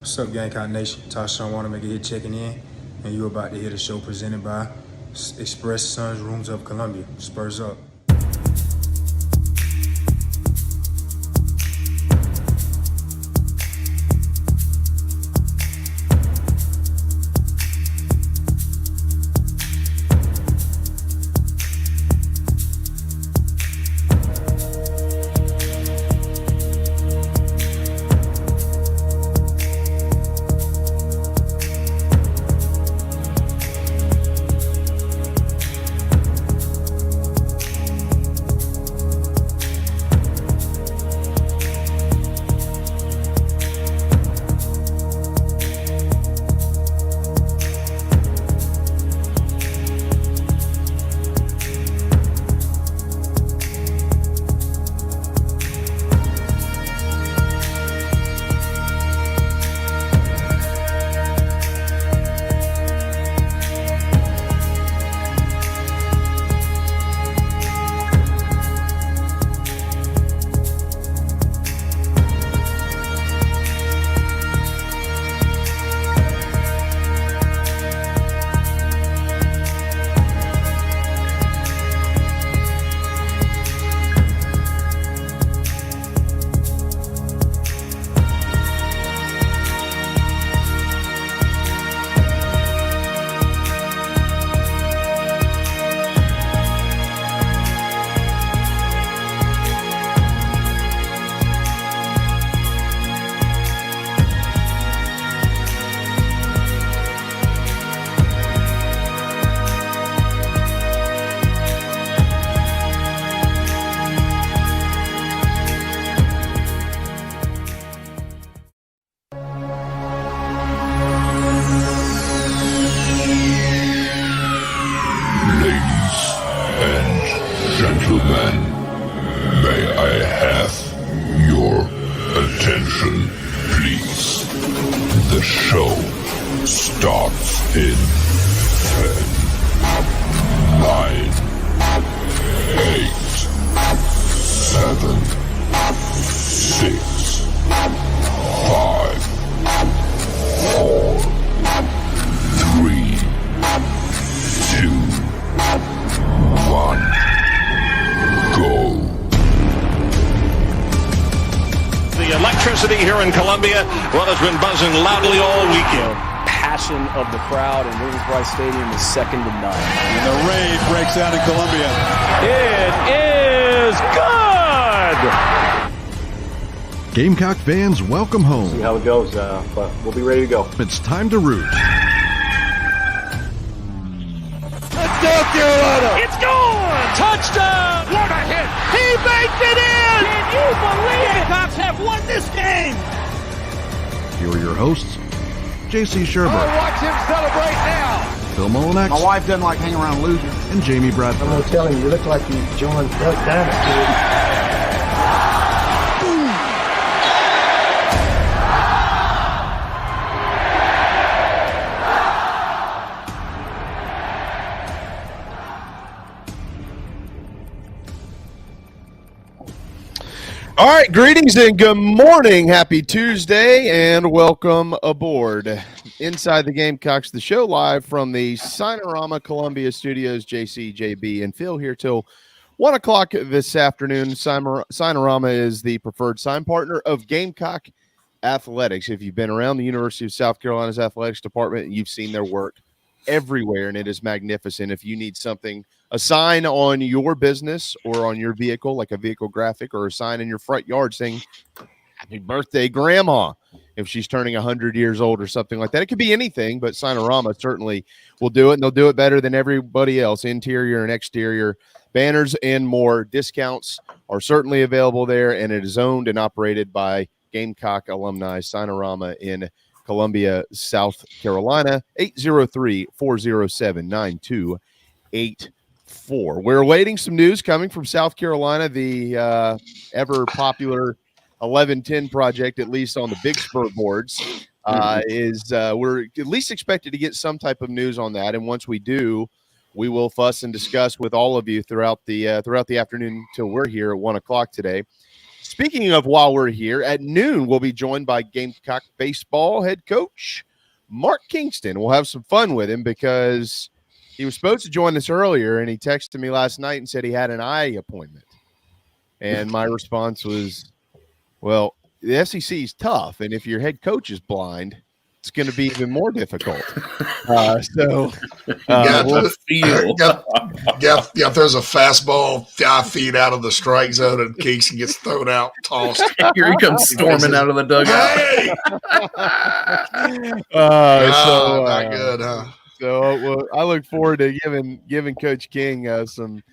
What's up, Gamecock Nation? Tashawn Wanamaker here checking in, and you're about to hear the show presented by Express Suns Rooms of Columbia. Spurs up. Here in Columbia, well, it's been buzzing loudly all weekend. Passion of the crowd in Williams-Brice Stadium is second to none. And the rave breaks out in Columbia. It is good! Gamecock fans, welcome home. See how it goes, but we'll be ready to go. It's time to root. South Carolina! It's gone! Touchdown! What a hit! He baked it in! Can you believe it? Gamecocks have won this game! Here are your hosts, J.C. Sherber. Oh, watch him celebrate now! Phil Molinex. My wife doesn't like hanging around losers. And Jamie Bradford. I'm going to tell him, you look like you joined Duck Dynasty. All right, greetings and good morning. Happy Tuesday and welcome aboard. Inside the Gamecocks, the show live from the Signorama Columbia Studios. JC, JB, and Phil here till 1 o'clock this afternoon. Signorama is the preferred sign partner of Gamecock Athletics. If you've been around the University of South Carolina's athletics department, you've seen their work everywhere, and it is magnificent. If you need something, a sign on your business or on your vehicle, like a vehicle graphic, or a sign in your front yard saying, "Happy birthday, Grandma," if she's turning 100 years old or something like that. It could be anything, but Signorama certainly will do it, and they'll do it better than everybody else. Interior and exterior banners and more. Discounts are certainly available there, and it is owned and operated by Gamecock alumni. Signorama in Columbia, South Carolina, 803-407-9284. We're awaiting some news coming from South Carolina. The ever popular 1110 project, at least on the Big Spur boards, is we're at least expected to get some type of news on that. And once we do, we will fuss and discuss with all of you throughout the afternoon till we're here at 1 o'clock today. Speaking of while we're here, at noon, we'll be joined by Gamecock baseball head coach Mark Kingston. We'll have some fun with him because he was supposed to join us earlier, and he texted me last night and said he had an eye appointment. And my response was, well, the SEC is tough, and if your head coach is blind, it's going to be even more difficult. There's a fastball 5 feet out of the strike zone, and Kingston gets thrown out, tossed. Here he comes storming out of the dugout. Hey! Not good, huh? So I look forward to giving Coach King some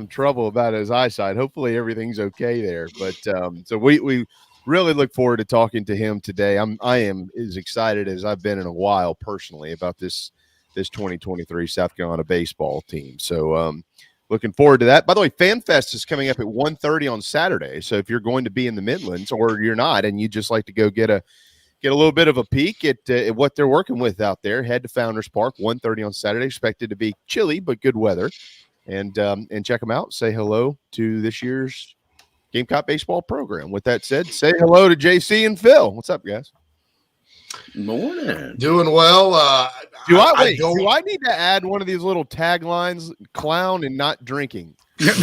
trouble about his eyesight. Hopefully everything's okay there. But so we really look forward to talking to him today. I am as excited as I've been in a while personally about this 2023 South Carolina baseball team. So looking forward to that. By the way, FanFest is coming up at 1:30 on Saturday. So if you're going to be in the Midlands or you're not and you just like to go get a little bit of a peek at what they're working with out there, head to Founders Park, 1:30 on Saturday. Expected to be chilly but good weather. And check them out. Say hello to this year's Gamecock baseball program. With that said, say hello to JC and Phil. What's up, guys? Morning. Doing well. Do I need to add one of these little taglines, clown and not drinking? Did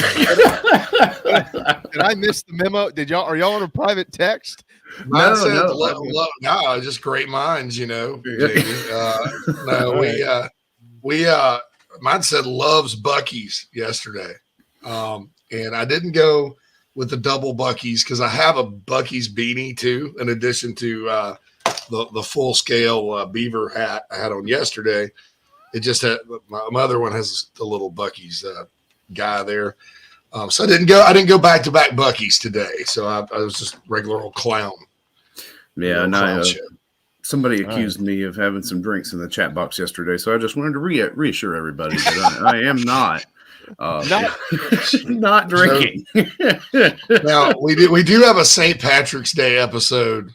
I miss the memo? Are y'all on a private text? Mine said, just great minds, mine said loves Buc-ee's yesterday. And I didn't go with the double Buc-ee's because I have a Buc-ee's beanie too, in addition to the full scale beaver hat I had on yesterday. It just had my other one has the little Buc-ee's guy there. So I didn't go back to back Buc-ee's today. So I was just regular old clown. Yeah, and somebody accused me of having some drinks in the chat box yesterday. So I just wanted to reassure everybody that I am not drinking. Now we do have a St. Patrick's Day episode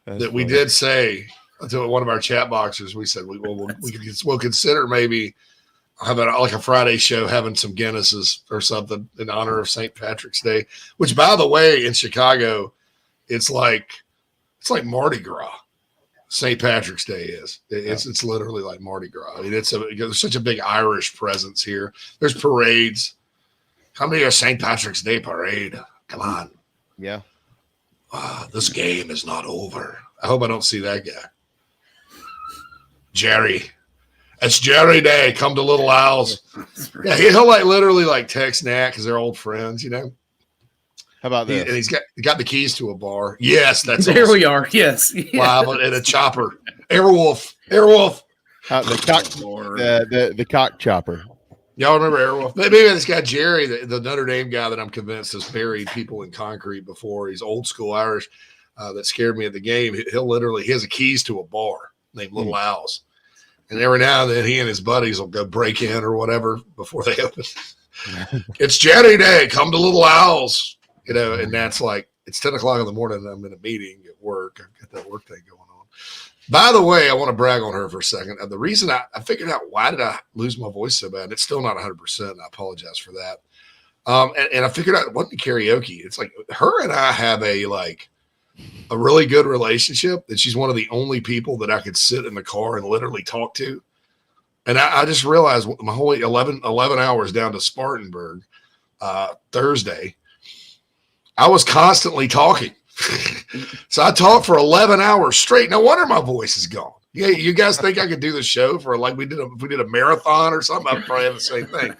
that we did say to one of our chat boxers. We said we'll consider maybe having like a Friday show, having some Guinnesses or something in honor of St. Patrick's Day. Which, by the way, in Chicago, it's like Mardi Gras. St. Patrick's Day is. It's literally like Mardi Gras. I mean, there's such a big Irish presence here. There's parades. Come to your St. Patrick's Day parade. Come on. Yeah. This game is not over. I hope I don't see that guy. Jerry. It's Jerry Day. Come to Little Owls. Yeah, he'll literally text Nat because they're old friends, How about this? And he's got the keys to a bar. Yes, that's there. Awesome. We are. Yes. Wow, and a chopper. Airwolf. The cock chopper. Y'all remember Airwolf? Maybe this guy Jerry, the Notre Dame guy that I'm convinced has buried people in concrete before. He's old school Irish. That scared me at the game. He has the keys to a bar named Little Owls. And every now and then he and his buddies will go break in or whatever before they open. It's Jerry Day. Come to Little Owls. And that's it's 10 o'clock in the morning and I'm in a meeting at work. I've got that work thing going on. By the way, I want to brag on her for a second. The reason I figured out why did I lose my voice so bad. It's still not 100%. And I apologize for that. And I figured out it wasn't karaoke. It's like her and I have a really good relationship that she's one of the only people that I could sit in the car and literally talk to. And I just realized my whole 11 hours down to Spartanburg Thursday, I was constantly talking. So I talked for 11 hours straight. No wonder my voice is gone. Yeah, you guys think I could do the show for if we did a marathon or something? I'd probably have the same thing.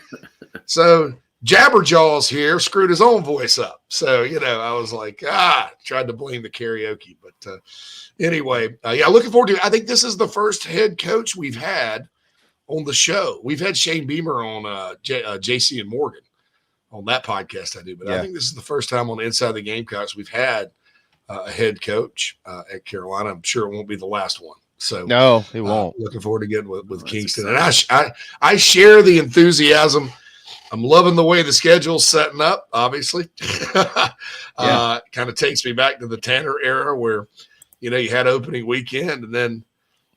So Jabberjaw's here screwed his own voice up. So, I was tried to blame the karaoke. But anyway, looking forward to it. I think this is the first head coach we've had on the show. We've had Shane Beamer on JC and Morgan on that podcast I do. But I think this is the first time on Inside the Gamecocks we've had a head coach at Carolina. I'm sure it won't be the last one. So no, it won't. Looking forward to getting with Kingston. And I share the enthusiasm. I'm loving the way the schedule's setting up, obviously. Kind of takes me back to the Tanner era where, you had opening weekend and then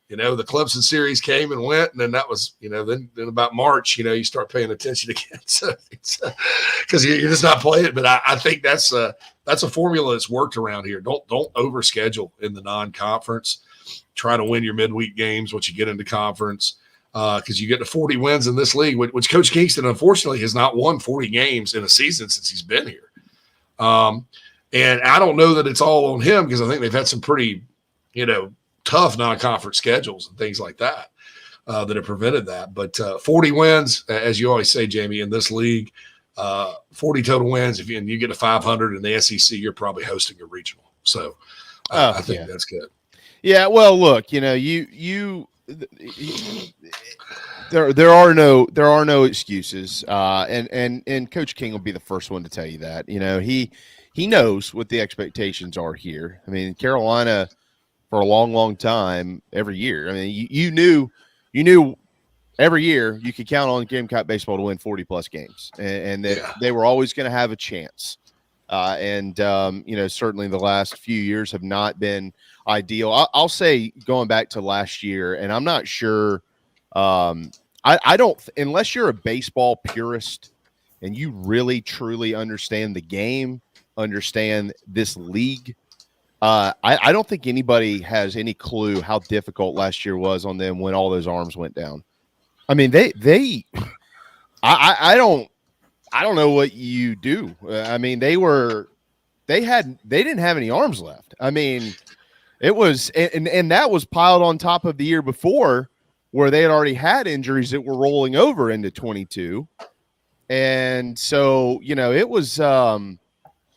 The Clemson series came and went, and then that was, then about March, you start paying attention again. So it's because you're just not playing it. But I think that's a formula that's worked around here. Don't overschedule in the non-conference. Try to win your midweek games once you get into conference, because you get to 40 wins in this league, which Coach Kingston unfortunately has not won 40 games in a season since he's been here. And I don't know that it's all on him, because I think they've had some pretty, tough non-conference schedules and things like that that have prevented that. But 40 wins, as you always say, Jamie, in this league, 40 total wins. If you get to 500 in the SEC, you're probably hosting a regional. So I think that's good. Yeah. Well, look, there are no excuses. And Coach King will be the first one to tell you that. He knows what the expectations are here. I mean, Carolina, for a long, long time, every year. I mean, you knew every year you could count on Gamecock baseball to win 40-plus games, and that they were always going to have a chance. Certainly the last few years have not been ideal. I'll say, going back to last year, and I'm not sure. I don't, unless you're a baseball purist and you really truly understand the game, understand this league. I don't think anybody has any clue how difficult last year was on them when all those arms went down. I mean, I don't know what you do. I mean, they didn't have any arms left. I mean, it was, and that was piled on top of the year before, where they had already had injuries that were rolling over into 22. And so, it was, that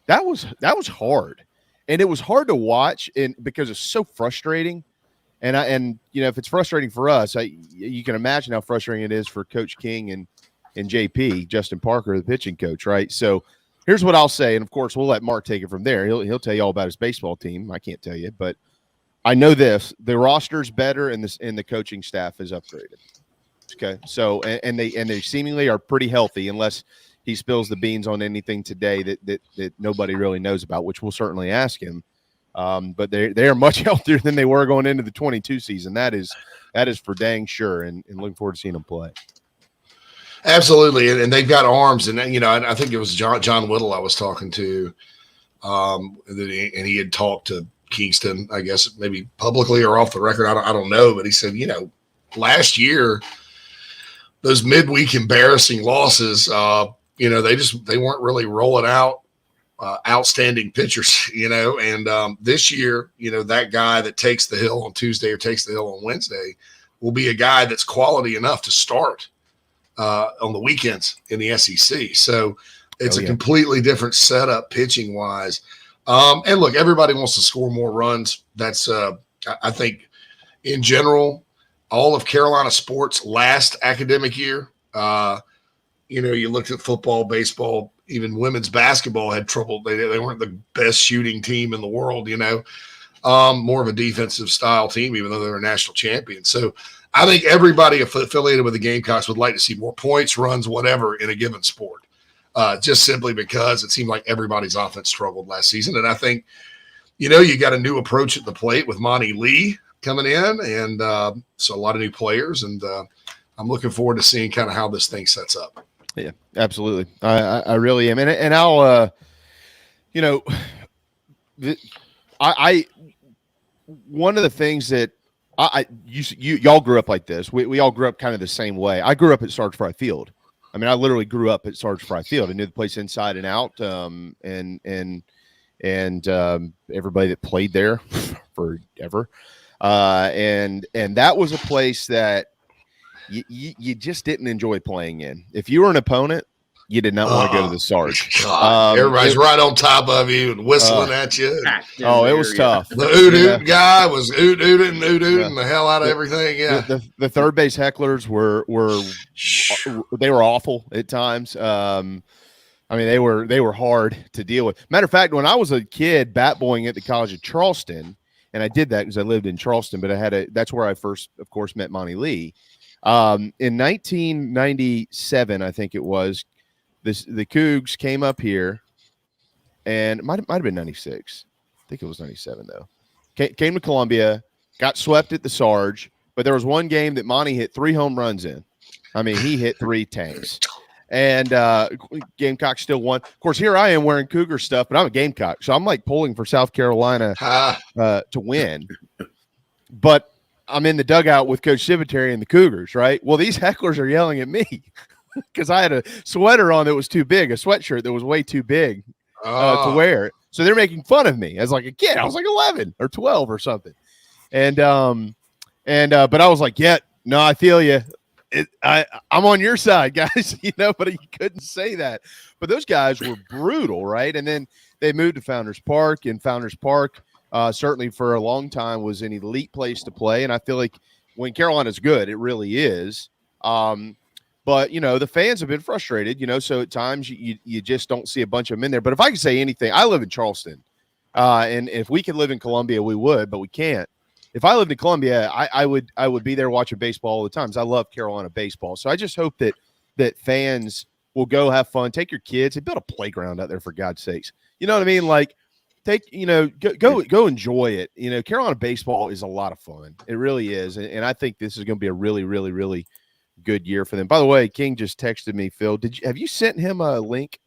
was hard. And it was hard to watch, because it's so frustrating. And if it's frustrating for us, you can imagine how frustrating it is for Coach King and JP, Justin Parker, the pitching coach, right? So here's what I'll say, and of course we'll let Mark take it from there. He'll tell you all about his baseball team. I can't tell you, but I know this: the roster's better, and the coaching staff is upgraded. Okay, so and they seemingly are pretty healthy, unless he spills the beans on anything today that nobody really knows about, which we'll certainly ask him. But they are much healthier than they were going into the 22 season. That is for dang sure, and looking forward to seeing them play. Absolutely, and they've got arms, and I think it was John Whittle I was talking to, and he had talked to Kingston, I guess maybe publicly or off the record. I don't know, but he said, last year, those midweek embarrassing losses, they weren't really rolling out outstanding pitchers, and this year, that guy that takes the hill on Tuesday or takes the hill on Wednesday will be a guy that's quality enough to start on the weekends in the SEC. So it's a completely different setup pitching wise. And look, everybody wants to score more runs. That's I think in general, all of Carolina sports last academic year, you looked at football, baseball, even women's basketball had trouble. They weren't the best shooting team in the world, more of a defensive style team, even though they were national champions. So I think everybody affiliated with the Gamecocks would like to see more points, runs, whatever in a given sport, just simply because it seemed like everybody's offense struggled last season. And I think, you got a new approach at the plate with Monty Lee coming in, and so a lot of new players, and I'm looking forward to seeing kind of how this thing sets up. Yeah, absolutely. I really am. And I'll, one of the things that y'all grew up like this. We all grew up kind of the same way. I grew up at Sarge Fry Field. I mean, I literally grew up at Sarge Fry Field. I knew the place inside and out. And everybody that played there forever. And that was a place that you just didn't enjoy playing in. If you were an opponent, you did not want to go to the Sarge. Everybody's right on top of you and whistling at you. It was tough. The oot guy was ooting the hell out of everything. Yeah. The third base hecklers were awful at times. I mean, they were hard to deal with. Matter of fact, when I was a kid bat boying at the College of Charleston, and I did that because I lived in Charleston, but that's where I first, of course, met Monty Lee. In 1997, I think it was, the Cougs came up here, and it might have been 96. I think it was 97 though. Came to Columbia, got swept at the Sarge, But there was one game that Monty hit 3 home runs in. I mean, he hit 3 tanks. And Gamecocks still won. Of course, here I am wearing Cougar stuff, but I'm a Gamecock. So I'm like pulling for South Carolina to win. But I'm in the dugout with Coach Civiteri and the Cougars, right? Well, these hecklers are yelling at me because I had a sweater on that was too big, a sweatshirt that was way too big to wear. So they're making fun of me as like a kid. I was like 11 or 12 or something. But I was like, yeah, no, I feel you. I'm on your side, guys, but you couldn't say that. But those guys were brutal, right? And then they moved to Founders Park, and Founders Park certainly for a long time was an elite place to play. And I feel like when Carolina's good, it really is. But, the fans have been frustrated, so at times you just don't see a bunch of them in there. But if I could say anything, I live in Charleston. And if we could live in Columbia, we would, but we can't. If I lived in Columbia, I would be there watching baseball all the time. I love Carolina baseball. So I just hope that fans will go have fun. Take your kids and build a playground out there, for God's sakes. You know what I mean? Like, go enjoy it. Carolina baseball is a lot of fun. It really is. And I think this is going to be a really, really, really good year for them. By the way, King just texted me, Phil. Have you sent him a link?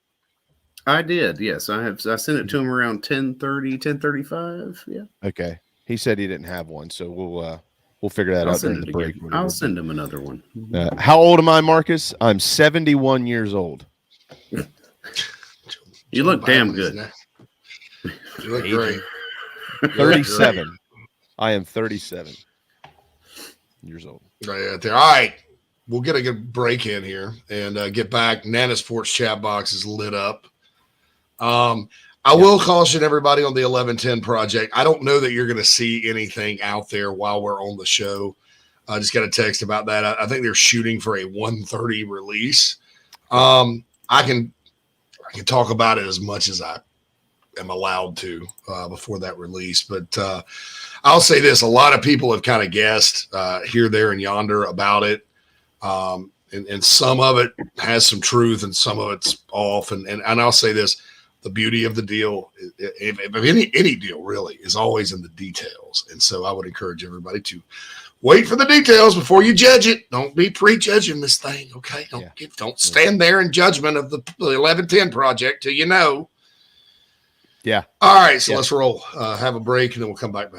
I did. Yes, I have. I sent it to him around 10:30, 10:35. Yeah. Okay. He said he didn't have one, so we'll figure that out during the break. I'll send him another one. How old am I, Marcus? I'm 71 years old. You look damn good. You look great. 37. I am 37 years old. Right out there. All right. We'll get a good break in here and get back. Nana Sports chat box is lit up. I will caution everybody on the 1110 project. I don't know that you're going to see anything out there while we're on the show. I just got a text about that. I think they're shooting for a 1:30 release. I can talk about it as much as I am allowed to before that release. But I'll say this. A lot of people have kind of guessed here, there, and yonder about it. And some of it has some truth and some of it's off. And I'll say this. The beauty of the deal, if any deal really, is always in the details. And so I would encourage everybody to wait for the details before you judge it. Don't be prejudging this thing, okay? Don't stand there in judgment of the 1110 project till you know. Yeah. All right, so let's roll. Have a break, and then we'll come back.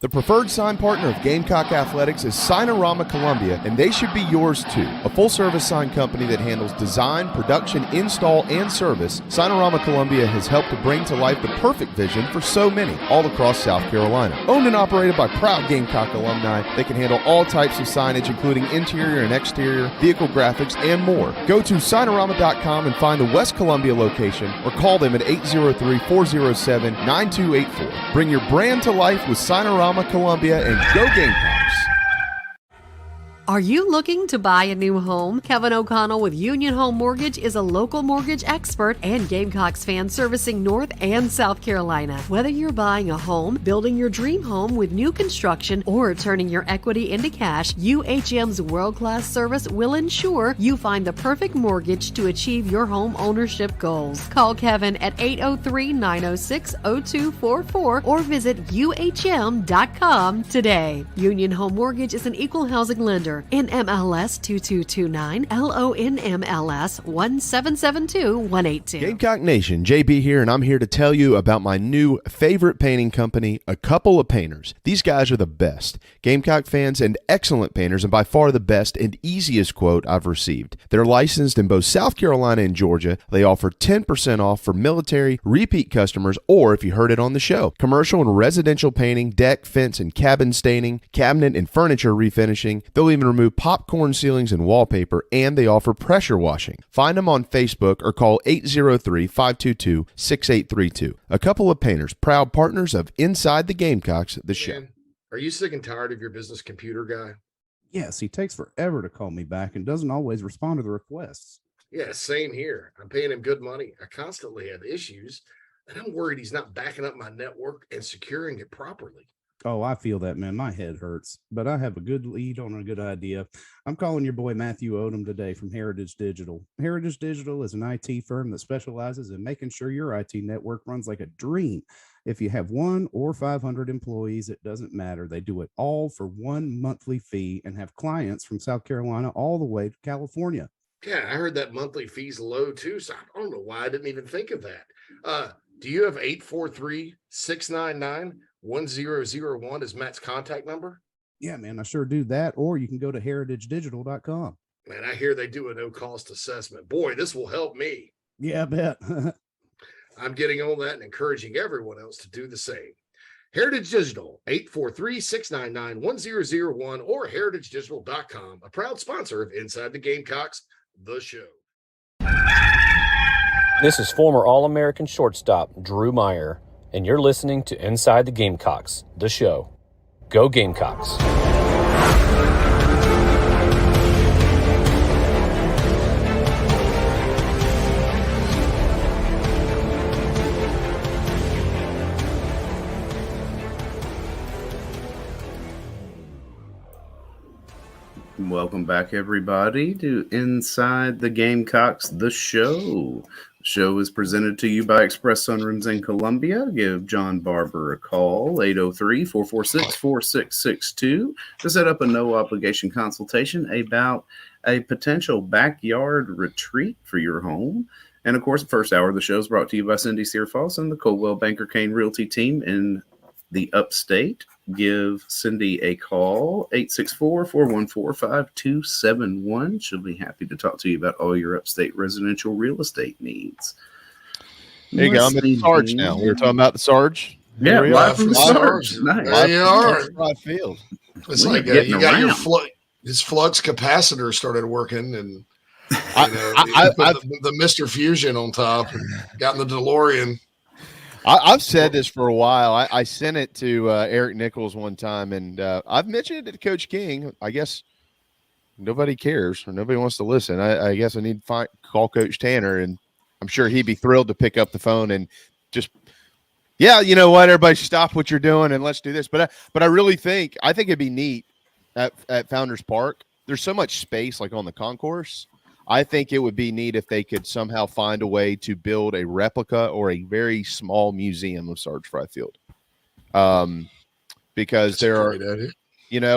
The preferred sign partner of Gamecock Athletics is Signorama Columbia, and they should be yours too. A full-service sign company that handles design, production, install, and service, Signorama Columbia has helped to bring to life the perfect vision for so many all across South Carolina. Owned and operated by proud Gamecock alumni, they can handle all types of signage, including interior and exterior, vehicle graphics, and more. Go to Signorama.com and find the West Columbia location, or call them at 803-407-9284. Bring your brand to life with Signorama Columbia, and go Gamecocks. Are you looking to buy a new home? Kevin O'Connell with Union Home Mortgage is a local mortgage expert and Gamecocks fan servicing North and South Carolina. Whether you're buying a home, building your dream home with new construction, or turning your equity into cash, UHM's world-class service will ensure you find the perfect mortgage to achieve your home ownership goals. Call Kevin at 803-906-0244 or visit UHM.com today. Union Home Mortgage is an equal housing lender. NMLS 2229, LONMLS 1772182. Gamecock Nation, JB here, and I'm here to tell you about my new favorite painting company, A Couple of Painters. These guys are the best. Gamecock fans and excellent painters, and by far the best and easiest quote I've received. They're licensed in both South Carolina and Georgia. They offer 10% off for military, repeat customers, or if you heard it on the show, commercial and residential painting, deck, fence, and cabin staining, cabinet and furniture refinishing. They'll even remove popcorn ceilings and wallpaper, and they offer pressure washing. Find them on Facebook or call 803-522-6832. A Couple of Painters, proud partners of Inside the Gamecocks, the show. Are you sick and tired of your business computer guy? Yes, he takes forever to call me back and doesn't always respond to the requests. Yeah, same here. I'm paying him good money. I constantly have issues, and I'm worried he's not backing up my network and securing it properly. Oh, I feel that, man. My head hurts, but I have a good lead on a good idea. I'm calling your boy Matthew Odom today from Heritage Digital. Heritage Digital is an IT firm that specializes in making sure your IT network runs like a dream. If you have 1 or 500 employees, it doesn't matter. They do it all for one monthly fee and have clients from South Carolina all the way to California. Yeah, I heard that monthly fee's low too, so I don't know why I didn't even think of that. Do you have 843-699-1001 as Matt's contact number? Yeah, man, I sure do that. Or you can go to heritagedigital.com. Man, I hear they do a no-cost assessment. Boy, this will help me. Yeah, I bet. I'm getting on that and encouraging everyone else to do the same. Heritage Digital, 843-699-1001 or heritagedigital.com, a proud sponsor of Inside the Gamecocks, the show. This is former All-American shortstop Drew Meyer, and you're listening to Inside the Gamecocks, the show. Go Gamecocks. Welcome back, everybody, to Inside the Gamecocks, the show. The show is presented to you by Express Sunrooms in Columbia. Give John Barber a call, 803-446-4662, to set up a no-obligation consultation about a potential backyard retreat for your home. And, of course, the first hour of the show is brought to you by Cindy Searfoss and the Coldwell Banker Kane Realty team in the upstate. Give Cindy a call, 864-414-5271. She'll be happy to talk to you about all your upstate residential real estate needs. There you go. I'm at the Sarge now. We were talking about the Sarge. Yeah, live from the Sarge. Nice. There you are. Field. It's like you got your his flux capacitor started working, and the Mr. Fusion on top, and got in the DeLorean. I've said this for a while. I sent it to Eric Nichols one time, and I've mentioned it to Coach King. I guess nobody cares or nobody wants to listen. I guess I need to call Coach Tanner, and I'm sure he'd be thrilled to pick up the phone and just, yeah, you know what, everybody stop what you're doing and let's do this. But I really think it'd be neat at Founders Park. There's so much space like on the concourse. I think it would be neat if they could somehow find a way to build a replica or a very small museum of Sarge Fry Field. Because there are,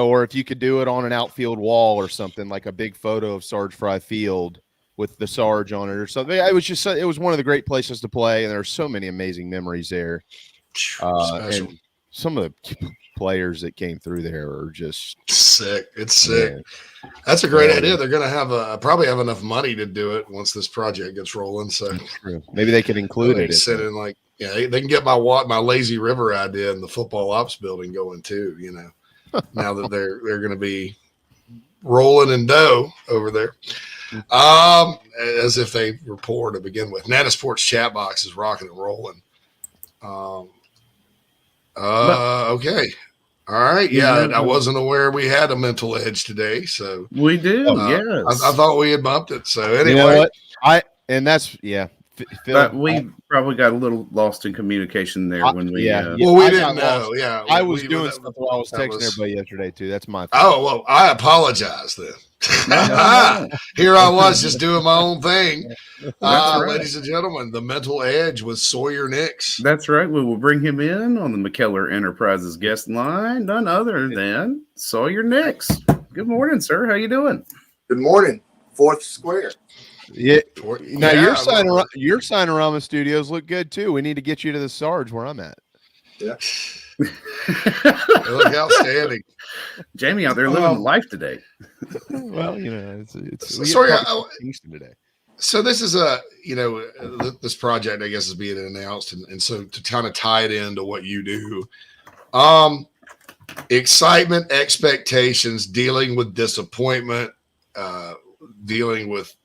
or if you could do it on an outfield wall or something, like a big photo of Sarge Fry Field with the Sarge on it or something. It was one of the great places to play, and there are so many amazing memories there. And some of the players that came through there are just sick. It's sick. Man. That's a great idea. They're going to probably have enough money to do it once this project gets rolling. So maybe they could include it. Sit in they can get my lazy river idea in the football ops building going too. Now that they're going to be rolling in dough over there, as if they were poor to begin with. Nana Sports chat box is rocking and rolling. Okay. All right. Yeah, I wasn't aware we had a mental edge today. So we do. Yes. I thought we had bumped it. So anyway, you know what? But we probably got a little lost in communication there when we. Well, we didn't know. Yeah, I was doing stuff while I was texting everybody yesterday too. That's my fault. Oh well, I apologize then. Here I was just doing my own thing. Right. Ladies and gentlemen, the mental edge was Sawyer Nix. That's right. We will bring him in on the McKellar Enterprises guest line, none other than Sawyer Nix. Good morning, sir. How you doing? Good morning. Fourth square. Yeah. Now your Signorama studios look good too. We need to get you to the Sarge where I'm at. Yeah. They look outstanding. Jamie out there living life today. Well, it's sorry, Kingston today. So this is this project, I guess, is being announced, and so to kind of tie it into what you do, excitement, expectations, dealing with disappointment, dealing with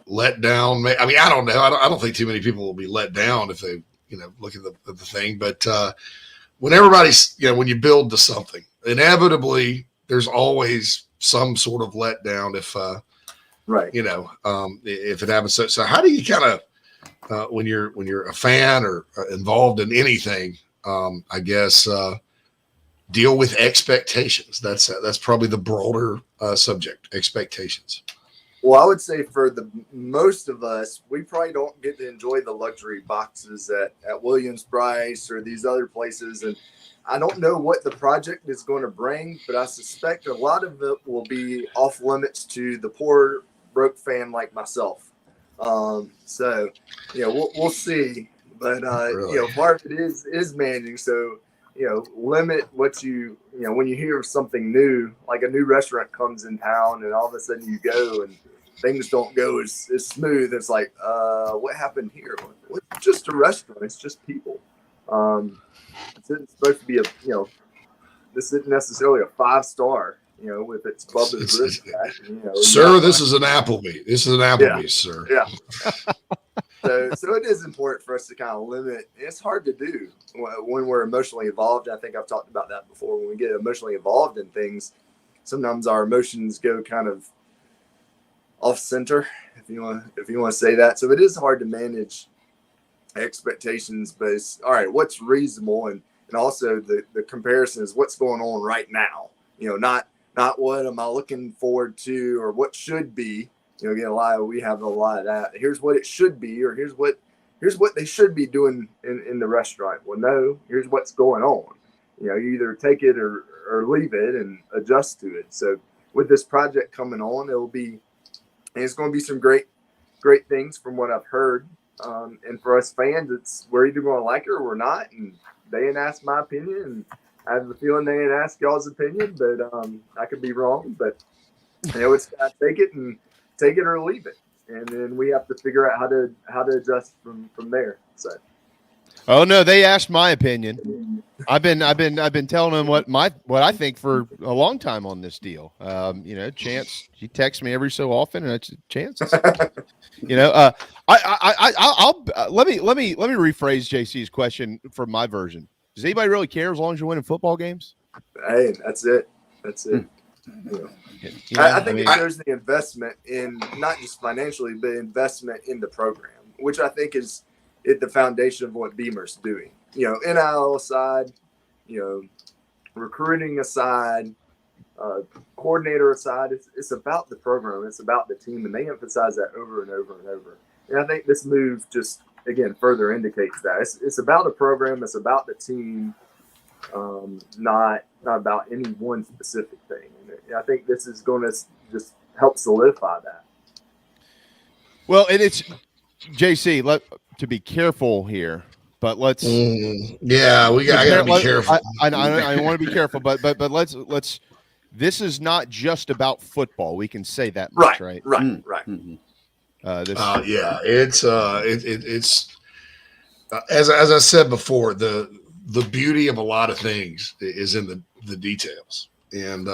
let down. I mean, I don't know. I don't think too many people will be let down if they look at the thing, but when everybody's when you build to something, inevitably there's always some sort of letdown if right, if it happens. So how do you kind of when you're a fan or involved in anything, I guess deal with expectations. That's probably the broader subject, expectations. Well, I would say for the most of us, we probably don't get to enjoy the luxury boxes at Williams-Brice or these other places. And I don't know what the project is going to bring, but I suspect a lot of it will be off limits to the poor broke fan like myself. So, we'll see. But, Really? part of it is managing. So, limit what when you hear of something new, like a new restaurant comes in town and all of a sudden you go and things don't go as smooth. It's like, what happened here? Well, it's just a restaurant. It's just people. It's supposed to be this isn't necessarily a 5-star, with its Bubba's Ribs Shack. Sir, this is an Applebee's. This is an Applebee's, sir. Yeah. So it is important for us to kind of limit. It's hard to do when we're emotionally involved. I think I've talked about that before. When we get emotionally involved in things, sometimes our emotions go kind of off center, if you want to say that. So it is hard to manage expectations, but it's all right. What's reasonable, and also the comparison is what's going on right now. Not what am I looking forward to or what should be. Again, we have a lot of that. Here's what it should be, or here's what they should be doing in the restaurant. Well, no, here's what's going on. You either take it or leave it and adjust to it. So with this project coming on, it's going to be some great things from what I've heard. And for us fans, we're either going to like it or we're not. And they didn't ask my opinion, and I have the feeling they didn't ask y'all's opinion, but I could be wrong. But it's got to take it or leave it, and then we have to figure out how to adjust from there. So. Oh no, they asked my opinion. I've been telling them what I think for a long time on this deal. Chance, he texts me every so often, and it's Chance. I'll let me rephrase JC's question from my version. Does anybody really care as long as you're winning football games? Hey, that's it. I think it shows the investment in not just financially, but investment in the program, which I think is at the foundation of what Beamer's doing. NIL aside, recruiting aside, coordinator aside, it's about the program. It's about the team, and they emphasize that over and over and over. And I think this move just, again, further indicates that. It's about a program. It's about the team, not about any one specific thing. And I think this is going to just help solidify that. Well, and it's JC. To be careful here, but let's. I gotta be careful. I want to be careful, but let's. This is not just about football. We can say that much, right? Right. Mm-hmm. It's as I said before, the beauty of a lot of things is in the details, and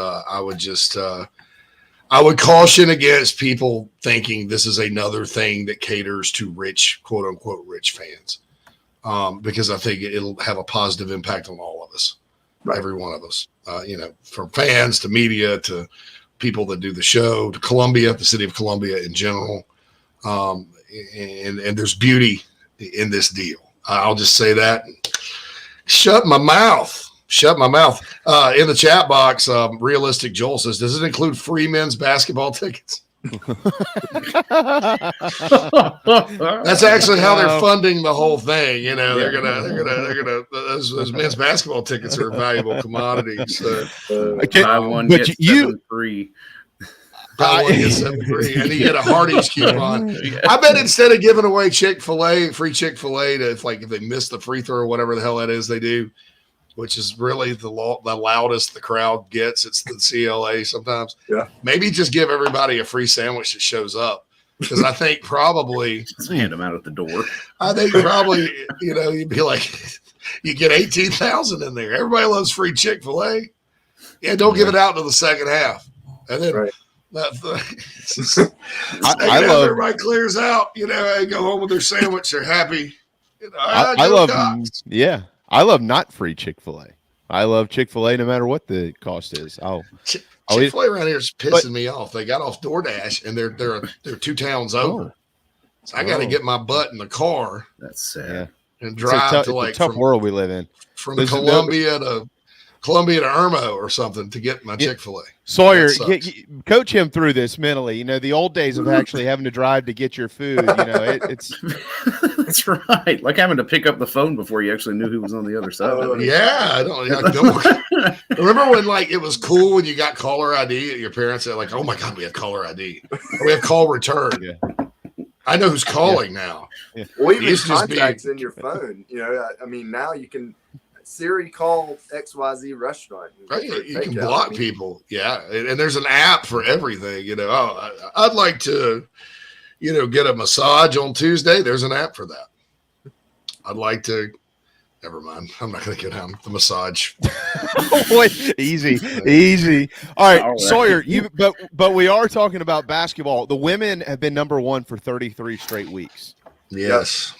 I would caution against people thinking this is another thing that caters to rich, quote unquote, rich fans, because I think it'll have a positive impact on all of us, every one of us, from fans to media to people that do the show to Columbia, the city of Columbia in general. And there's beauty in this deal. I'll just say that. Shut my mouth. In the chat box, Realistic Joel says, does it include free men's basketball tickets? That's actually how they're funding the whole thing. They're gonna those men's basketball tickets are a valuable commodity. So buy one get 7 free. Buy one get 7 free, and you get a Hardee's coupon. I bet instead of giving away free Chick-fil-A to if they miss the free throw or whatever the hell that is they do, which is really the loudest the crowd gets. It's the CLA sometimes. Yeah. Maybe just give everybody a free sandwich that shows up. Because I think probably just hand them out at the door. I think probably, you'd be like, you get 18,000 in there. Everybody loves free Chick-fil-A. Yeah, don't give it out until the second half. And then I love everybody clears out, they go home with their sandwich. They're happy. I love I love not free Chick-fil-A. I love Chick-fil-A no matter what the cost is. Chick-fil-A around here is pissing me off. They got off DoorDash and they're 2 towns over. So I got to get my butt in the car. That's sad. And drive it's a tough world we live in. From Columbia to Columbia to Irmo or something to get my Chick-fil-A. Sawyer, coach him through this mentally. The old days of actually having to drive to get your food. It's that's right. Like having to pick up the phone before you actually knew who was on the other side. Yeah, I don't remember when it was cool when you got caller ID. Your parents said oh my God, we have caller ID. We have call return. Yeah. I know who's calling now. Yeah. Well, even contacts in your phone. Now you can Siri call XYZ restaurant. Right. You can block people. Yeah. And there's an app for everything. I'd like to, get a massage on Tuesday. There's an app for that. I'd like to. Never mind. I'm not going to get on the massage. Easy. All right, Sawyer. But we are talking about basketball. The women have been number 1 for 33 straight weeks. Yes.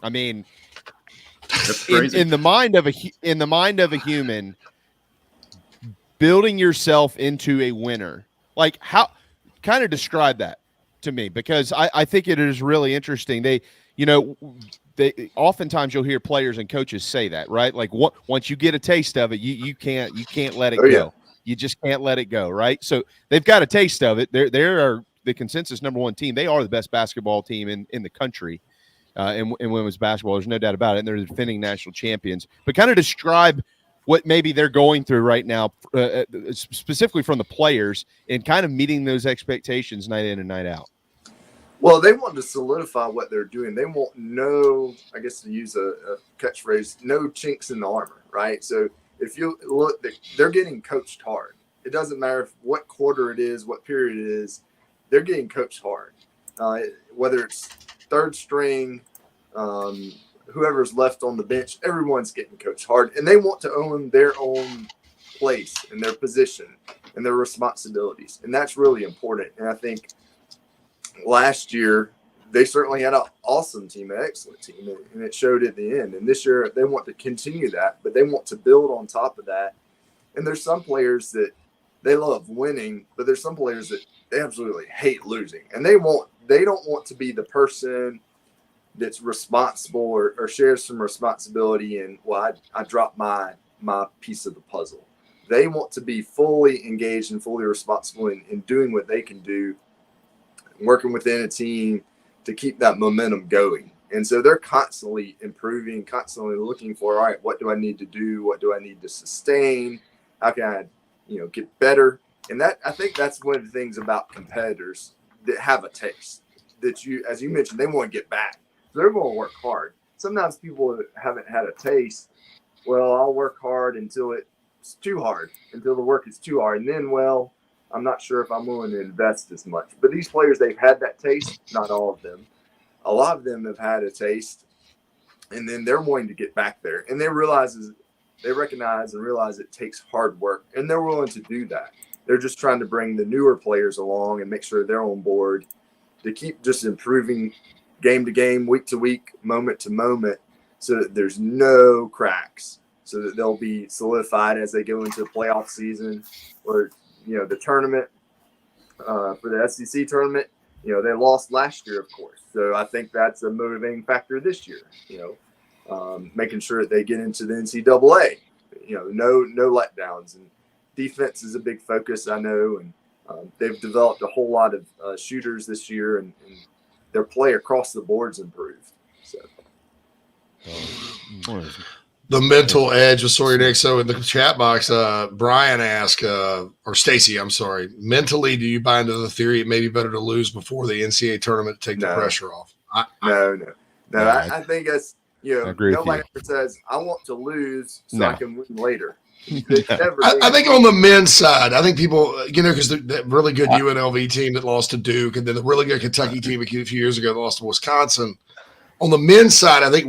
I mean, in the mind of a human, building yourself into a winner. How? Kind of describe that to me, because I think it is really interesting. They oftentimes you'll hear players and coaches say that, right? Once you get a taste of it, you can't let it go. Yeah. You just can't let it go, right? So they've got a taste of it. They are the consensus number 1 team. They are the best basketball team in the country in women's basketball. There's no doubt about it. And they're the defending national champions. But kind of describe what maybe they're going through right now, specifically from the players, and kind of meeting those expectations night in and night out. Well, they want to solidify what they're doing. They want I guess to use a catchphrase, no chinks in the armor, right? So if you look, they're getting coached hard. It doesn't matter what quarter it is, what period it is, they're getting coached hard. Whether it's third string, whoever's left on the bench, everyone's getting coached hard. And they want to own their own place and their position and their responsibilities. And that's really important. And I think last year, they certainly had an awesome team, an excellent team, and it showed at the end. And this year, they want to continue that, but they want to build on top of that. And there's some players that they love winning, but there's some players that they absolutely hate losing. And they don't want to be the person that's responsible or shares some responsibility and, I dropped my piece of the puzzle. They want to be fully engaged and fully responsible in doing what they can do, working within a team to keep that momentum going. And so they're constantly improving, constantly looking for, all right, what do I need to do? What do I need to sustain? How can I, get better? And I think that's one of the things about competitors that have a taste that as you mentioned, they want to get back. So they're going to work hard. Sometimes people that haven't had a taste, I'll work hard until it's too hard, until the work is too hard. And then, I'm not sure if I'm willing to invest as much. But these players, they've had that taste. Not all of them. A lot of them have had a taste, and then they're wanting to get back there. And they recognize and realize it takes hard work, and they're willing to do that. They're just trying to bring the newer players along and make sure they're on board to keep just improving game to game, week to week, moment to moment, so that there's no cracks, so that they'll be solidified as they go into the playoff season or the tournament for the SEC tournament. They lost last year, of course. So I think that's a motivating factor this year, making sure that they get into the NCAA, no letdowns. And defense is a big focus, I know. And they've developed a whole lot of shooters this year, and their play across the board's improved. So. The mental edge with Sawyer Nix. So in the chat box, Brian asked, or Stacy, I'm sorry, mentally, do you buy into the theory it may be better to lose before the NCAA tournament to take the pressure off? No. I think that's, nobody ever says, I want to lose so I can win later. I think on the men's side, I think people, because that really good UNLV team that lost to Duke, and then the really good Kentucky team a few years ago that lost to Wisconsin. On the men's side, I think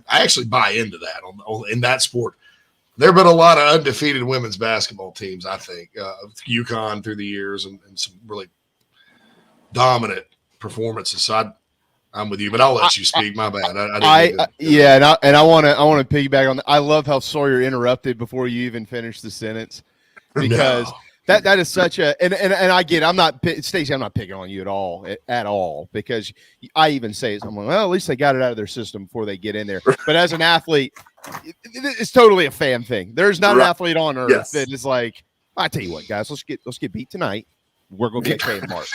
I actually buy into that in that sport. There have been a lot of undefeated women's basketball teams, I think, UConn through the years, and some really dominant performances. So I'm with you, but I'll let you speak. My bad. And I want to piggyback on that. I love how Sawyer interrupted before you even finished the sentence, because That is such a and I get it. I'm not Stacey. I'm not picking on you at all because I even say I'm like, well, at least they got it out of their system before they get in there. But as an athlete, it's totally a fan thing. There's not an athlete on earth that is like, I tell you what, guys, let's get beat tonight. We're gonna get paid in March.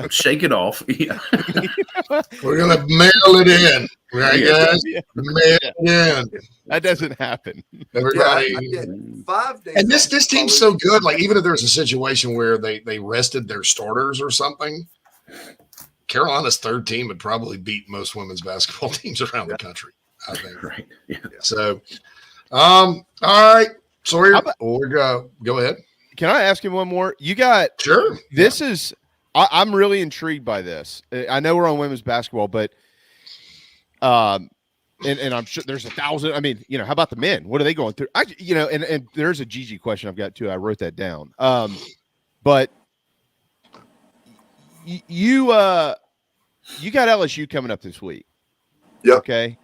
Shake it off. Yeah. We're gonna mail it in, right, guys? Mail it in. That doesn't happen. Everybody. Yeah, 5 days. And this team's so good. Like, even if there's a situation where they rested their starters or something, Carolina's third team would probably beat most women's basketball teams around the country, I think. Right. Yeah. So, all right. Sawyer, go ahead. Can I ask you one more? You got sure. This is I'm really intrigued by this. I know we're on women's basketball, but and I'm sure there's 1,000. I mean, how about the men? What are they going through? And there's a Gigi question I've got too. I wrote that down. But you got LSU coming up this week. Yep. Okay.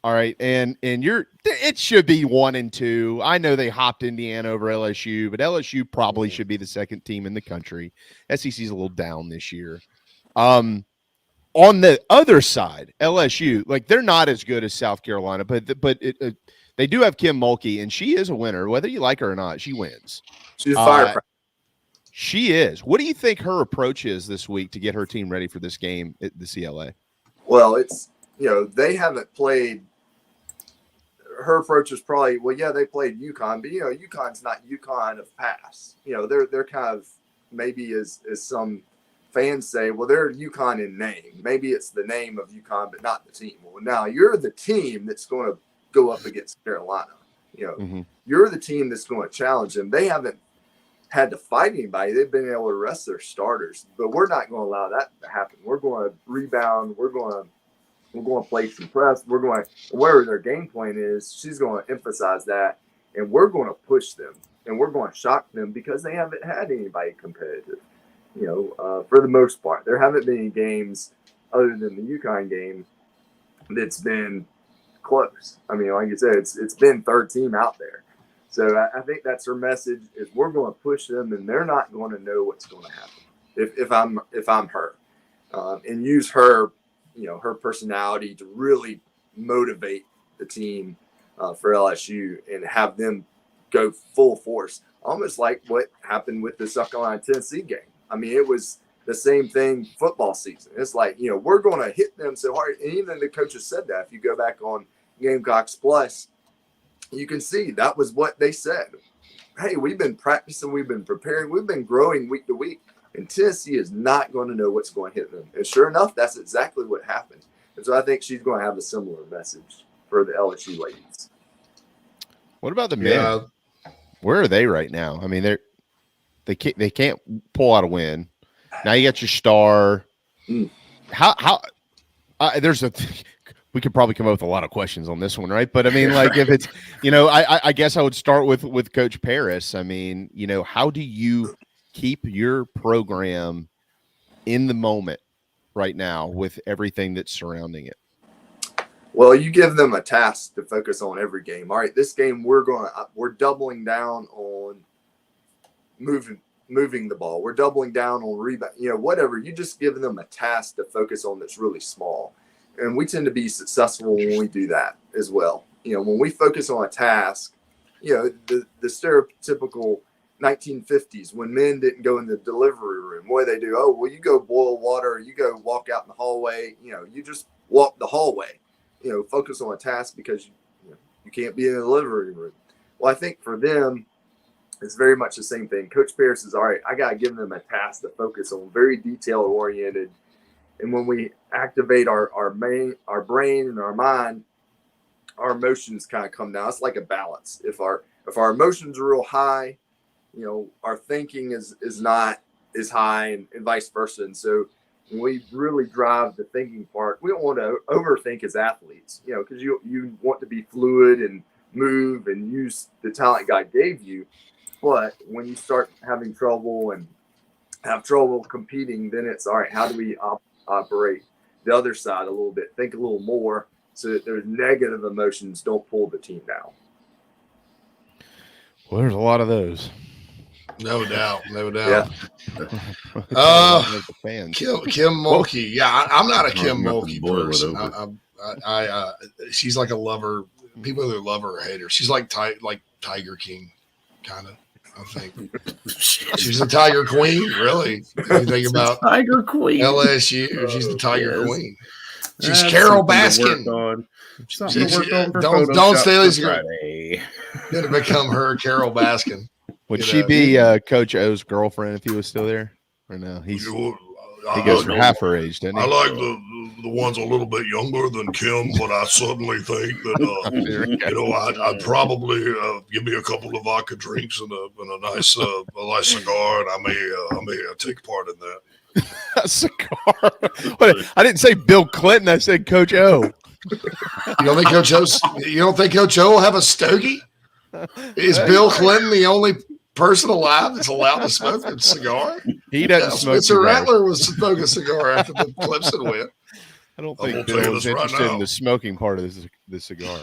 All right, and it should be 1-2. I know they hopped Indiana over LSU, but LSU probably should be the second team in the country. SEC's a little down this year. On the other side, LSU, like, they're not as good as South Carolina, but they do have Kim Mulkey, and she is a winner. Whether you like her or not, she wins. She's fire. She is. What do you think her approach is this week to get her team ready for this game at the CLA? Well, it's they haven't played. Her approach is probably, they played UConn, but UConn's not UConn of past. They're kind of, maybe as some fans say, well, they're UConn in name. Maybe it's the name of UConn, but not the team. Well, now you're the team that's going to go up against Carolina. You're the team that's going to challenge them. They haven't had to fight anybody. They've been able to rest their starters, but we're not going to allow that to happen. We're going to rebound. We're going to play some press. We're going to, whatever their game plan is, she's going to emphasize that, and we're going to push them, and we're going to shock them because they haven't had anybody competitive. For the most part, there haven't been any games other than the UConn game that's been close. I mean, like you said, it's been third team out there. So I think that's her message: is we're going to push them, and they're not going to know what's going to happen if I'm her, and use her. Her personality to really motivate the team for LSU and have them go full force, almost like what happened with the South Carolina Tennessee game. I mean, it was the same thing football season. It's like, we're going to hit them so hard. And even the coaches said that. If you go back on Gamecocks Plus, you can see that was what they said. Hey, we've been practicing, we've been preparing, we've been growing week to week. And Tennessee is not going to know what's going to hit them. And sure enough, that's exactly what happened. And so I think she's going to have a similar message for the LSU ladies. What about the men? Where are they right now? I mean, they can't pull out a win. Now you got your star. How we could probably come up with a lot of questions on this one, right? But I mean, like, if it's I guess I would start with Coach Paris. I mean, how do you keep your program in the moment right now with everything that's surrounding it? Well, you give them a task to focus on every game. All right, this game we're doubling down on moving the ball. We're doubling down on rebound. Whatever. You just give them a task to focus on that's really small, and we tend to be successful when we do that as well. When we focus on a task, the stereotypical 1950s when men didn't go in the delivery room. What do they do? Oh, well, you go boil water, or you go walk out in the hallway. You just walk the hallway. Focus on a task because you can't be in the delivery room. Well, I think for them, it's very much the same thing. Coach Paris is, all right, I got to give them a task to focus on, very detail oriented. And when we activate our brain and our mind, our emotions kind of come down. It's like a balance. If our emotions are real high, our thinking is not as high, and vice versa. And so when we really drive the thinking part, we don't want to overthink as athletes, because you want to be fluid and move and use the talent God gave you. But when you start having trouble and have trouble competing, then it's, all right, how do we operate the other side a little bit, think a little more so that there's negative emotions don't pull the team down. Well, there's a lot of those. No doubt. Yeah. Kim Mulkey. Yeah, I'm not a Kim Mulkey person. She's like a lover. People either love her or hate her. She's like Tiger King, kind of. I think she's the Tiger Queen. Really, if you think about Tiger Queen, LSU, she's the Tiger Queen. She's Carol Baskin. Dawn Staley's going to become her Carol Baskin. Would she be Coach O's girlfriend if he was still there? Or no? He goes for half her age, doesn't he? I like the ones a little bit younger than Kim, but I suddenly think that I'd probably give me a couple of vodka drinks and a nice cigar, and I may take part in that. A cigar? I didn't say Bill Clinton. I said Coach O. You don't think Coach O will have a stogie? Is Bill Clinton the only person alive that's allowed to smoke a cigar? He doesn't smoke. Spencer Rattler was smoking a cigar after the Clemson win. I don't think Bill was interested in the smoking part of the cigar.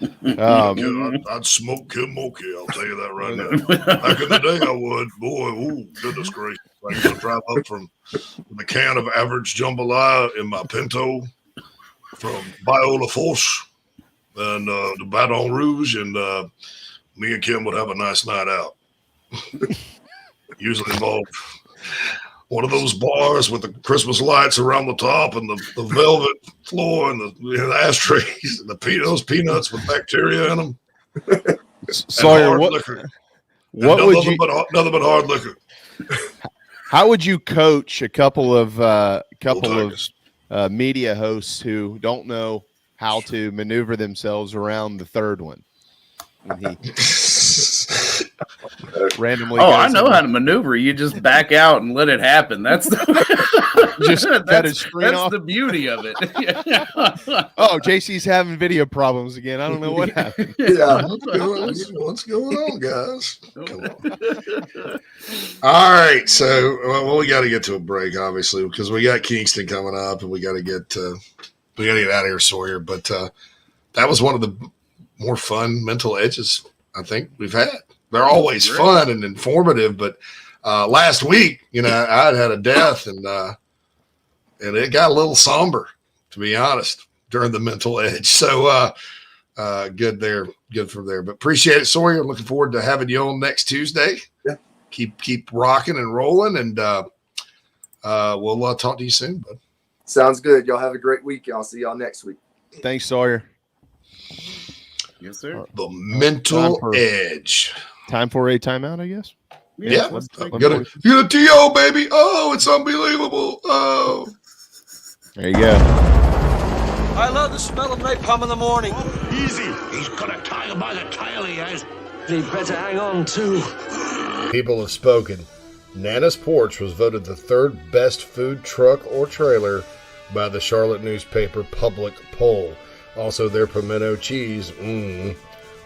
I'd smoke Kim Mulkey, I'll tell you that right now. Back in the day, I would. Boy, goodness gracious. I used to drive up from the can of average jambalaya in my Pinto from Biola Force and the Baton Rouge, and me and Kim would have a nice night out. Usually involved one of those bars with the Christmas lights around the top and the velvet floor and the ashtrays and those peanuts with bacteria in them. Sawyer, nothing but hard liquor. How would you coach a couple of media hosts who don't know how to maneuver themselves around the third one? Randomly. I know how to maneuver. You just back out and let it happen. That's cut his screen off. That's the beauty of it. Oh, JC's having video problems again. I don't know what happened. Yeah, what's going on, guys? Come on. All right, so we got to get to a break, obviously, because we got Kingston coming up, and we got to get out of here, Sawyer. But that was one of the more fun mental edges I think we've had. They're always fun and informative, but last week, I had a death, and it got a little somber, to be honest, during the mental edge. So good from there. But appreciate it, Sawyer. Looking forward to having you on next Tuesday. Yeah. Keep rocking and rolling, and we'll talk to you soon, bud. Sounds good. Y'all have a great week. I'll see y'all next week. Thanks, Sawyer. Yes, sir. The mental edge. Time for a timeout, I guess. Yeah. Get a TO, baby. Oh, it's unbelievable. Oh. There you go. I love the smell of napalm in the morning. Easy. He's got a tiger by the tail, he has. He better hang on, too. People have spoken. Nana's Porch was voted the third best food truck or trailer by the Charlotte newspaper Public Poll. Also, their pimento cheese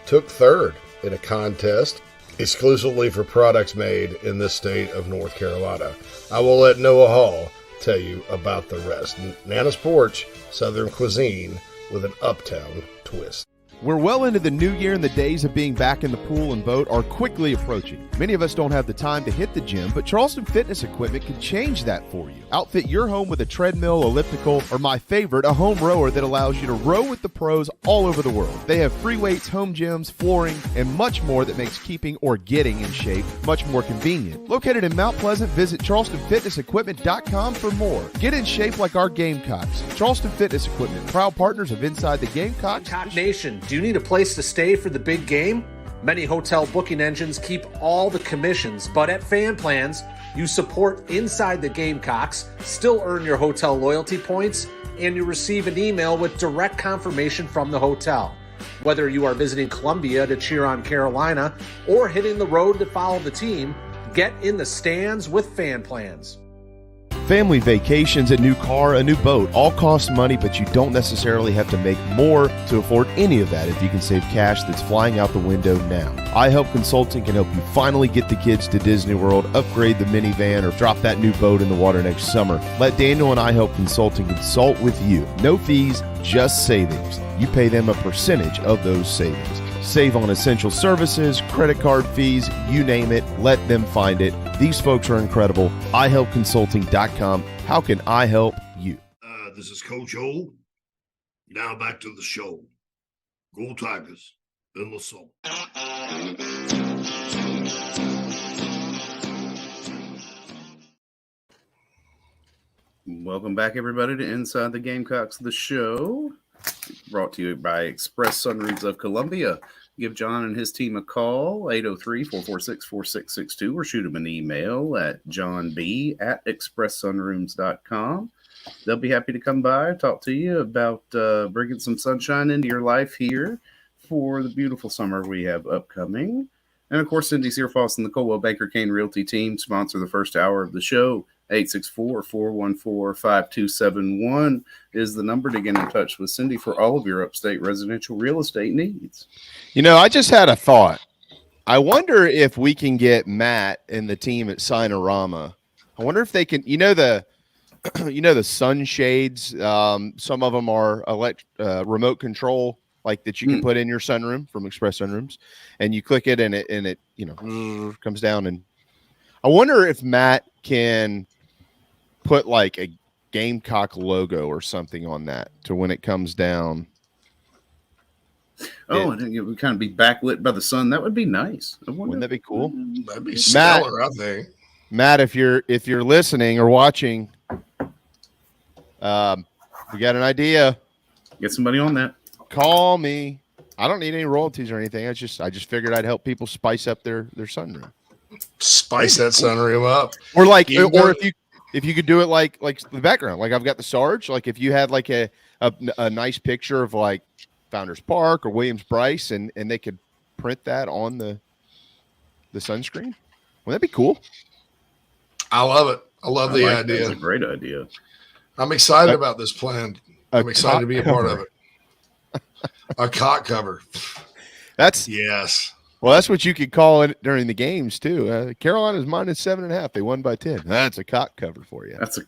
took third in a contest exclusively for products made in the state of North Carolina. I will let Noah Hall tell you about the rest. Nana's Porch, Southern cuisine with an uptown twist. We're well into the new year, and the days of being back in the pool and boat are quickly approaching. Many of us don't have the time to hit the gym, but Charleston Fitness Equipment can change that for you. Outfit your home with a treadmill, elliptical, or my favorite, a home rower that allows you to row with the pros all over the world. They have free weights, home gyms, flooring, and much more that makes keeping or getting in shape much more convenient. Located in Mount Pleasant, visit charlestonfitnessequipment.com for more. Get in shape like our Gamecocks. Charleston Fitness Equipment, proud partners of Inside the Gamecocks. Gamecock Nation, do you need a place to stay for the big game? Many hotel booking engines keep all the commissions, but at Fan Plans, you support Inside the Gamecocks, still earn your hotel loyalty points, and you receive an email with direct confirmation from the hotel. Whether you are visiting Columbia to cheer on Carolina or hitting the road to follow the team, get in the stands with Fan Plans. Family vacations, a new car, a new boat, all cost money, but you don't necessarily have to make more to afford any of that if you can save cash that's flying out the window now. iHelp Consulting can help you finally get the kids to Disney World, upgrade the minivan, or drop that new boat in the water next summer. Let Daniel and iHelp Consulting consult with you. No fees, just savings. You pay them a percentage of those savings. Save on essential services, credit card fees, you name it. Let them find it. These folks are incredible. iHelpConsulting.com. How can I help you? This is Coach O. Now back to the show. Go Tigers in the song. Welcome back, everybody, to Inside the Gamecocks, the show. Brought to you by Express Sunrooms of Columbia. Give John and his team a call, 803-446-4662, or shoot them an email at johnb@expresssunrooms.com. They'll be happy to come by and talk to you about bringing some sunshine into your life here for the beautiful summer we have upcoming. And, of course, Cindy Searfoss and the Coldwell Banker Kane Realty team sponsor the first hour of the show. 864-414-5271 is the number to get in touch with Cindy for all of your upstate residential real estate needs. You know, I just had a thought. I wonder if we can get Matt and the team at Sinorama. I wonder if they can, the sunshades. Some of them are remote control, like that you can put in your sunroom from Express Sunrooms, and you click it and it comes down. And I wonder if Matt can put like a Gamecock logo or something on that to when it comes down. Oh, and it would kind of be backlit by the sun. That would be nice. Wouldn't that be cool? That'd be stellar, I think. Matt, if you're listening or watching, we got an idea. Get somebody on that. Call me. I don't need any royalties or anything. I just figured I'd help people spice up their sunroom. Spice that sunroom up. Or like, or if you could do it like the background, like I've got the Sarge, like if you had like a nice picture of like Founders Park or Williams Bryce and they could print that on the sunscreen. Wouldn't that be cool? I love it. I love the idea. That's a great idea. I'm excited about this plan. I'm excited to be a part of it. A cot cover. Yes. Well, that's what you could call it during the games too. Carolina's minus 7.5. They won by 10. That's a cock cover for you. That's a.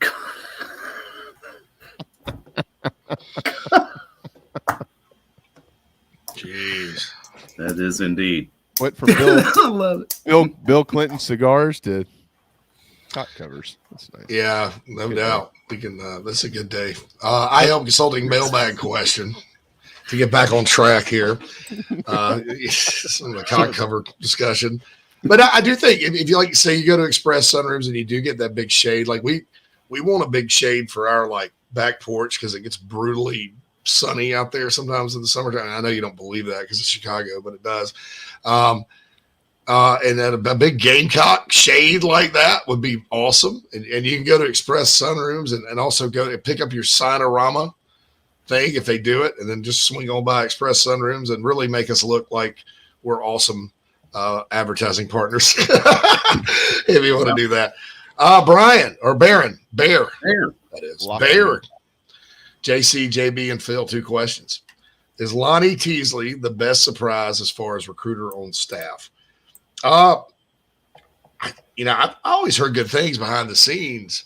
Jeez, that is indeed. Went from Bill, I love it. Bill Clinton cigars to cock covers. That's nice. Yeah, no doubt. We can. That's a good day. I help consulting mailbag question. To get back on track here, some of the cock cover discussion. But I do think if you say you go to Express Sunrooms and you do get that big shade, like we want a big shade for our like back porch because it gets brutally sunny out there sometimes in the summertime. I know you don't believe that because it's Chicago, but it does. And then a big Gamecock shade like that would be awesome. And you can go to Express Sunrooms and also go to pick up your Sinorama thing if they do it, and then just swing on by Express Sunrooms and really make us look like we're awesome advertising partners. If you want to do that. Brian or Bear. That is Bear. JC, JB, and Phil, 2 questions. Is Lonnie Teasley the best surprise as far as recruiter on staff? I've always heard good things behind the scenes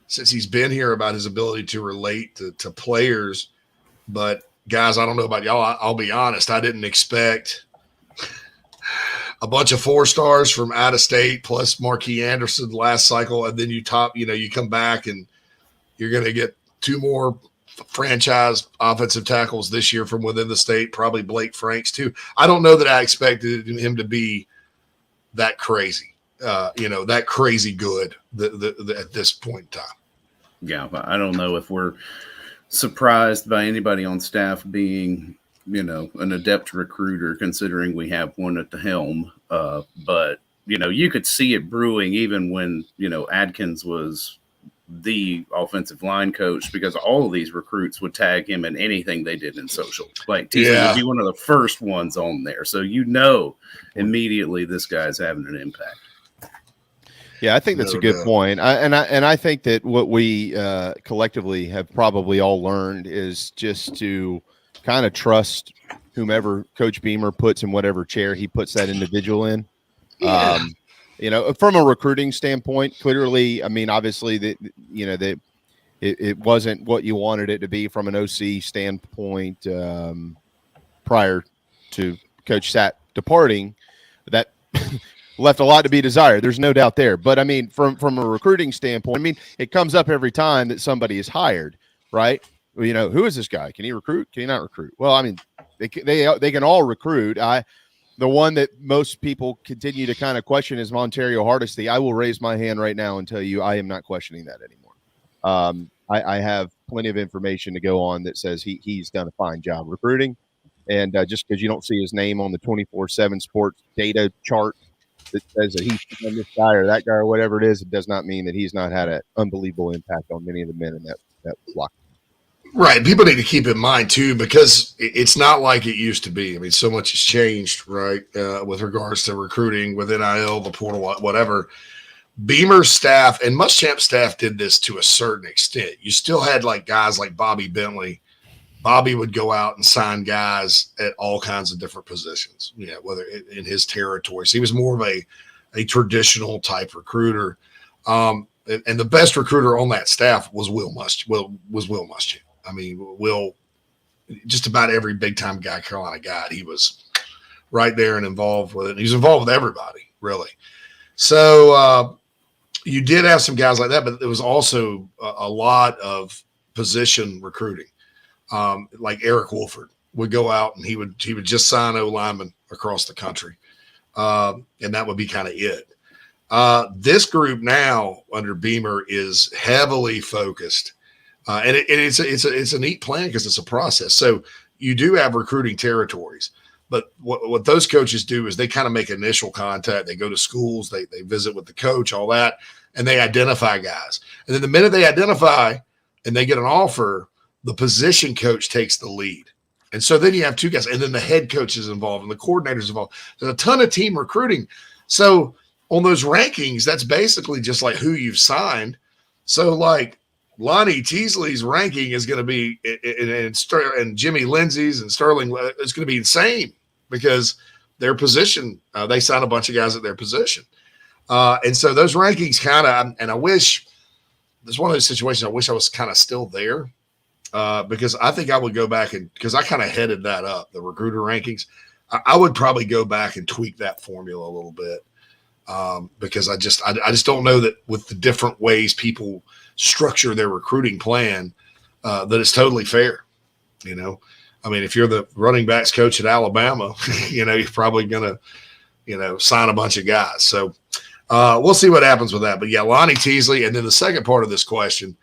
since he's been here about his ability to relate to players. But guys, I don't know about y'all. I'll be honest. I didn't expect a bunch of 4-stars from out of state plus Marquis Anderson last cycle. And then you come back and you're going to get 2 more franchise offensive tackles this year from within the state, probably Blake Franks too. I don't know that I expected him to be that crazy, that crazy good at this point in time. Yeah, but I don't know if we're surprised by anybody on staff being, an adept recruiter, considering we have one at the helm. But, you could see it brewing even when, Adkins was the offensive line coach, because all of these recruits would tag him in anything they did in social. Like, Teasley would be one of the first ones on there. So, immediately this guy's having an impact. Yeah, I think that's a good point. I think that what we collectively have probably all learned is just to kind of trust whomever Coach Beamer puts in whatever chair he puts that individual in. Yeah. From a recruiting standpoint, clearly, I mean, obviously it wasn't what you wanted it to be from an OC standpoint prior to Coach Sapp departing, that left a lot to be desired. There's no doubt there. But I mean, from a recruiting standpoint, I mean, it comes up every time that somebody is hired, right? You know, who is this guy? Can he recruit? Can he not recruit? Well, I mean, they can all recruit. The one that most people continue to kind of question is Montario Hardesty. I will raise my hand right now and tell you I am not questioning that anymore. I have plenty of information to go on that says he's done a fine job recruiting. And just because you don't see his name on the 24/7 sports data chart that says that he's this guy or that guy or whatever it is, it does not mean that he's not had an unbelievable impact on many of the men in that block. Right. People need to keep in mind, too, because it's not like it used to be. I mean, so much has changed, right, with regards to recruiting with NIL, the portal, whatever. Beamer's staff and Muschamp's staff did this to a certain extent. You still had like guys like Bobby Bentley. Bobby would go out and sign guys at all kinds of different positions, you know, whether in his territory. So he was more of a traditional type recruiter. And the best recruiter on that staff was Will Muschamp. I mean, Will, just about every big-time guy Carolina got, he was right there and involved with it. He was involved with everybody, really. So you did have some guys like that, but there was also a lot of position recruiting. Like Eric Wolford would go out and he would just sign O-linemen across the country. And that would be kind of it. This group now under Beamer is heavily focused. And it's a neat plan because it's a process. So you do have recruiting territories, but what those coaches do is they kind of make initial contact. They go to schools, they visit with the coach, all that, and they identify guys. And then the minute they identify and they get an offer, the position coach takes the lead. And so then you have two guys, and then the head coach is involved and the coordinator's involved. There's a ton of team recruiting. So on those rankings, that's basically just like who you've signed. So like Lonnie Teasley's ranking is going to be, and Jimmy Lindsay's and Sterling, it's going to be insane because their position, they sign a bunch of guys at their position. And so those rankings kind of, and I wish, there's one of those situations I wish I was kind of still there because I think I would go back and, because I kind of headed that up, the recruiter rankings. I would probably go back and tweak that formula a little bit because I just don't know that with the different ways people structure their recruiting plan that it's totally fair. You know, I mean, if you're the running backs coach at Alabama, you know, you're probably going to, you know, sign a bunch of guys. So we'll see what happens with that. But yeah, Lonnie Teasley. And then the second part of this question,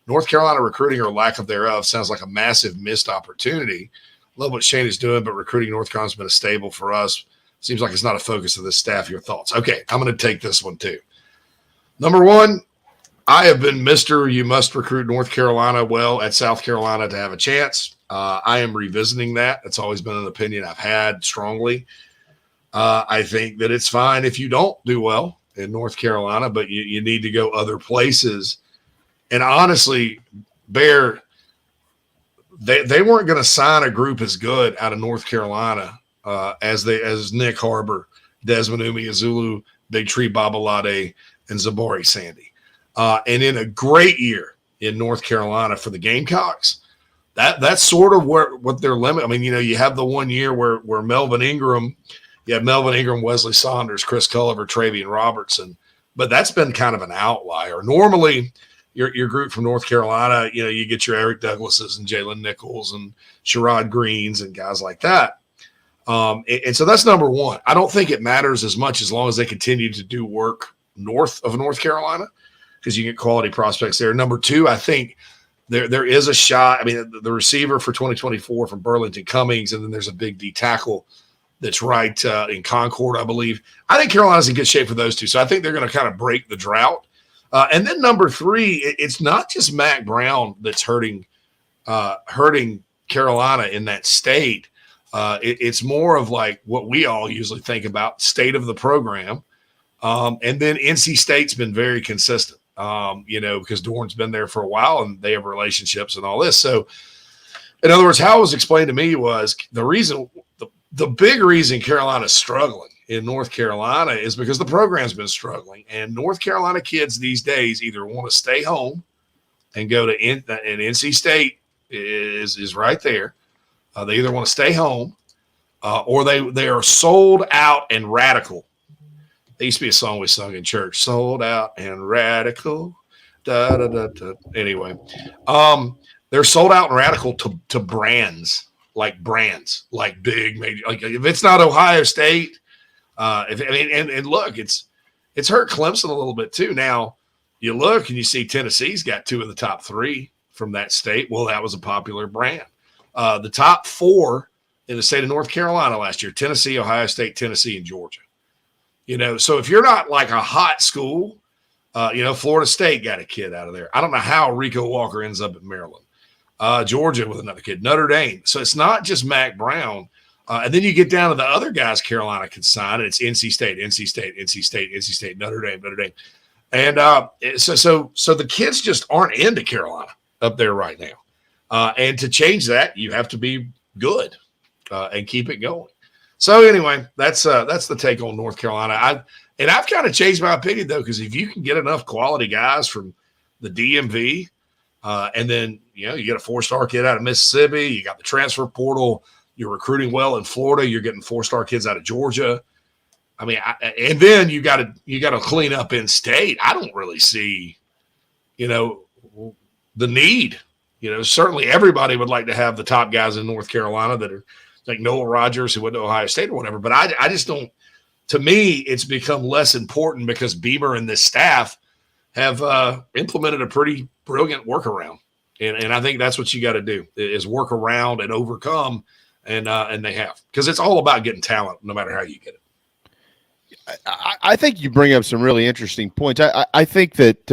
North Carolina recruiting or lack of thereof sounds like a massive missed opportunity. Love what Shane is doing, but recruiting North Carolina's been a stable for us. Seems like it's not a focus of this staff. Your thoughts? Okay, I'm going to take this one too. Number one, I have been Mr. You must recruit North Carolina well at South Carolina to have a chance. I am revisiting that. It's always been an opinion I've had strongly. I think that it's fine if you don't do well in North Carolina, but you need to go other places. And honestly, Bear, they weren't going to sign a group as good out of North Carolina as Nick Harbor, Desmond Umeozulu, Big Tree Babalade, and Zabori Sandy. And in a great year in North Carolina for the Gamecocks, that's sort of what their limit. I mean, you know, you have the 1 year where Melvin Ingram, Wesley Saunders, Chris Culliver, Travian Robertson, but that's been kind of an outlier. Normally, your group from North Carolina, you know, you get your Eric Douglases and Jalen Nichols and Sherrod Greens and guys like that. And so that's number one. I don't think it matters as much as long as they continue to do work north of North Carolina, because you get quality prospects there. Number two, I think there is a shot. I mean, the receiver for 2024 from Burlington Cummings, and then there's a big D tackle that's right in Concord, I believe. I think Carolina's in good shape for those two. So I think they're going to kind of break the drought. And then number three, it's not just Mac Brown that's hurting Carolina in that state. It's more of like what we all usually think about, state of the program. And then NC State's been very consistent, you know, because Dorn's been there for a while and they have relationships and all this. So in other words, how it was explained to me was the big reason Carolina's struggling in North Carolina is because the program's been struggling, and North Carolina kids these days either want to stay home and go to and NC State is right there. They either want to stay home or they are sold out and radical. There used to be a song we sung in church, sold out and radical. Da, da, da, da. Anyway, they're sold out and radical to brands, like big, maybe like if it's not Ohio State, and look, it's hurt Clemson a little bit too. Now you look and you see Tennessee's got 2 of the top 3 from that state. Well, that was a popular brand. The top 4 in the state of North Carolina last year: Tennessee, Ohio State, Tennessee, and Georgia. So if you're not like a hot school, Florida State got a kid out of there. I don't know how Rico Walker ends up at Maryland. Georgia with another kid, Notre Dame. So it's not just Mac Brown. And then you get down to the other guys Carolina could sign, and it's NC State, NC State, NC State, NC State, Notre Dame. And so the kids just aren't into Carolina up there right now. And to change that, you have to be good and keep it going. So anyway, that's the take on North Carolina. I've kind of changed my opinion though, because if you can get enough quality guys from the DMV, and then you get a 4-star kid out of Mississippi, you got the transfer portal, you're recruiting well in Florida, you're getting 4-star kids out of Georgia. I mean, and then you got to clean up in state. I don't really see, the need. Certainly everybody would like to have the top guys in North Carolina that are like Noah Rogers, who went to Ohio State or whatever. But I just don't. To me, it's become less important because Beamer and this staff have implemented a pretty brilliant workaround, and I think that's what you got to do is work around and overcome, and they have, because it's all about getting talent, no matter how you get it. I think you bring up some really interesting points. I think that,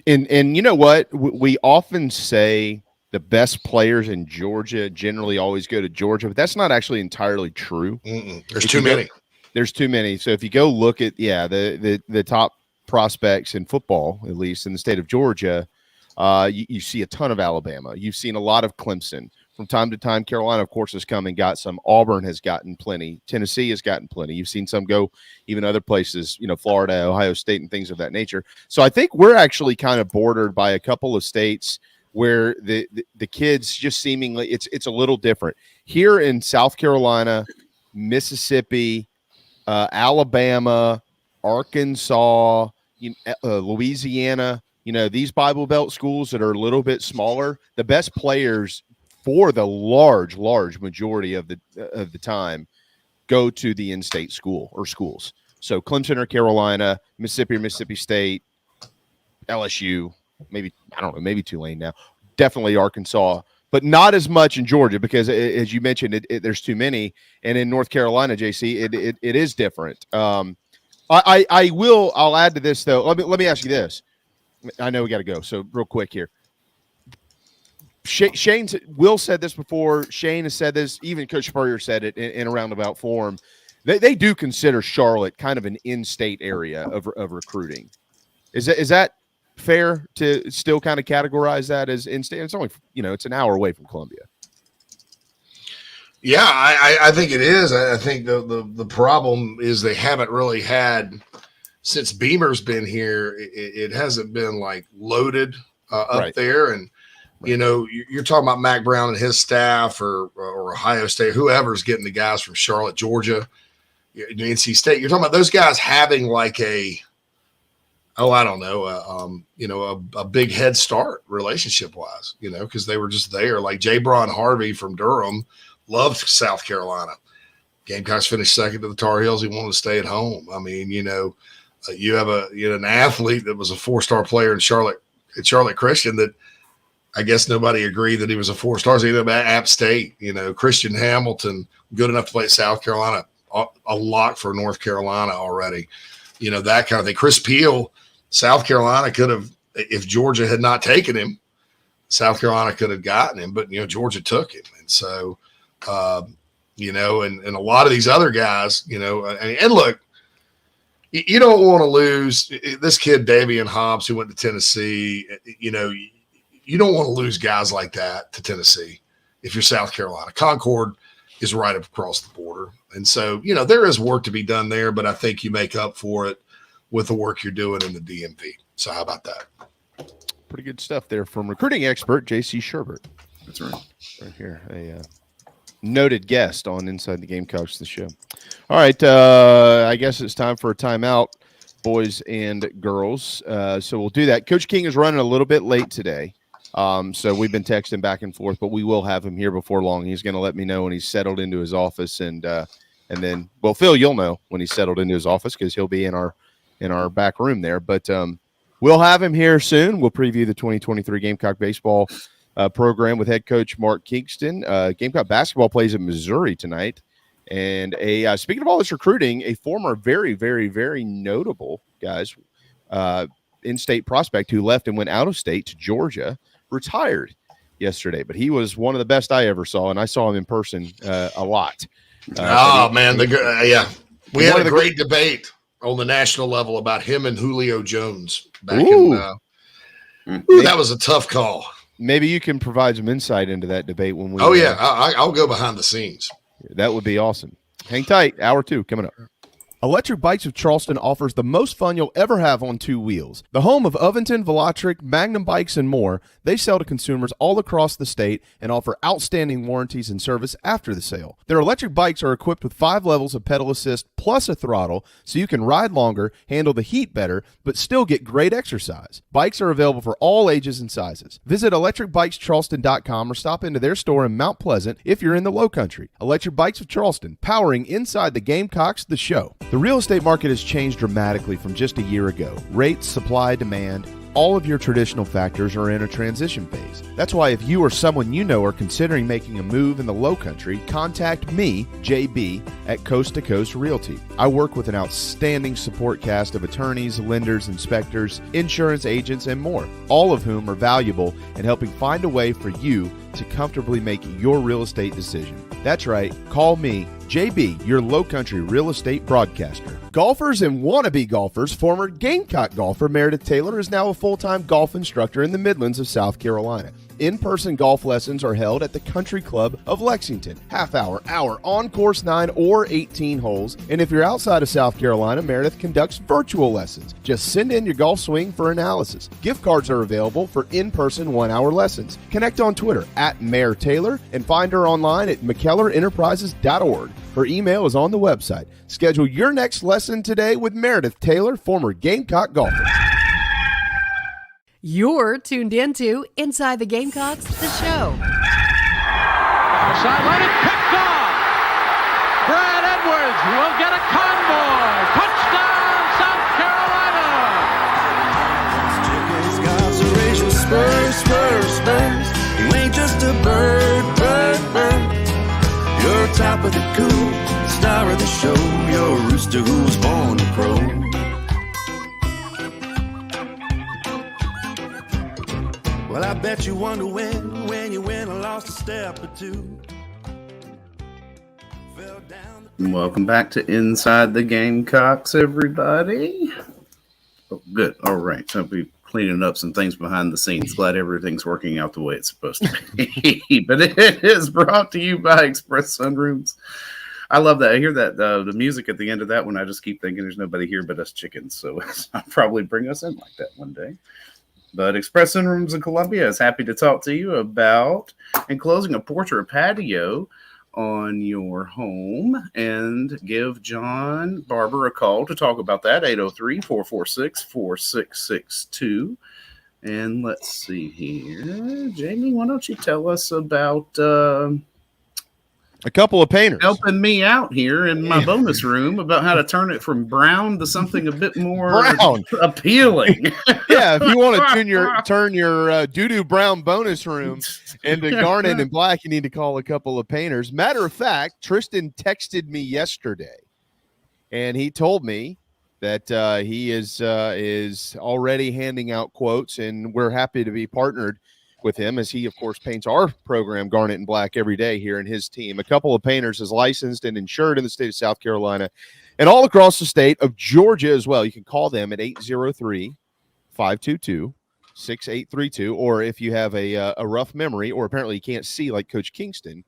and you know what, we often say the best players in Georgia generally always go to Georgia, but that's not actually entirely true. There's too many. There's too many. So if you go look at the top prospects in football, at least in the state of Georgia, you see a ton of Alabama. You've seen a lot of Clemson. From time to time, Carolina, of course, has come and got some. Auburn has gotten plenty. Tennessee has gotten plenty. You've seen some go even other places, Florida, Ohio State, and things of that nature. So I think we're actually kind of bordered by a couple of states where the kids just seemingly it's a little different. Here in South Carolina, Mississippi, Alabama, Arkansas, Louisiana, these Bible Belt schools that are a little bit smaller, the best players for the large majority of the time go to the in-state school or schools. So Clemson or Carolina, Mississippi or Mississippi State, LSU, maybe Tulane now, definitely Arkansas, but not as much in Georgia because, as you mentioned, there's too many. And in North Carolina, JC, it is different. I'll add to this though. Let me ask you this. I know we got to go, so real quick here. Will said this before. Shane has said this. Even Coach Spurrier said it in a roundabout form. They do consider Charlotte kind of an in-state area of recruiting. Is that fair to still kind of categorize that as in-state? It's only it's an hour away from Columbia. Yeah, I think it is. I think the problem is they haven't really had, since Beamer's been here, it hasn't been like loaded up there. And, you're talking about Mac Brown and his staff or Ohio State, whoever's getting the guys from Charlotte, Georgia, NC State. You're talking about those guys having like a big head start relationship wise, because they were just there. Like J. Braun Harvey from Durham loved South Carolina. Gamecocks finished second to the Tar Heels. He wanted to stay at home. I mean, you have an athlete that was a 4-star player in Charlotte Christian that I guess nobody agreed that he was a 4-star. So he ended up at App State, Christian Hamilton, good enough to play at South Carolina, a lock for North Carolina already, that kind of thing. Chris Peel, South Carolina could have, if Georgia had not taken him, South Carolina could have gotten him, but, Georgia took him. And so, and a lot of these other guys, and look, you don't want to lose this kid, Davian Hobbs, who went to Tennessee. You don't want to lose guys like that to Tennessee if you're South Carolina. Concord is right across the border. And so, there is work to be done there, but I think you make up for it with the work you're doing in the DMV. So how about that? Pretty good stuff there from recruiting expert J.C. Sherbert. That's right. Right here. noted guest on Inside the Gamecocks, the show. All right, I guess it's time for a timeout, boys and girls. So we'll do that. Coach King is running a little bit late today. So we've been texting back and forth, but we will have him here before long. He's going to let me know when he's settled into his office, and then, well, Phil, you'll know when he's settled into his office because he'll be in our back room there. But we'll have him here soon. We'll preview the 2023 Gamecock baseball program with head coach Mark Kingston. Gamecock basketball plays in Missouri tonight, and speaking of all this recruiting, a former very, very, very notable guys in-state prospect who left and went out of state to Georgia retired yesterday, but he was one of the best I ever saw, and I saw him in person a lot. We had a great debate on the national level about him and Julio Jones back that was a tough call. Maybe you can provide some insight into that debate when we I'll go behind the scenes. That would be awesome. Hang tight. Hour 2 coming up. Electric Bikes of Charleston offers the most fun you'll ever have on two wheels. The home of Oventon, Velotric, Magnum Bikes, and more, they sell to consumers all across the state and offer outstanding warranties and service after the sale. Their electric bikes are equipped with 5 levels of pedal assist plus a throttle, so you can ride longer, handle the heat better, but still get great exercise. Bikes are available for all ages and sizes. Visit electricbikescharleston.com or stop into their store in Mount Pleasant if you're in the Low Country. Electric Bikes of Charleston, powering Inside the Gamecocks, the show. The real estate market has changed dramatically from just a year ago. Rates, supply, demand, all of your traditional factors are in a transition phase. That's why if you or someone you know are considering making a move in the Low Country, contact me, JB, at Coast to Coast Realty. I work with an outstanding support cast of attorneys, lenders, inspectors, insurance agents, and more, all of whom are valuable in helping find a way for you to comfortably make your real estate decision. That's right, call me, JB, your Low Country real estate broadcaster. Golfers and wannabe golfers, former Gamecock golfer Meredith Taylor is now a full-time golf instructor in the Midlands of South Carolina. In-person golf lessons are held at the Country Club of Lexington. Half-hour, hour, on course 9 or 18 holes. And if you're outside of South Carolina, Meredith conducts virtual lessons. Just send in your golf swing for analysis. Gift cards are available for in-person 1-hour lessons. Connect on Twitter at Mayor Taylor and find her online at McKellarEnterprises.org. Her email is on the website. Schedule your next lesson today with Meredith Taylor, former Gamecock golfer. You're tuned into Inside the Gamecocks, the show. Sideline is picked off. Brad Edwards will get a convoy. Touchdown, South Carolina. You ain't just a bird. You're top of the coop, star of the show. You're a rooster who was born to crow. Well, I bet you wonder when you win or lost a step or two. Welcome back to Inside the Gamecocks, everybody. Oh, good. All right. So we're cleaning up some things behind the scenes. Glad everything's working out the way it's supposed to be. But it is brought to you by Express Sunrooms. I love that. I hear that the music at the end of that one. I just keep thinking there's nobody here but us chickens. So I'll probably bring us in like that one day. But Express Sunrooms in Columbia is happy to talk to you about enclosing a porch or a patio on your home, and give John Barber a call to talk about that, 803-446-4662. And let's see here. Jamie, why don't you tell us about a couple of painters helping me out here in my bonus room about how to turn it from brown to something a bit more appealing. Yeah, if you want to turn your doo-doo brown bonus room into garnet and black, you need to call a couple of painters. Matter of fact, Tristan texted me yesterday, and he told me that he is already handing out quotes, and we're happy to be partnered with him, as he, of course, paints our program garnet and black every day here in his team. A couple of painters is licensed and insured in the state of South Carolina and all across the state of Georgia as well. You can call them at 803-522-6832, or if you have a rough memory, or apparently you can't see like Coach Kingston,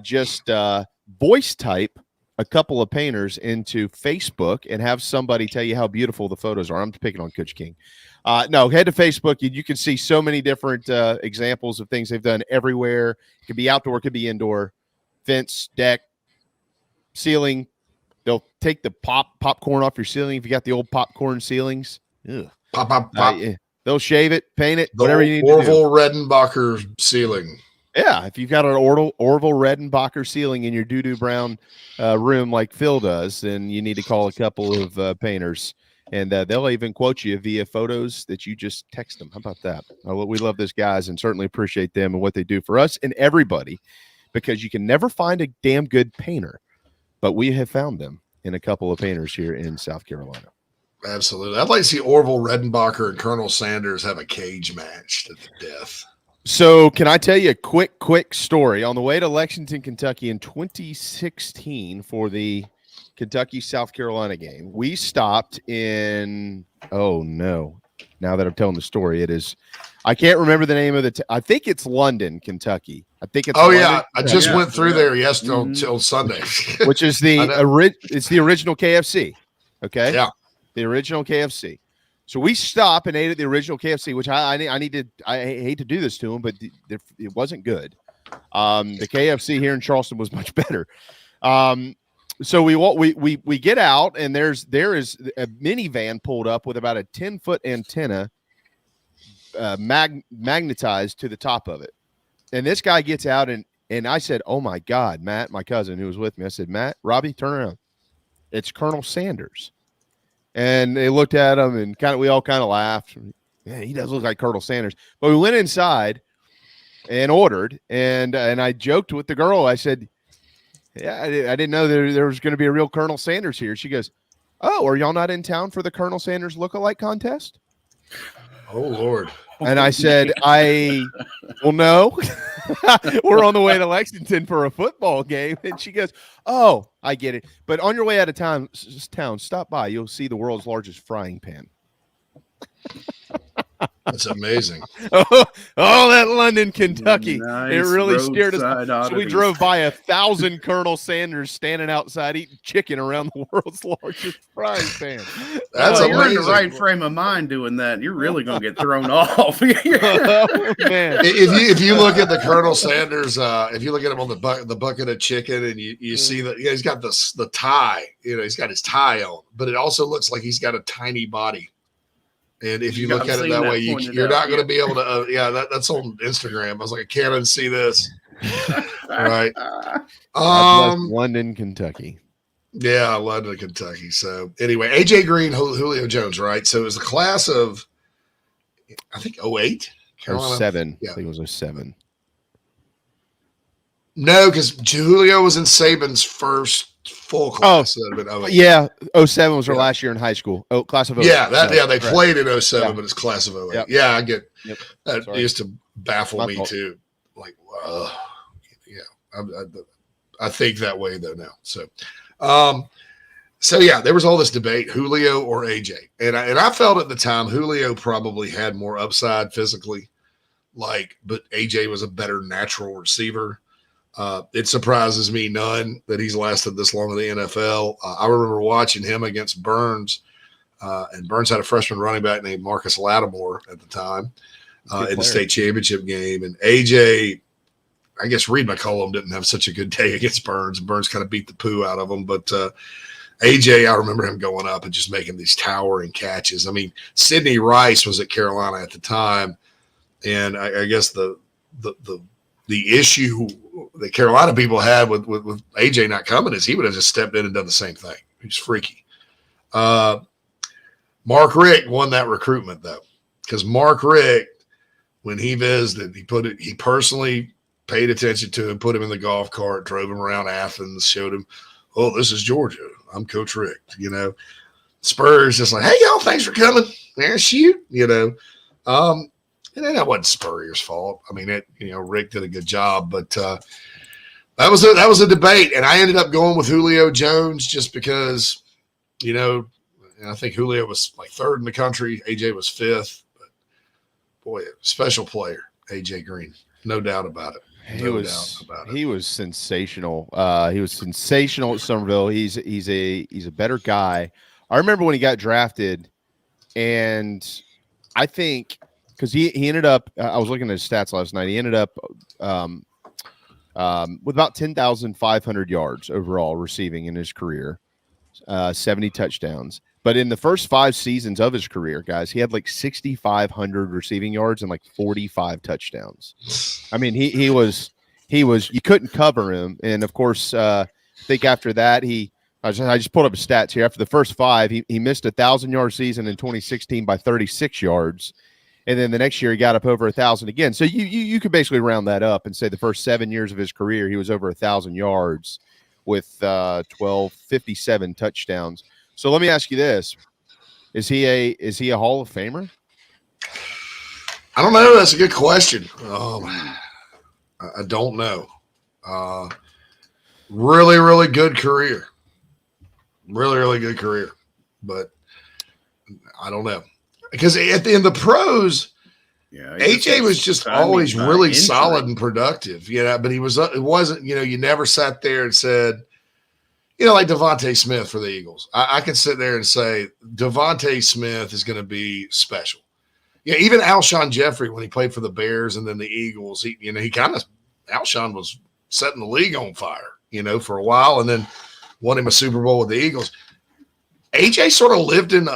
just voice type a couple of painters into Facebook and have somebody tell you how beautiful the photos are. I'm picking on Coach King. No, head to Facebook. You can see so many different examples of things they've done everywhere. It could be outdoor, it could be indoor. fence, deck, ceiling. They'll take the popcorn off your ceiling if you got the old popcorn ceilings. Ugh. Pop. They'll shave it, paint it, The whatever you need to do. Orville Redenbacher ceiling. Yeah, if you've got an Orville Redenbacher ceiling in your doo-doo brown room like Phil does, then you need to call a couple of painters, and they'll even quote you via photos that you just text them. How about that? We love those guys and certainly appreciate them and what they do for us and everybody, because you can never find a damn good painter, but we have found them in a couple of painters here in South Carolina. Absolutely. I'd like to see Orville Redenbacher and Colonel Sanders have a cage match to the death. So can I tell you a quick story? On the way to Lexington, Kentucky in 2016 for the Kentucky-South Carolina game, we stopped in, oh no, now that I'm telling the story, it is, I can't remember the name of I think it's London, Kentucky. I think it's London. Yeah, I just went through there yesterday until Sunday. Which is it's the original KFC. Okay. Yeah. The original KFC. So we stopped and ate at the original KFC, which I hate to do this to them, but it wasn't good. The KFC here in Charleston was much better. So we get out, and there is a minivan pulled up with about a 10-foot antenna magnetized to the top of it. And this guy gets out, and I said, "Oh my God, Matt," my cousin who was with me. I said, "Matt, Robbie, turn around. It's Colonel Sanders." And they looked at him, and we all kind of laughed. Yeah, he does look like Colonel Sanders. But we went inside and ordered, and I joked with the girl. I said, "Yeah, I didn't know there was going to be a real Colonel Sanders here." She goes, "Oh, are y'all not in town for the Colonel Sanders lookalike contest?" Oh, Lord. And I said, well, no, we're on the way to Lexington for a football game. And she goes, "Oh, I get it. But on your way out of town, stop by. You'll see the world's largest frying pan." That's amazing. Oh, that London, Kentucky. Nice. It really scared us. So we oddities. drove by 1,000 Colonel Sanders standing outside eating chicken around the world's largest frying pan. That's you're in amazing. the right frame of mind doing that. You're really going to get thrown off. Oh, man. If you look at the Colonel Sanders, if you look at him on the bucket of chicken, and you see that he's got the tie, he's got his tie on, but it also looks like he's got a tiny body. And if you look at it that way, you're not going to be able to. That's on Instagram. I was like, I can't unsee this. All right. London, Kentucky. Yeah, London, Kentucky. So anyway, AJ Green, Julio Jones, right? So it was the class of, I think, 08? 07. Yeah. I think it was 07. No, because Julio was in Saban's first full class. So that'd have been 08. Yeah, 07 was our last year in high school. Oh, class of 08. Yeah, they played in 07, but it's class of 08. Yep. Yeah, I get that. Sorry. Used to baffle me too. Like, I think that way though now. So yeah, there was all this debate: Julio or AJ, and I felt at the time Julio probably had more upside physically, but AJ was a better natural receiver. It surprises me none that he's lasted this long in the NFL. I remember watching him against Burns, and Burns had a freshman running back named Marcus Lattimore at the time in the state championship game. And AJ, I guess Reed McCollum didn't have such a good day against Burns. Burns kind of beat the poo out of him. But AJ, I remember him going up and just making these towering catches. I mean, Sidney Rice was at Carolina at the time, and I guess the issue that Carolina people had with AJ not coming is he would have just stepped in and done the same thing. He's freaky. Mark Richt won that recruitment though, because Mark Richt, when he visited, he personally paid attention to him, put him in the golf cart, drove him around Athens, showed him, "Oh, this is Georgia. I'm Coach Richt." Spurs just like, "Hey y'all, thanks for coming. There's shoot." And that wasn't Spurrier's fault. I mean, Rick did a good job, but that was a debate, and I ended up going with Julio Jones just because, I think Julio was like third in the country, AJ was fifth. But boy, special player, AJ Green, no doubt about it. He was sensational. He was sensational at Somerville. He's a better guy. I remember when he got drafted, and I think. Because he ended up, I was looking at his stats last night. He ended up with about 10,500 yards overall receiving in his career, 70 touchdowns. But in the first 5 seasons of his career, guys, he had like 6,500 receiving yards and like 45 touchdowns. I mean, he was you couldn't cover him. And of course, I think after that, I just pulled up his stats here. After the first 5, he missed a 1,000-yard season in 2016 by 36 yards. And then the next year he got up over 1,000 again. So you could basically round that up and say the first 7 years of his career, he was over 1,000 yards with 57 touchdowns. So let me ask you this: is he a Hall of Famer? I don't know. That's a good question. I don't know. Really, really good career. Really, really good career. But I don't know. Because at the end of the pros, AJ was just always really solid and productive. But it wasn't, you never sat there and said, like Devontae Smith for the Eagles. I can sit there and say Devontae Smith is going to be special. Yeah, even Alshon Jeffrey when he played for the Bears and then the Eagles, Alshon was setting the league on fire, for a while, and then won him a Super Bowl with the Eagles. AJ sort of lived in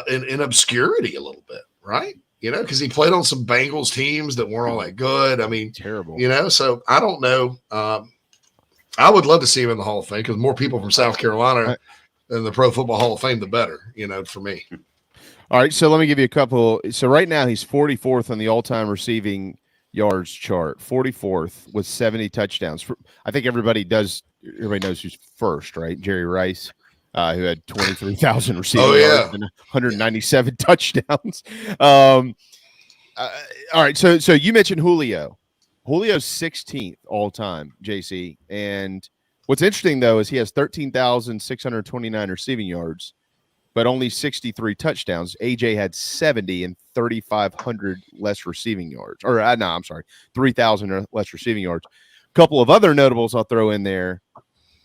obscurity a little bit, right? Because he played on some Bengals teams that weren't all that good. I mean, terrible. So I don't know. I would love to see him in the Hall of Fame because more people from South Carolina in the Pro Football Hall of Fame, the better, for me. All right, so let me give you a couple. So right now he's 44th on the all-time receiving yards chart, 44th with 70 touchdowns. I think everybody knows who's first, right? Jerry Rice, who had 23,000 receiving yards and 197 touchdowns. All right, so you mentioned Julio. Julio's 16th all-time, JC. And what's interesting, though, is he has 13,629 receiving yards, but only 63 touchdowns. AJ had 70 and 3,500 less receiving yards. 3,000 less receiving yards. A couple of other notables I'll throw in there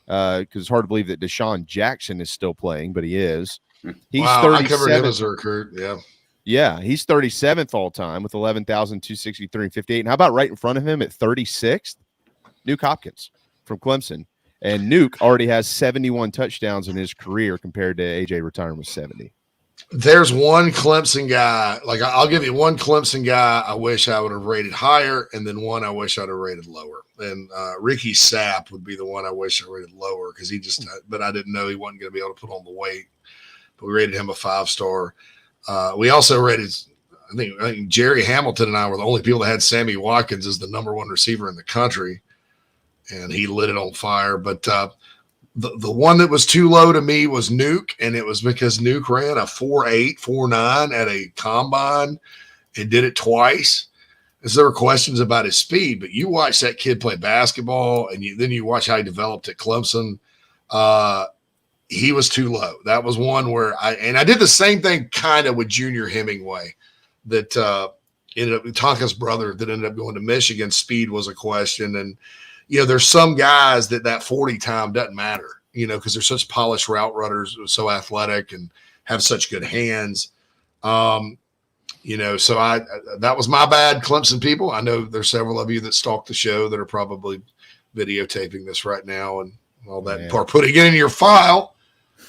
because it's hard to believe that Deshaun Jackson is still playing, but he is. He's 37th. I covered him as a recruit, yeah. Yeah, he's 37th all-time with 11,263 and 58. And how about right in front of him at 36th? Nuke Hopkins from Clemson. And Nuke already has 71 touchdowns in his career compared to AJ retiring with 70. There's one Clemson guy, I'll give you one Clemson guy I wish I would have rated higher, and then one I wish I'd have rated lower. And Ricky Sapp would be the one I wish I rated lower because but I didn't know he wasn't going to be able to put on the weight. But we rated him a 5-star. We also rated, I think Jerry Hamilton and I were the only people that had Sammy Watkins as the number 1 receiver in the country, and he lit it on fire. But the one that was too low to me was Nuke, and it was because Nuke ran a 4.8, 4.9 at a combine and did it twice. Because there were questions about his speed, but you watch that kid play basketball, and then you watch how he developed at Clemson. He was too low. That was one where I did the same thing kind of with Junior Hemingway that ended up Tonka's brother that ended up going to Michigan. Speed was a question. And, there's some guys that 40 time doesn't matter, because they're such polished route runners, so athletic and have such good hands. So that was my bad, Clemson people. I know there's several of you that stalk the show that are probably videotaping this right now and all that, or putting it in your file.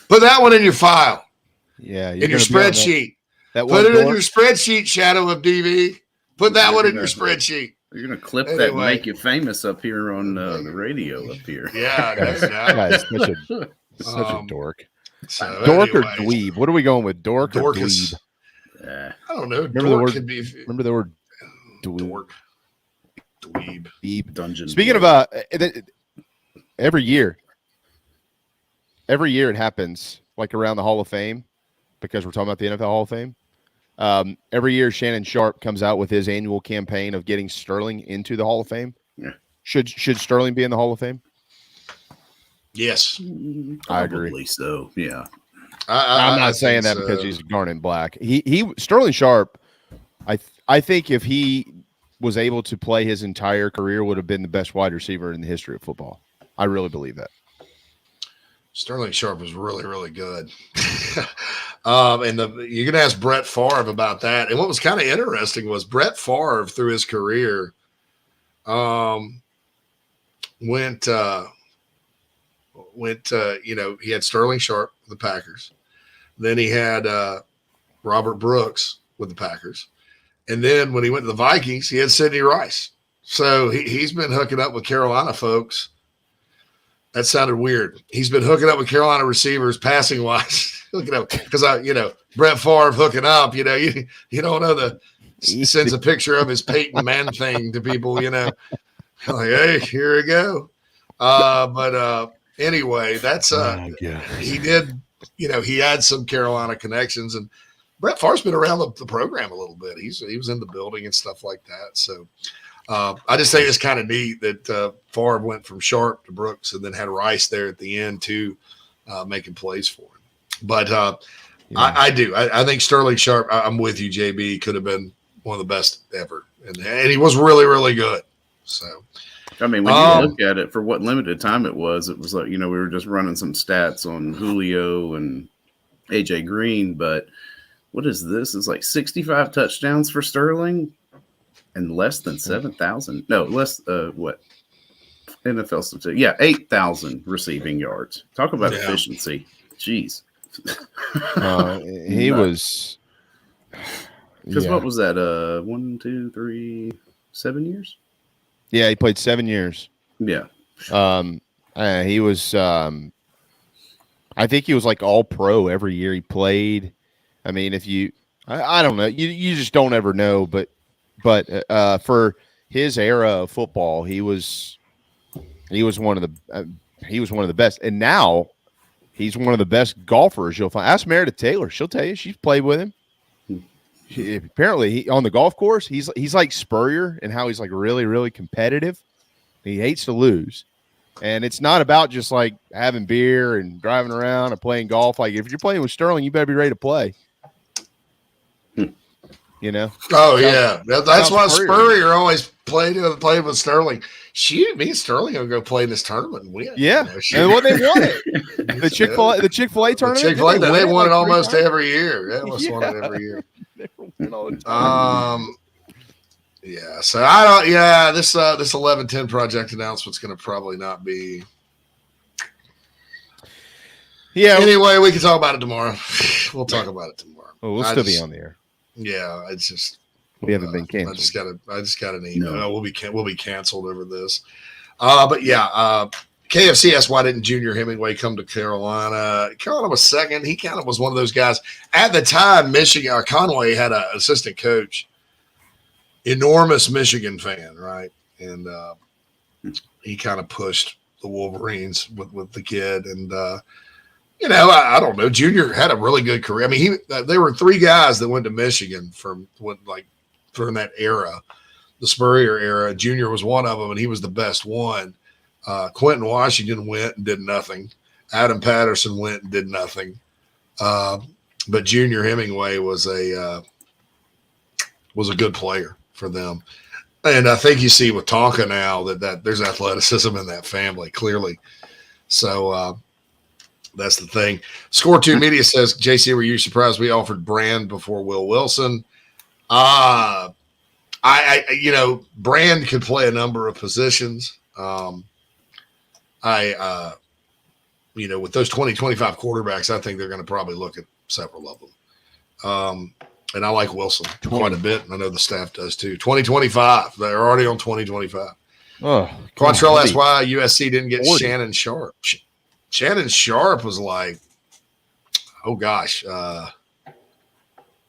Put that one in your file. Yeah. In your spreadsheet. Put it in your spreadsheet, Shadow of DV. Put that one in your spreadsheet. You're going to clip that and make you famous up here on the radio up here. Yeah. Guy's such a dork. Dork or dweeb? What are we going with? Dork or dweeb? I don't know. Remember the word dork. Dweeb. Dungeon. Speaking of every year it happens around the Hall of Fame because we're talking about the NFL Hall of Fame. Every year Shannon Sharp comes out with his annual campaign of getting Sterling into the Hall of Fame. Yeah. Should Sterling be in the Hall of Fame? Yes. I agree. Probably so, yeah. I'm not saying that because he's Garnet Black. He Sterling Sharp, I think if he was able to play his entire career, would have been the best wide receiver in the history of football. I really believe that. Sterling Sharp was really, really good. And you're going to ask Brett Favre about that. And what was kind of interesting was Brett Favre through his career, went, he had Sterling Sharp with the Packers. Then he had Robert Brooks with the Packers. And then when he went to the Vikings, he had Sidney Rice. So he's been hooking up with Carolina folks. That sounded weird. He's been hooking up with Carolina receivers passing wise. Hooking up because Brett Favre hooking up, you don't know sends a picture of his Peyton Man thing to people, like, hey, here we go. But anyway, that's he did, he had some Carolina connections, and Brett Favre's been around the program a little bit. He was in the building and stuff like that. So I just think it's kind of neat that Favre went from Sharp to Brooks and then had Rice there at the end too, making plays for him. But I do. I think Sterling Sharp, I'm with you, JB, could have been one of the best ever. And he was really, really good. So, I mean, when you look at it for what limited time it was like, we were just running some stats on Julio and AJ Green, but what is this? It's like 65 touchdowns for Sterling and less than 7,000. No, less, what? NFL statistic. Yeah, 8,000 receiving yards. Talk about efficiency. Jeez. He was. Because what was that? 1, 2, 3, 7 years? Yeah, he played 7 years. Yeah. He was. I think he was like all pro every year he played. I mean, if you, I don't know, you just don't ever know. But for his era of football, he was one of the best. And now he's one of the best golfers you'll find. Ask Meredith Taylor; she'll tell you she's played with him. Apparently, on the golf course, he's like Spurrier in how he's like really, really competitive. He hates to lose, and it's not about just like having beer and driving around and playing golf. Like if you're playing with Sterling, you better be ready to play. Oh yeah, that's why Spurrier always played with Sterling. Me and Sterling will go play in this tournament and win. Yeah, and what they won it. The Chick-fil-A tournament. Chick-fil-A, they won it almost every year. They almost won it every year. Yeah. So I don't. Yeah, this 11-10 project announcement's going to probably not be. Yeah. Anyway, we can talk about it tomorrow. We'll talk about it tomorrow. Oh, we'll still be on the air. Yeah, it's just we haven't been canceled. I just got an email. No. We'll be canceled over this. But yeah, KFC asked why didn't Junior Hemingway come to Carolina? Carolina was second. He kind of was one of those guys at the time. Michigan, Conway had an assistant coach, enormous Michigan fan, right? And he kind of pushed the Wolverines with the kid and. I don't know. Junior had a really good career. I mean, there were three guys that went to Michigan from that era, the Spurrier era. Junior was one of them, and he was the best one. Quentin Washington went and did nothing. Adam Patterson went and did nothing. But Junior Hemingway was a good player for them. And I think you see with Tonka now that there's athleticism in that family, clearly. So, that's the thing. Score 2 Media says, JC, were you surprised we offered Brand before Will Wilson? Brand could play a number of positions. With those 2025 quarterbacks, I think they're going to probably look at several of them. And I like Wilson quite a bit, and I know the staff does too. 2025, they're already on 2025. Oh, Quantrell asked why USC didn't get 40. Shannon Sharp. Shannon Sharp was like, oh gosh,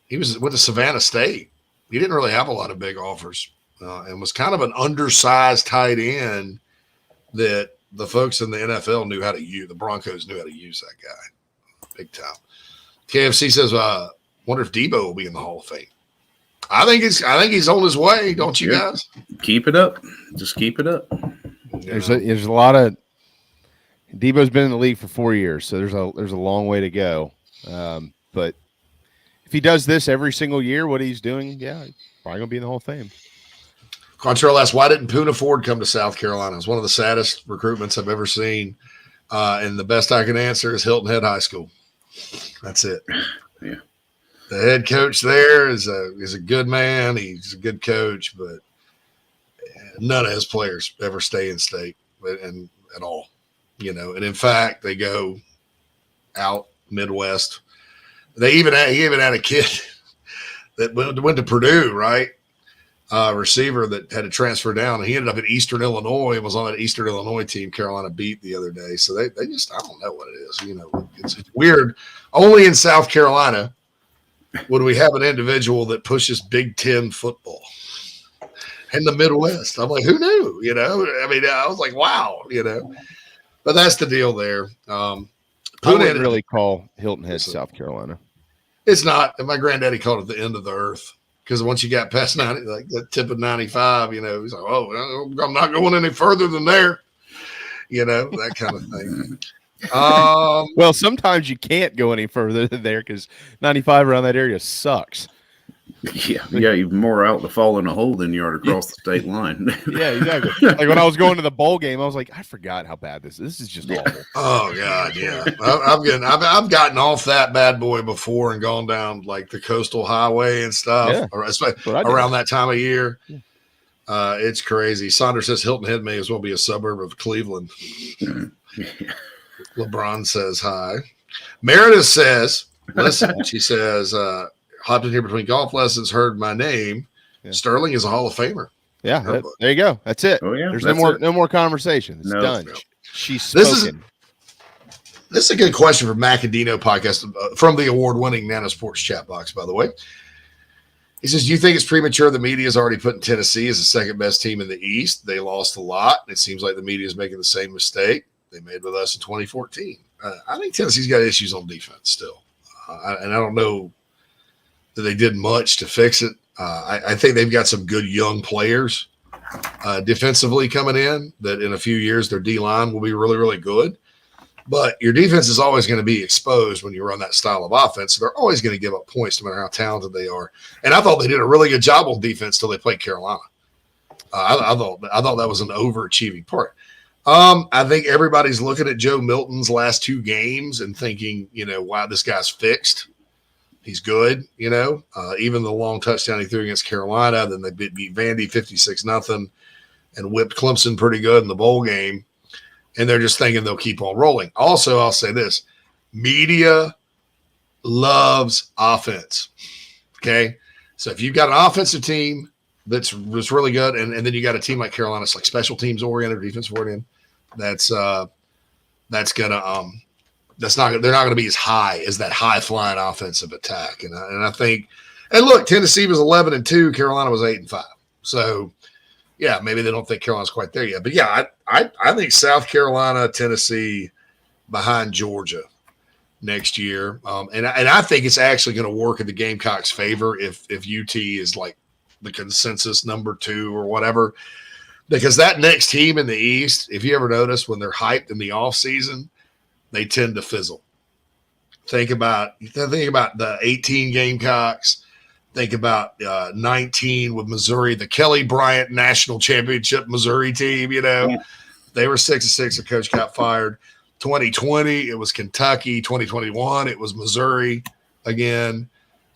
he was with the Savannah State. He didn't really have a lot of big offers and was kind of an undersized tight end that the folks in the NFL knew how to use. The Broncos knew how to use that guy big time. KFC says, wonder if Debo will be in the Hall of Fame. I think he's on his way. Don't you guys? Keep it up. Just keep it up. There's a lot of. Debo's been in the league for 4 years, so there's a long way to go. But if he does this every single year, what he's doing, yeah, he's probably going to be in the Hall of Fame. Quantrell asked, why didn't Poona Ford come to South Carolina? It's one of the saddest recruitments I've ever seen. And the best I can answer is Hilton Head High School. That's it. Yeah. The head coach there is a good man. He's a good coach, but none of his players ever stay in state. and at all, you know. And in fact, they go out Midwest. He even had a kid that went to Purdue, right? Receiver that had to transfer down, and he ended up at Eastern Illinois and was on that Eastern Illinois team Carolina beat the other day. So they just, I don't know what it is. You know, it's weird. Only in South Carolina would we have an individual that pushes Big Ten football in the Midwest. I'm like, who knew? You know, I mean, I was like, wow, you know. But that's the deal there. I wouldn't really call Hilton Head South Carolina. It's not. And my granddaddy called it the end of the earth. Because once you got past 90, like the tip of 95, you know, he's like, oh, I'm not going any further than there, you know, that kind of thing. Well, sometimes you can't go any further than there because 95 around that area sucks. Yeah, you're more out to fall in a hole than you are to cross the state line. Yeah, exactly. Like when I was going to the bowl game, I was like, I forgot how bad this is. This is just awful. Oh God, yeah. I've gotten off that bad boy before and gone down like the coastal highway and stuff, around that time of year. It's crazy. Saunders says Hilton Head may as well be a suburb of Cleveland. LeBron says hi. Meredith says, listen, she says, hopped in here between golf lessons, heard my name. Yeah. Sterling is a Hall of Famer. Yeah, there you go. That's it. Oh, yeah, there's no more conversation. It's done. No. She's spoken. This is a good question for Macadino podcast from the award-winning Nano Sports chat box, by the way. He says, do you think it's premature the media is already putting Tennessee as the second best team in the East? They lost a lot. It seems like the media is making the same mistake they made with us in 2014. I think Tennessee's got issues on defense still. And I don't know that they did much to fix it. I think they've got some good young players defensively coming in that in a few years their D-line will be really, really good. But your defense is always going to be exposed when you run that style of offense. So they're always going to give up points no matter how talented they are. And I thought they did a really good job on defense till they played Carolina. I thought that was an overachieving part. I think everybody's looking at Joe Milton's last two games and thinking, you know, wow, this guy's fixed. He's good, you know. Even the long touchdown he threw against Carolina, then they beat Vandy 56-0 and whipped Clemson pretty good in the bowl game. And they're just thinking they'll keep on rolling. Also, I'll say this. Media loves offense, okay? So if you've got an offensive team that's really good, and then you got a team like Carolina, it's like special teams oriented, defense oriented, they're not going to be as high as that high flying offensive attack. And I think, and look, Tennessee was 11-2, Carolina was 8-5. So yeah, maybe they don't think Carolina's quite there yet, but yeah, I think South Carolina, Tennessee behind Georgia next year. And I think it's actually going to work in the Gamecocks' favor if UT is like the consensus number 2 or whatever, because that next team in the East, if you ever notice when they're hyped in the off season, they tend to fizzle. Think about the 18 Gamecocks. Think about 19 with Missouri, the Kelly Bryant National Championship Missouri team. You know, they were 6-6. The coach got fired. 2020, it was Kentucky. 2021, it was Missouri again.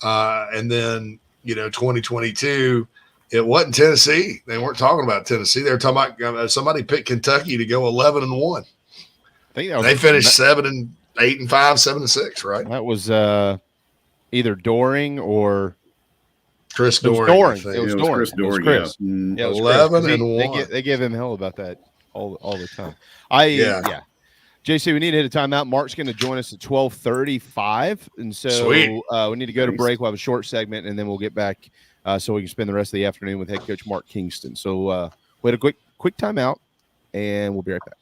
And then, you know, 2022, it wasn't Tennessee. They weren't talking about Tennessee. They were talking about somebody picked Kentucky to go 11-1. I think they finished 7-8-5, 7-6, right? That was either Doring or Chris Doring. It was Doring. Chris Doring. Chris. Yeah. 11-1. They give him hell about that all the time. JC, we need to hit a timeout. Mark's going to join us at 12:35, and so we need to go to break. We'll have a short segment, and then we'll get back so we can spend the rest of the afternoon with head coach Mark Kingston. So we had a quick timeout, and we'll be right back.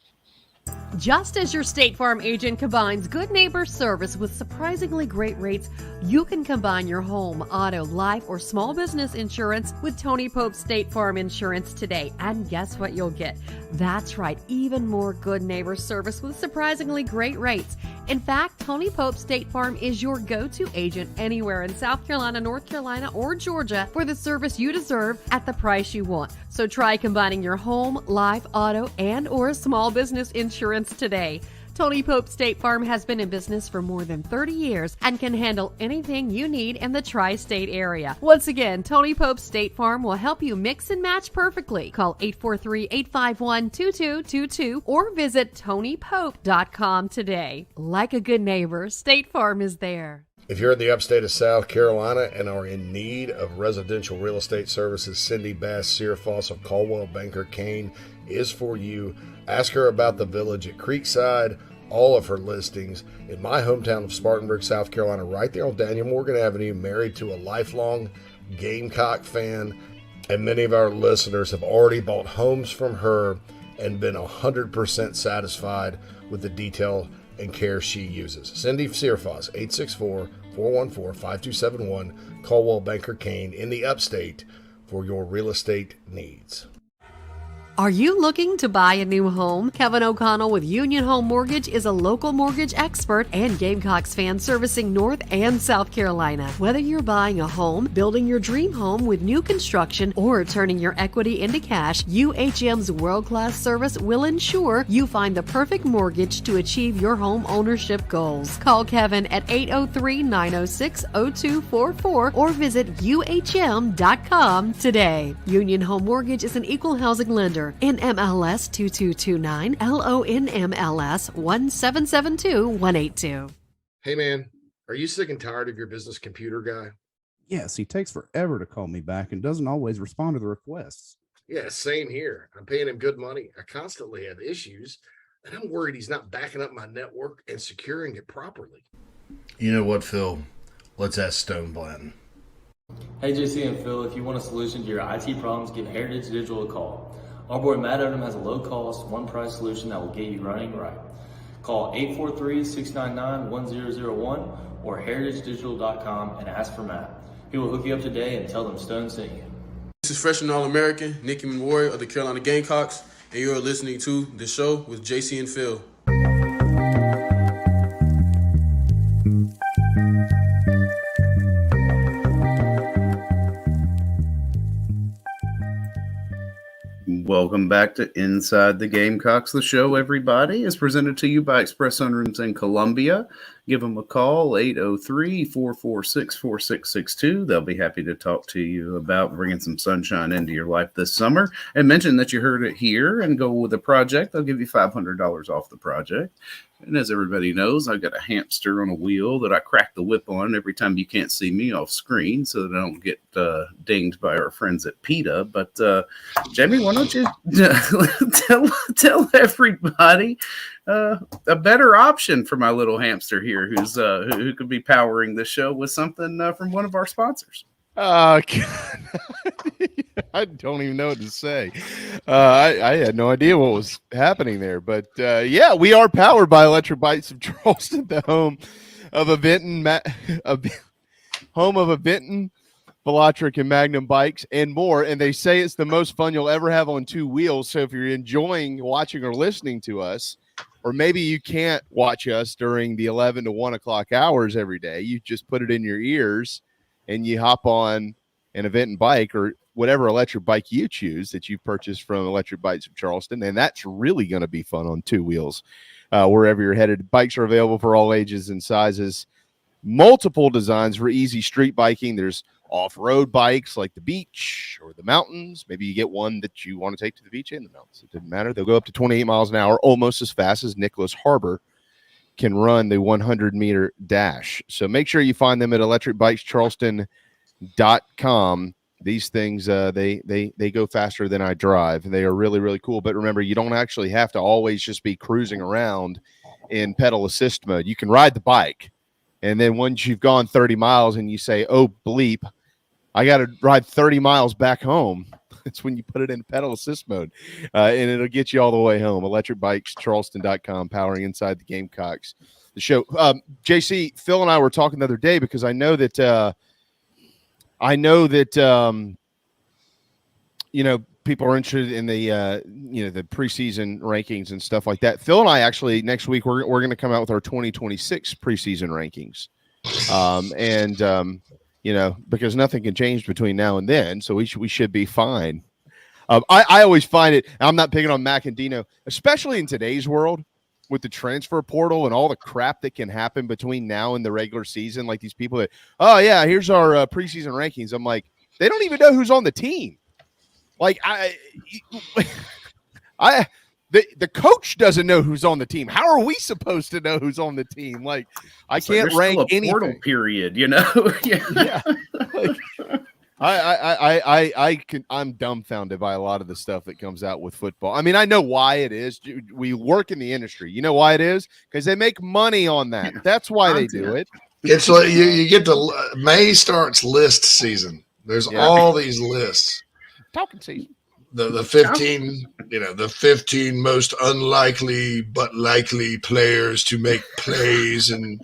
Just as your State Farm agent combines good neighbor service with surprisingly great rates, you can combine your home, auto, life, or small business insurance with Tony Pope State Farm Insurance today. And guess what you'll get? That's right, even more good neighbor service with surprisingly great rates. In fact, Tony Pope State Farm is your go-to agent anywhere in South Carolina, North Carolina, or Georgia for the service you deserve at the price you want. So try combining your home, life, auto, and or small business insurance today. Tony Pope State Farm has been in business for more than 30 years and can handle anything you need in the tri-state area. Once again, Tony Pope State Farm will help you mix and match perfectly. Call 843-851-2222 or visit TonyPope.com today. Like a good neighbor, State Farm is there. If you're in the upstate of South Carolina and are in need of residential real estate services, Cindy Bass Searfoss of Caldwell Banker Kane is for you. Ask her about the Village at Creekside, all of her listings in my hometown of Spartanburg, South Carolina, right there on Daniel Morgan Avenue, married to a lifelong Gamecock fan. And many of our listeners have already bought homes from her and been 100% satisfied with the detail and care she uses. Cindy Searfoss, 864-414-5271, Caldwell Banker Kane in the upstate for your real estate needs. Are you looking to buy a new home? Kevin O'Connell with Union Home Mortgage is a local mortgage expert and Gamecocks fan servicing North and South Carolina. Whether you're buying a home, building your dream home with new construction, or turning your equity into cash, UHM's world-class service will ensure you find the perfect mortgage to achieve your home ownership goals. Call Kevin at 803-906-0244 or visit UHM.com today. Union Home Mortgage is an equal housing lender. NMLS 2229, LONMLS 1772182. Hey man, are you sick and tired of your business computer guy? Yes, he takes forever to call me back and doesn't always respond to the requests. Yeah, same here. I'm paying him good money. I constantly have issues, and I'm worried he's not backing up my network and securing it properly. You know what, Phil? Let's ask Stone Blanton. Hey, JC and Phil, if you want a solution to your IT problems, give Heritage Digital a call. Our boy Matt Odom has a low-cost, one-price solution that will get you running right. Call 843-699-1001 or heritagedigital.com and ask for Matt. He will hook you up today and tell them Stone sent you. This is freshman All-American Nicky Memorial of the Carolina Gamecocks, and you're listening to The Show with JC and Phil. Welcome back to Inside the Gamecocks. The show, everybody, is presented to you by Express Sunrooms in Columbia. Give them a call, 803-446-4662. They'll be happy to talk to you about bringing some sunshine into your life this summer. And mention that you heard it here and go with a project. They'll give you $500 off the project. And as everybody knows, I've got a hamster on a wheel that I crack the whip on every time you can't see me off screen so that I don't get dinged by our friends at PETA. But, Jamie, why don't you tell everybody a better option for my little hamster here who could be powering the show with something from one of our sponsors. I don't even know what to say. I had no idea what was happening there, but yeah, we are powered by Electric Bikes of Charleston, the home of Aventon, Velotric, and Magnum bikes, and more. And they say it's the most fun you'll ever have on two wheels. So if you're enjoying watching or listening to us, or maybe you can't watch us during the 11 to 1 o'clock hours every day, you just put it in your ears and you hop on an Aventon bike or whatever electric bike you choose that you've purchased from Electric Bikes of Charleston. And that's really going to be fun on two wheels wherever you're headed. Bikes are available for all ages and sizes. Multiple designs for easy street biking. There's off-road bikes like the beach or the mountains. Maybe you get one that you want to take to the beach and the mountains. It doesn't matter. They'll go up to 28 miles an hour, almost as fast as Nicholas Harbor can run the 100-meter dash. So make sure you find them at electricbikescharleston.com. These things, they go faster than I drive. They are really, really cool. But remember, you don't actually have to always just be cruising around in pedal assist mode. You can ride the bike. And then once you've gone 30 miles and you say, oh, bleep, I got to ride 30 miles back home. It's when you put it in pedal assist mode, and it'll get you all the way home. electricbikescharleston.com, powering inside the Gamecocks. The show. JC, Phil and I were talking the other day because I know that people are interested in the the preseason rankings and stuff like that. Phil and I actually next week we're going to come out with our 2026 preseason rankings, because nothing can change between now and then, so we should be fine. I always find it. I'm not picking on Mac and Dino, especially in today's world with the transfer portal and all the crap that can happen between now and the regular season. Like these people that, oh yeah, here's our preseason rankings. I'm like, they don't even know who's on the team. Like the coach doesn't know who's on the team. How are we supposed to know who's on the team? Like I can't rank still a anything. portal period, you know? Yeah. Like, I'm dumbfounded by a lot of the stuff that comes out with football. I mean, I know why it is. We work in the industry. You know why it is? Because they make money on that. That's why they do it. It's like you get to May starts list season. There's all these lists. Talking season. The 15, the 15 most unlikely but likely players to make plays, and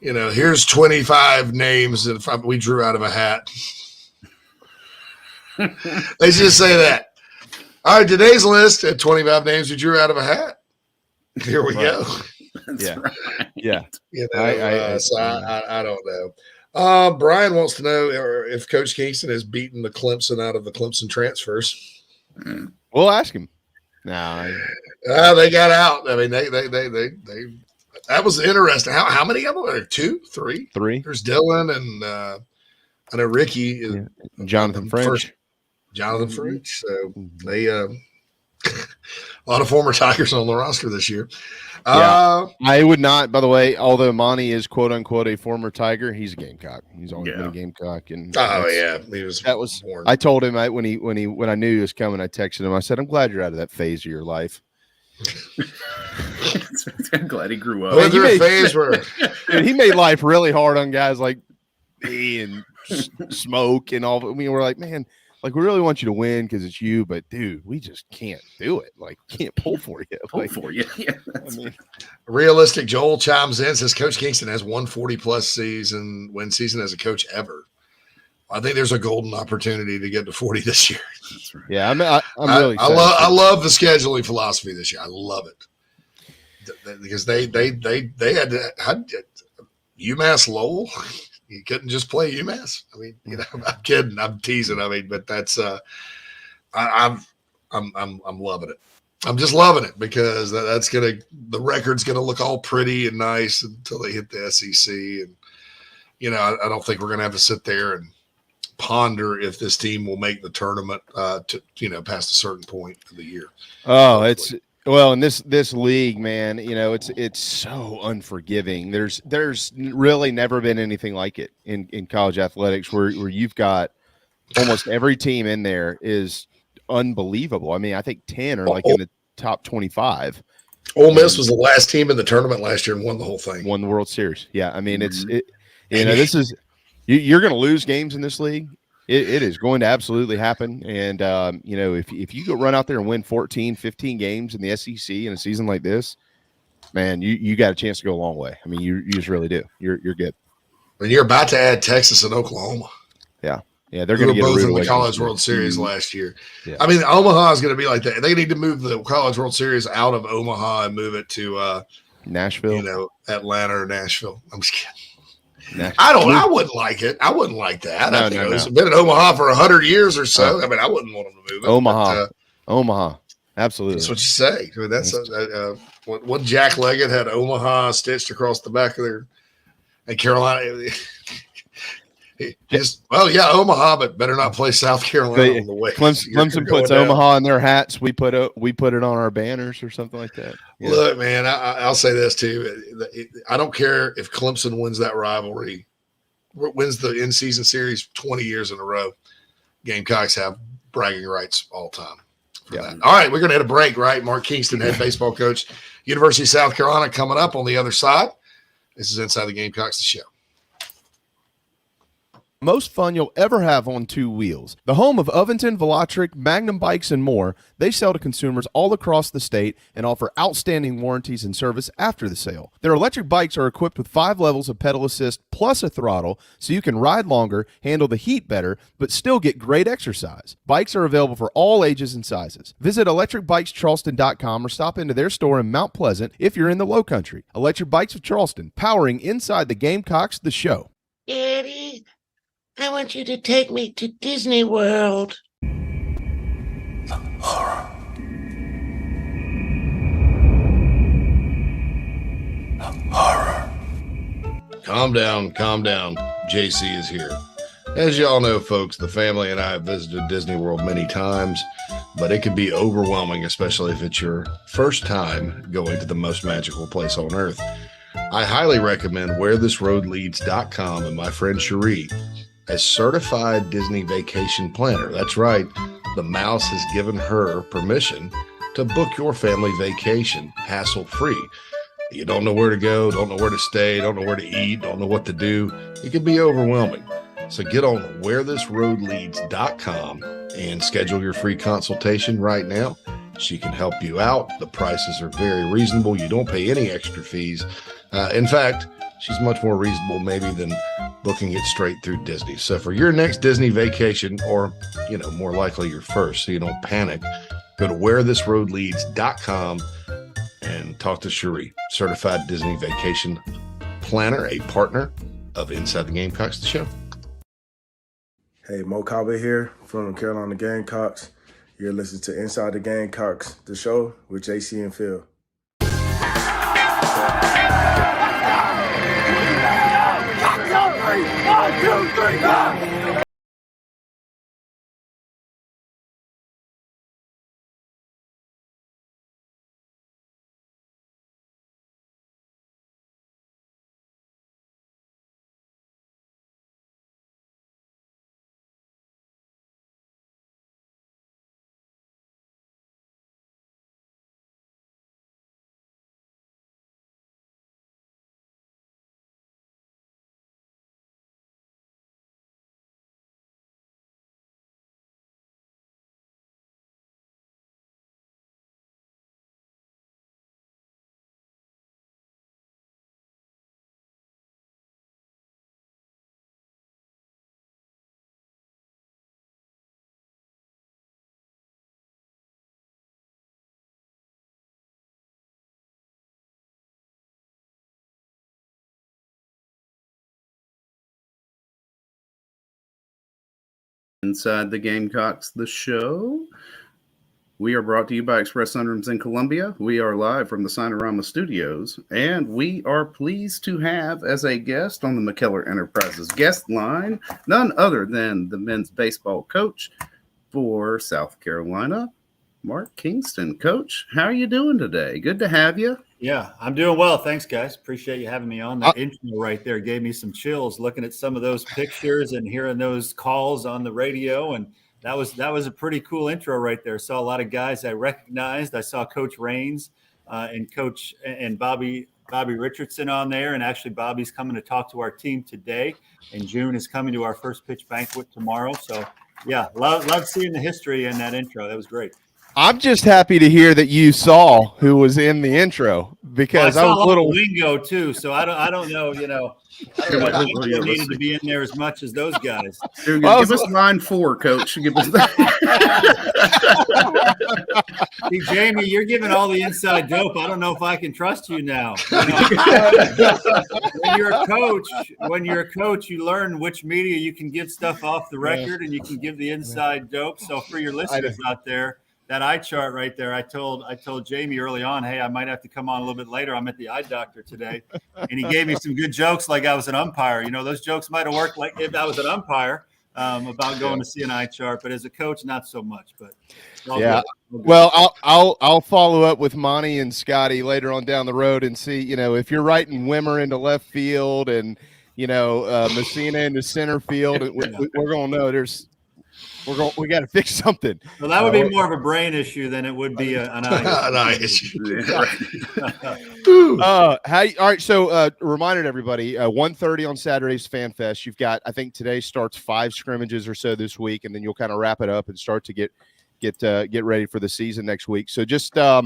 here's 25 names that we drew out of a hat. They just say that. All right, today's list at 25 names we drew out of a hat. Here we go. Yeah. Right. Yeah. I don't know. Brian wants to know if Coach Kingston has beaten the Clemson out of the Clemson transfers. We'll ask him. No, they got out. I mean, they that was interesting. How many of them are there? 2, 3? 3. There's Dylan and I know Ricky is Jonathan French. Jonathan French. So they a lot of former Tigers on the roster this year. I would not, by the way, although Monty is quote unquote a former Tiger, he's a Gamecock. He's always been a Gamecock. And I told him when I knew he was coming, I texted him. I said, I'm glad you're out of that phase of your life. I'm glad he grew up. He made life really hard on guys like me and Smoke and all. I mean, we're like, man, like we really want you to win because it's you, but dude, we just can't do it. Like, can't pull for you. Yeah. I mean, realistic. Joel chimes in, says Coach Kingston has 140+ win season as a coach ever. I think there's a golden opportunity to get to 40 this year. That's right. Yeah, I'm really. I love the scheduling philosophy this year. I love it because they had UMass Lowell. You couldn't just play UMass. I mean, I'm kidding. I'm teasing. I mean, but that's I'm loving it. I'm just loving it because the record's gonna look all pretty and nice until they hit the SEC, and I don't think we're gonna have to sit there and ponder if this team will make the tournament to past a certain point of the year. Oh, hopefully. Well, in this league, man, it's so unforgiving. There's really never been anything like it in college athletics where you've got almost every team in there is unbelievable. I mean, I think 10 are like in the top 25. Ole Miss was the last team in the tournament last year and won the whole thing. Won the World Series. Yeah, I mean, this is you're going to lose games in this league. It is going to absolutely happen. And, if you go run out there and win 14, 15 games in the SEC in a season like this, man, you got a chance to go a long way. I mean, you just really do. You're good. And you're about to add Texas and Oklahoma. Yeah. Yeah, they're going to get both a in the College World Series last year. Yeah. I mean, Omaha is going to be like that. They need to move the College World Series out of Omaha and move it to Nashville, Atlanta or Nashville. I'm just kidding. Nashville. I wouldn't like it. I wouldn't like that. No, It's been in Omaha for 100 years or so. I mean, I wouldn't want them to move it. Omaha. Absolutely. That's what you say. I mean, that's what Jack Leggett had Omaha stitched across the back of their, and Carolina. Omaha, but better not play South Carolina on the way. Clemson puts Omaha in their hats. We put it on our banners or something like that. Yeah. Look, man, I'll say this too. I don't care if Clemson wins that rivalry, wins the in-season series 20 years in a row. Gamecocks have bragging rights all time for that. All right, we're going to hit a break, right? Mark Kingston, head baseball coach, University of South Carolina, coming up on the other side. This is Inside the Gamecocks, the show. Most fun you'll ever have on two wheels. The home of Oventon, Velotric, Magnum Bikes, and more, they sell to consumers all across the state and offer outstanding warranties and service after the sale. Their electric bikes are equipped with 5 levels of pedal assist plus a throttle, so you can ride longer, handle the heat better, but still get great exercise. Bikes are available for all ages and sizes. Visit electricbikescharleston.com or stop into their store in Mount Pleasant if you're in the Low Country. Electric Bikes of Charleston, powering Inside the Gamecocks, the show. Daddy, I want you to take me to Disney World. horror. Calm down. JC is here. As y'all know, folks, the family and I have visited Disney World many times, but it can be overwhelming, especially if it's your first time going to the most magical place on earth. I highly recommend wherethisroadleads.com and my friend Cherie as certified Disney vacation planner. That's right. The mouse has given her permission to book your family vacation hassle-free. You don't know where to go, don't know where to stay, don't know where to eat, don't know what to do. It can be overwhelming. So get on wherethisroadleads.com and schedule your free consultation right now. She can help you out. The prices are very reasonable. You don't pay any extra fees. In fact, she's much more reasonable maybe than booking it straight through Disney. So for your next Disney vacation, or, more likely your first, so you don't panic, go to wherethisroadleads.com and talk to Cherie, certified Disney vacation planner, a partner of Inside the Gamecocks, the show. Hey, Mo Kaba here from the Carolina Gamecocks. You're listening to Inside the Gamecocks, the show with JC and Phil. 1, 2, 3, go! Inside the Gamecocks, the show. We are brought to you by Express Sunrooms in Columbia. We are live from the Sinorama Studios, and we are pleased to have as a guest on the McKellar Enterprises guest line none other than the men's baseball coach for South Carolina, Mark Kingston. Coach, how are you doing today? Good to have you. Yeah, I'm doing well. Thanks, guys. Appreciate you having me on. That intro right there gave me some chills looking at some of those pictures and hearing those calls on the radio. And that was a pretty cool intro right there. Saw a lot of guys I recognized. I saw Coach Raines and Bobby Richardson on there. And actually, Bobby's coming to talk to our team today. And June is coming to our first pitch banquet tomorrow. So, yeah, love seeing the history in that intro. That was great. I'm just happy to hear that you saw who was in the intro, because I was a little lingo too. So I don't know, I don't know if I needed to be in there as much as those guys. Give us line 4, Coach. Give us that. See, Jamie, you're giving all the inside dope. I don't know if I can trust you now. When you're a coach, you learn which media you can give stuff off the record and you can give the inside dope. So for your listeners out there, that eye chart right there, I told Jamie early on, hey, I might have to come on a little bit later. I'm at the eye doctor today. And he gave me some good jokes like I was an umpire. Those jokes might have worked like if I was an umpire about going to see an eye chart. But as a coach, not so much. But yeah. Well, I'll follow up with Monty and Scotty later on down the road and see, if you're writing Wimmer into left field and, Messina into center field, we're going to know we got to fix something. Well, that would be more of a brain issue than it would be an eye issue. All right. So, reminder to everybody: 1:30 on Saturday's Fan Fest. You've got, I think today starts 5 scrimmages or so this week, and then you'll kind of wrap it up and start to get ready for the season next week. So, just how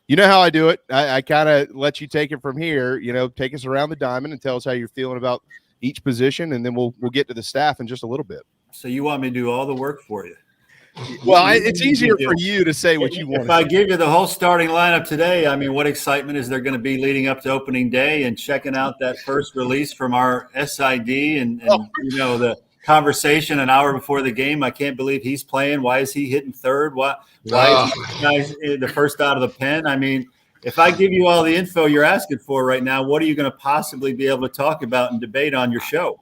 I do it. I kind of let you take it from here. Take us around the diamond and tell us how you're feeling about each position, and then we'll get to the staff in just a little bit. So you want me to do all the work for you? Well, it's easier for you to say what you want. If I give you the whole starting lineup today, I mean, what excitement is there going to be leading up to opening day and checking out that first release from our SID and the conversation an hour before the game. I can't believe he's playing. Why is he hitting third? Why is he the first out of the pen? I mean, if I give you all the info you're asking for right now, what are you going to possibly be able to talk about and debate on your show?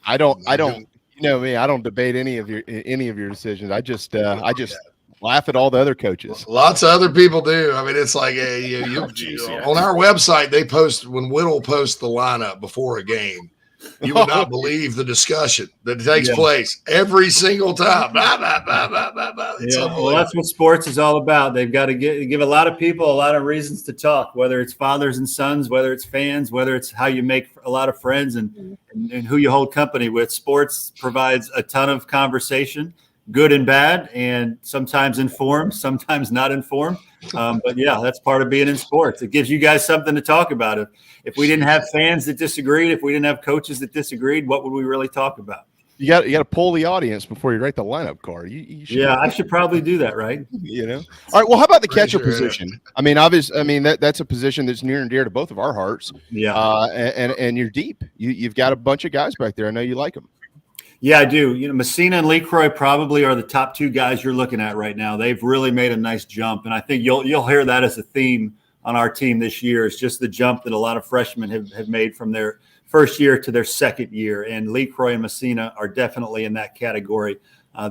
I don't, you know me, I don't debate any of your decisions. I just laugh at all the other coaches. Lots of other people do. I mean, it's like on our website, they post when Whittle posts the lineup before a game. You would not believe the discussion that takes place every single time. Well, that's what sports is all about. They've got to give a lot of people a lot of reasons to talk, whether it's fathers and sons, whether it's fans, whether it's how you make a lot of friends and who you hold company with. Sports provides a ton of conversation, good and bad, and sometimes informed, sometimes not informed. But yeah, that's part of being in sports. It gives you guys something to talk about. If we didn't have fans that disagreed, if we didn't have coaches that disagreed, what would we really talk about? You got to poll the audience before you write the lineup card. I should probably do that, right? You know. All right. Well, how about the catcher position? I mean, obviously, that's a position that's near and dear to both of our hearts. Yeah. And you're deep. You've got a bunch of guys back there. I know you like them. Yeah, I do. You know, Messina and LeCroy probably are the top two guys you're looking at right now. They've really made a nice jump, and I think you'll hear that as a theme on our team this year. It's just the jump that a lot of freshmen have made from their first year to their second year, and LeCroy and Messina are definitely in that category.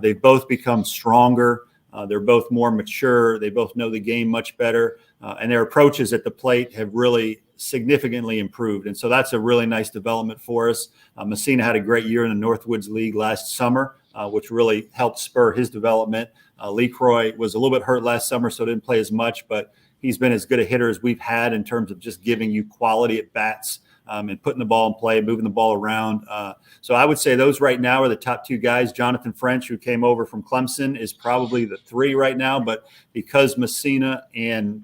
They've both become stronger. They're both more mature. They both know the game much better, and their approaches at the plate have really significantly improved. And so that's a really nice development for us. Messina had a great year in the Northwoods League last summer, which really helped spur his development. LeCroy was a little bit hurt last summer, so didn't play as much, but he's been as good a hitter as we've had in terms of just giving you quality at bats and putting the ball in play, moving the ball around. So I would say those right now are the top two guys. Jonathan French, who came over from Clemson, is probably the three right now, but because Messina and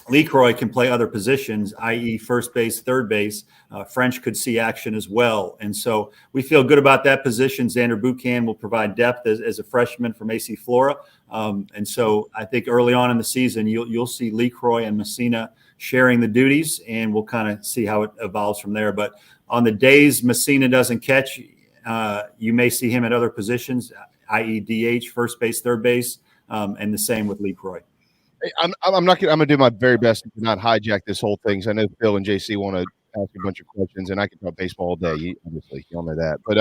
LeCroy can play other positions, i.e. first base, third base, French could see action as well. And so we feel good about that position. Xander Buchan will provide depth as a freshman from AC Flora. And so I think early on in the season, you'll see LeCroy and Messina sharing the duties, and we'll kind of see how it evolves from there. But on the days Messina doesn't catch, you may see him at other positions, i.e. DH, first base, third base, and the same with LeCroy. I'm gonna do my very best to not hijack this whole thing. So I know Phil and JC want to ask a bunch of questions, and I can talk baseball all day. Obviously, you all know that. But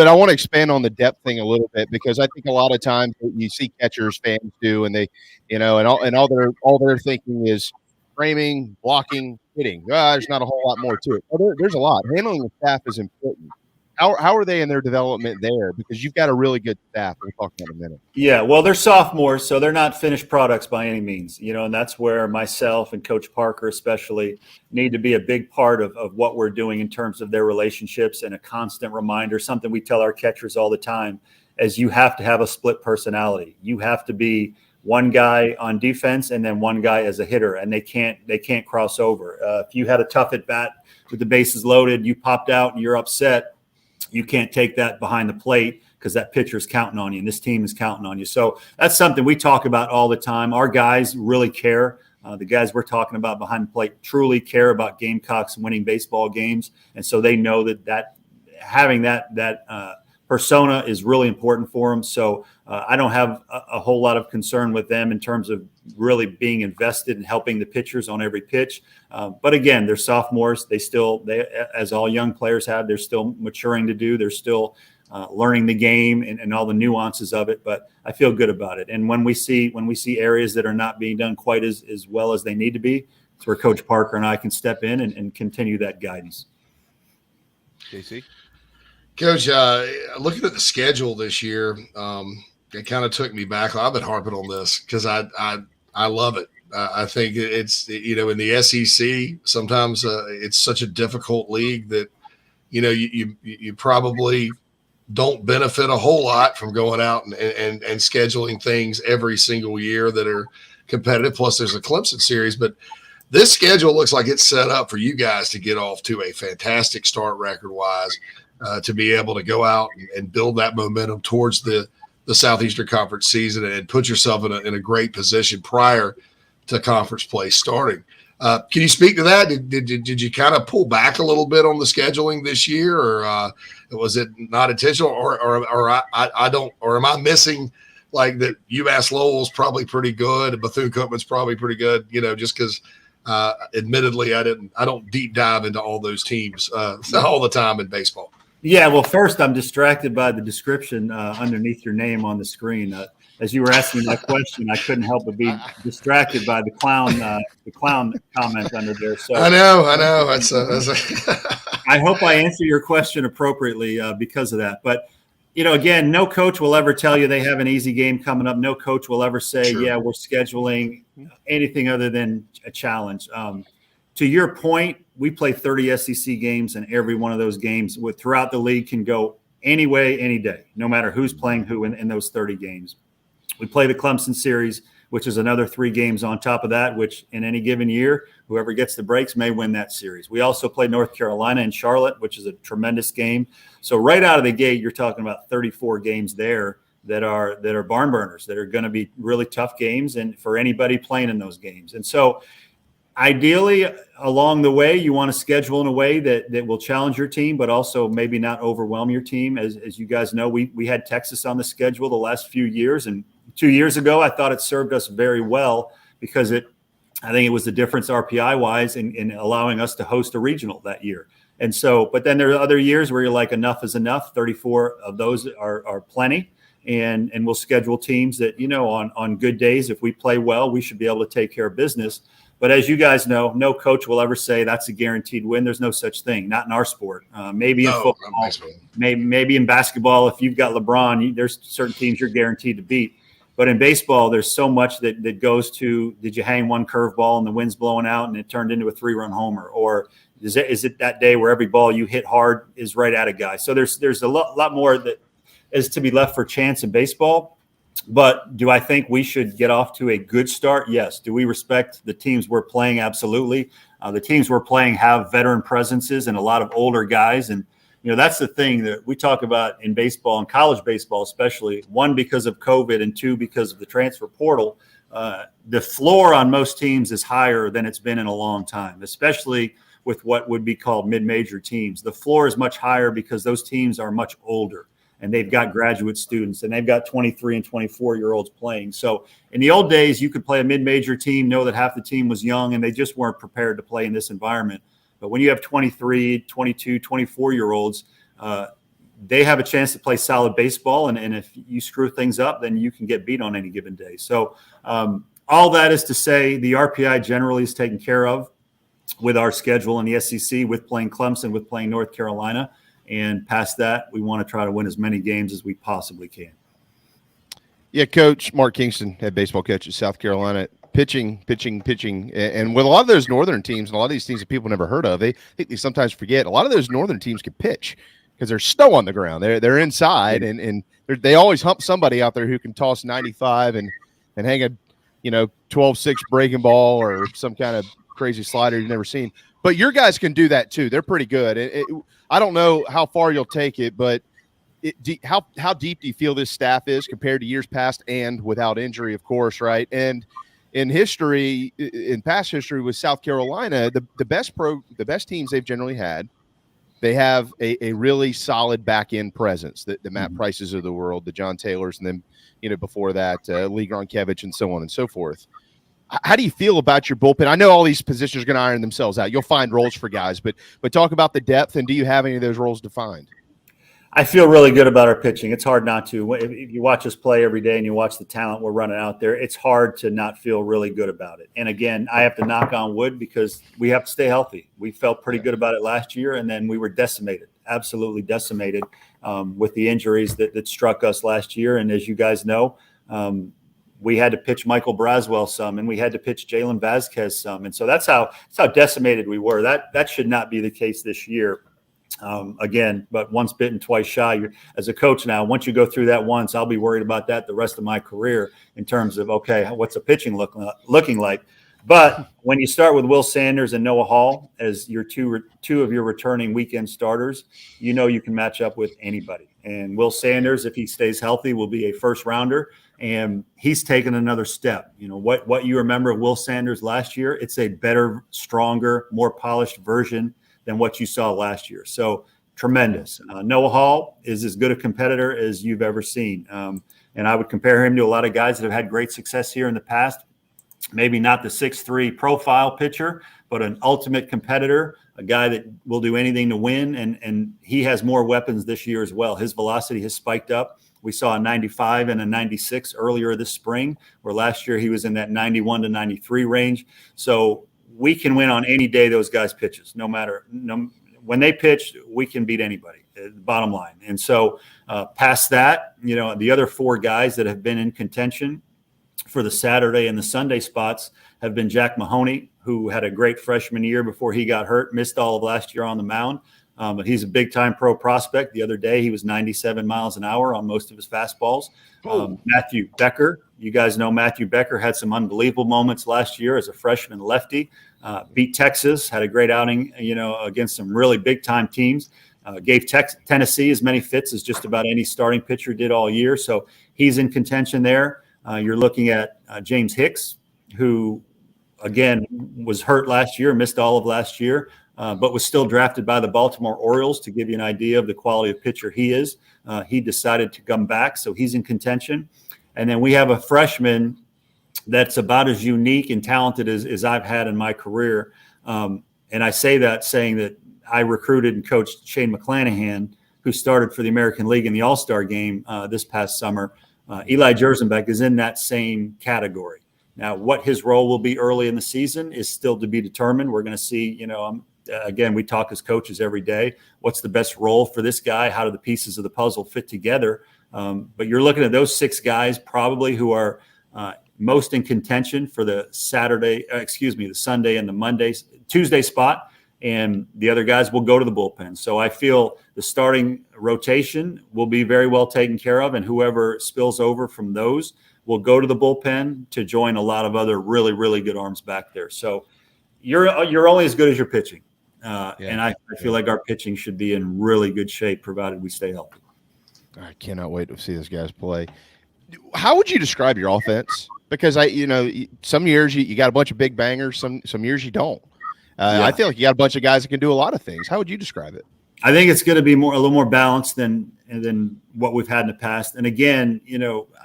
I want to expand on the depth thing a little bit, because I think a lot of times you see catchers, fans do, and they, and all they're thinking is framing, blocking, hitting. There's not a whole lot more to it. There's a lot. Handling the staff is important. How are they in their development there? Because you've got a really good staff. We'll talk about in a minute. Yeah, well, they're sophomores, so they're not finished products by any means. And that's where myself and Coach Parker especially need to be a big part of what we're doing in terms of their relationships, and a constant reminder, something we tell our catchers all the time, is you have to have a split personality. You have to be one guy on defense and then one guy as a hitter, and they can't cross over. If you had a tough at bat with the bases loaded, you popped out and you're upset, you can't take that behind the plate, because that pitcher's counting on you and this team is counting on you. So that's something we talk about all the time. Our guys really care. The guys we're talking about behind the plate truly care about Gamecocks winning baseball games. And so they know that having that persona is really important for them. So I don't have a whole lot of concern with them in terms of really being invested in helping the pitchers on every pitch. But again, they're sophomores. They as all young players have, they're still maturing to do. They're still learning the game and all the nuances of it. But I feel good about it. And when we see areas that are not being done quite as well as they need to be, it's where Coach Parker and I can step in and continue that guidance. JC? Coach, looking at the schedule this year, it kind of took me back. I've been harping on this because I love it. I think it's, in the SEC, sometimes it's such a difficult league that, you probably don't benefit a whole lot from going out and scheduling things every single year that are competitive. Plus there's a Clemson series, but this schedule looks like it's set up for you guys to get off to a fantastic start record wise. To be able to go out and build that momentum towards the Southeastern Conference season and put yourself in a great position prior to conference play starting. Can you speak to that? Did you kind of pull back a little bit on the scheduling this year, or was it not intentional, or am I missing like that? UMass Lowell's probably pretty good, and Bethune-Cookman's probably pretty good, just because Admittedly, I don't deep dive into all those teams all the time in baseball. Yeah, well, first I'm distracted by the description underneath your name on the screen. As you were asking that question, I couldn't help but be distracted by the clown comment under there. So I know. I hope I answer your question appropriately because of that. But again, no coach will ever tell you they have an easy game coming up. No coach will ever say, yeah, we're scheduling anything other than a challenge. To your point, we play 30 SEC games, and every one of those games throughout the league can go any way, any day, no matter who's playing who in those 30 games. We play the Clemson series, which is another 3 games on top of that, which in any given year, whoever gets the breaks may win that series. We also play North Carolina and Charlotte, which is a tremendous game. So right out of the gate, you're talking about 34 games there that are barn burners, that are going to be really tough games and for anybody playing in those games. And so ideally, along the way, you want to schedule in a way that will challenge your team, but also maybe not overwhelm your team. As you guys know, we had Texas on the schedule the last few years, and 2 years ago, I thought it served us very well because I think it was the difference RPI wise in allowing us to host a regional that year. And so, but then there are other years where you're like, enough is enough. 34 of those are plenty. And we'll schedule teams that, on good days, if we play well, we should be able to take care of business. But as you guys know, no coach will ever say that's a guaranteed win. There's no such thing, not in our sport. Maybe in football, maybe in basketball. If you've got LeBron, there's certain teams you're guaranteed to beat. But in baseball, there's so much that goes to, did you hang one curveball and the wind's blowing out and it turned into a 3-run homer? Or is it that day where every ball you hit hard is right at a guy? So there's a lot more that is to be left for chance in baseball. But do I think we should get off to a good start? Yes. Do we respect the teams we're playing? Absolutely. The teams we're playing have veteran presences and a lot of older guys. And that's the thing that we talk about in baseball and college baseball, especially, 1, because of COVID, and 2, because of the transfer portal. The floor on most teams is higher than it's been in a long time, especially with what would be called mid-major teams. The floor is much higher because those teams are much older and they've got graduate students and they've got 23 and 24-year-olds playing. So in the old days, you could play a mid-major team, know that half the team was young and they just weren't prepared to play in this environment. But when you have 23, 22, 24-year-olds, they have a chance to play solid baseball. And if you screw things up, then you can get beat on any given day. So all that is to say the RPI generally is taken care of with our schedule in the SEC, with playing Clemson, with playing North Carolina. And past that, we want to try to win as many games as we possibly can. Yeah, Coach Mark Kingston, head baseball coach at South Carolina. Pitching. And with a lot of those northern teams, and a lot of these teams that people never heard of, I think they sometimes forget, a lot of those northern teams can pitch because there's snow on the ground. They're inside, and they always hump somebody out there who can toss 95 and hang a 12-6 breaking ball or some kind of crazy slider you've never seen. But your guys can do that too. They're pretty good. I don't know how far you'll take it, but how deep do you feel this staff is compared to years past and without injury, of course, right? And in past history with South Carolina, the best teams they've generally had, they have a really solid back end presence. The Matt Prices of the world, the John Taylors, and then before that, Lee Gronkevich, and so on and so forth. How do you feel about your bullpen? I know all these positions are going to iron themselves out. You'll find roles for guys, but talk about the depth, and do you have any of those roles defined? I feel really good about our pitching. It's hard not to. If you watch us play every day and you watch the talent we're running out there, it's hard to not feel really good about it. And again, I have to knock on wood because we have to stay healthy. We felt pretty good about it last year, and then we were decimated, absolutely decimated with the injuries that struck us last year. And as you guys know, we had to pitch Michael Braswell some, and we had to pitch Jalen Vasquez some. And so that's how decimated we were. That should not be the case this year. Again, but once bitten, twice shy. As a coach now, once you go through that once, I'll be worried about that the rest of my career in terms of, okay, what's the pitching looking like? But when you start with Will Sanders and Noah Hall as your two of your returning weekend starters, you can match up with anybody. And Will Sanders, if he stays healthy, will be a first rounder. And he's taken another step. What you remember of Will Sanders last year, it's a better, stronger, more polished version than what you saw last year. So tremendous. Noah Hall is as good a competitor as you've ever seen. And I would compare him to a lot of guys that have had great success here in the past. maybe not the 6'3" profile pitcher, but an ultimate competitor, a guy that will do anything to win. And he has more weapons this year as well. His velocity has spiked up. We saw a 95 and a 96 earlier this spring, where last year he was in that 91 to 93 range. So we can win on any day those guys pitches, when they pitch, we can beat anybody, bottom line. And so past that, the other 4 guys that have been in contention for the Saturday and the Sunday spots have been Jack Mahoney, who had a great freshman year before he got hurt, missed all of last year on the mound. But he's a big-time pro prospect. The other day, he was 97 miles an hour on most of his fastballs. Matthew Becker, you guys know Matthew Becker had some unbelievable moments last year as a freshman lefty. Beat Texas, had a great outing, against some really big-time teams. Gave Tennessee as many fits as just about any starting pitcher did all year. So he's in contention there. You're looking at James Hicks, who, again, was hurt last year, missed all of last year, but was still drafted by the Baltimore Orioles. To give you an idea of the quality of pitcher he is, he decided to come back, so he's in contention. And then we have a freshman that's about as unique and talented as I've had in my career. And I say that saying that I recruited and coached Shane McClanahan, who started for the American League in the All-Star game this past summer. Eli Jersenbeck is in that same category. Now, what his role will be early in the season is still to be determined. We're going to see, again, we talk as coaches every day. What's the best role for this guy? How do the pieces of the puzzle fit together? But you're looking at those 6 guys probably who are most in contention for the Sunday and the Tuesday spot. And the other guys will go to the bullpen. So I feel the starting rotation will be very well taken care of, and whoever spills over from those will go to the bullpen to join a lot of other really, really good arms back there. So you're only as good as your pitching. And I feel like our pitching should be in really good shape, provided we stay healthy. I cannot wait to see those guys play. How would you describe your offense? Because some years you got a bunch of big bangers, some years you don't. I feel like you got a bunch of guys that can do a lot of things. How would you describe it? I think it's going to be a little more balanced than what we've had in the past. And again,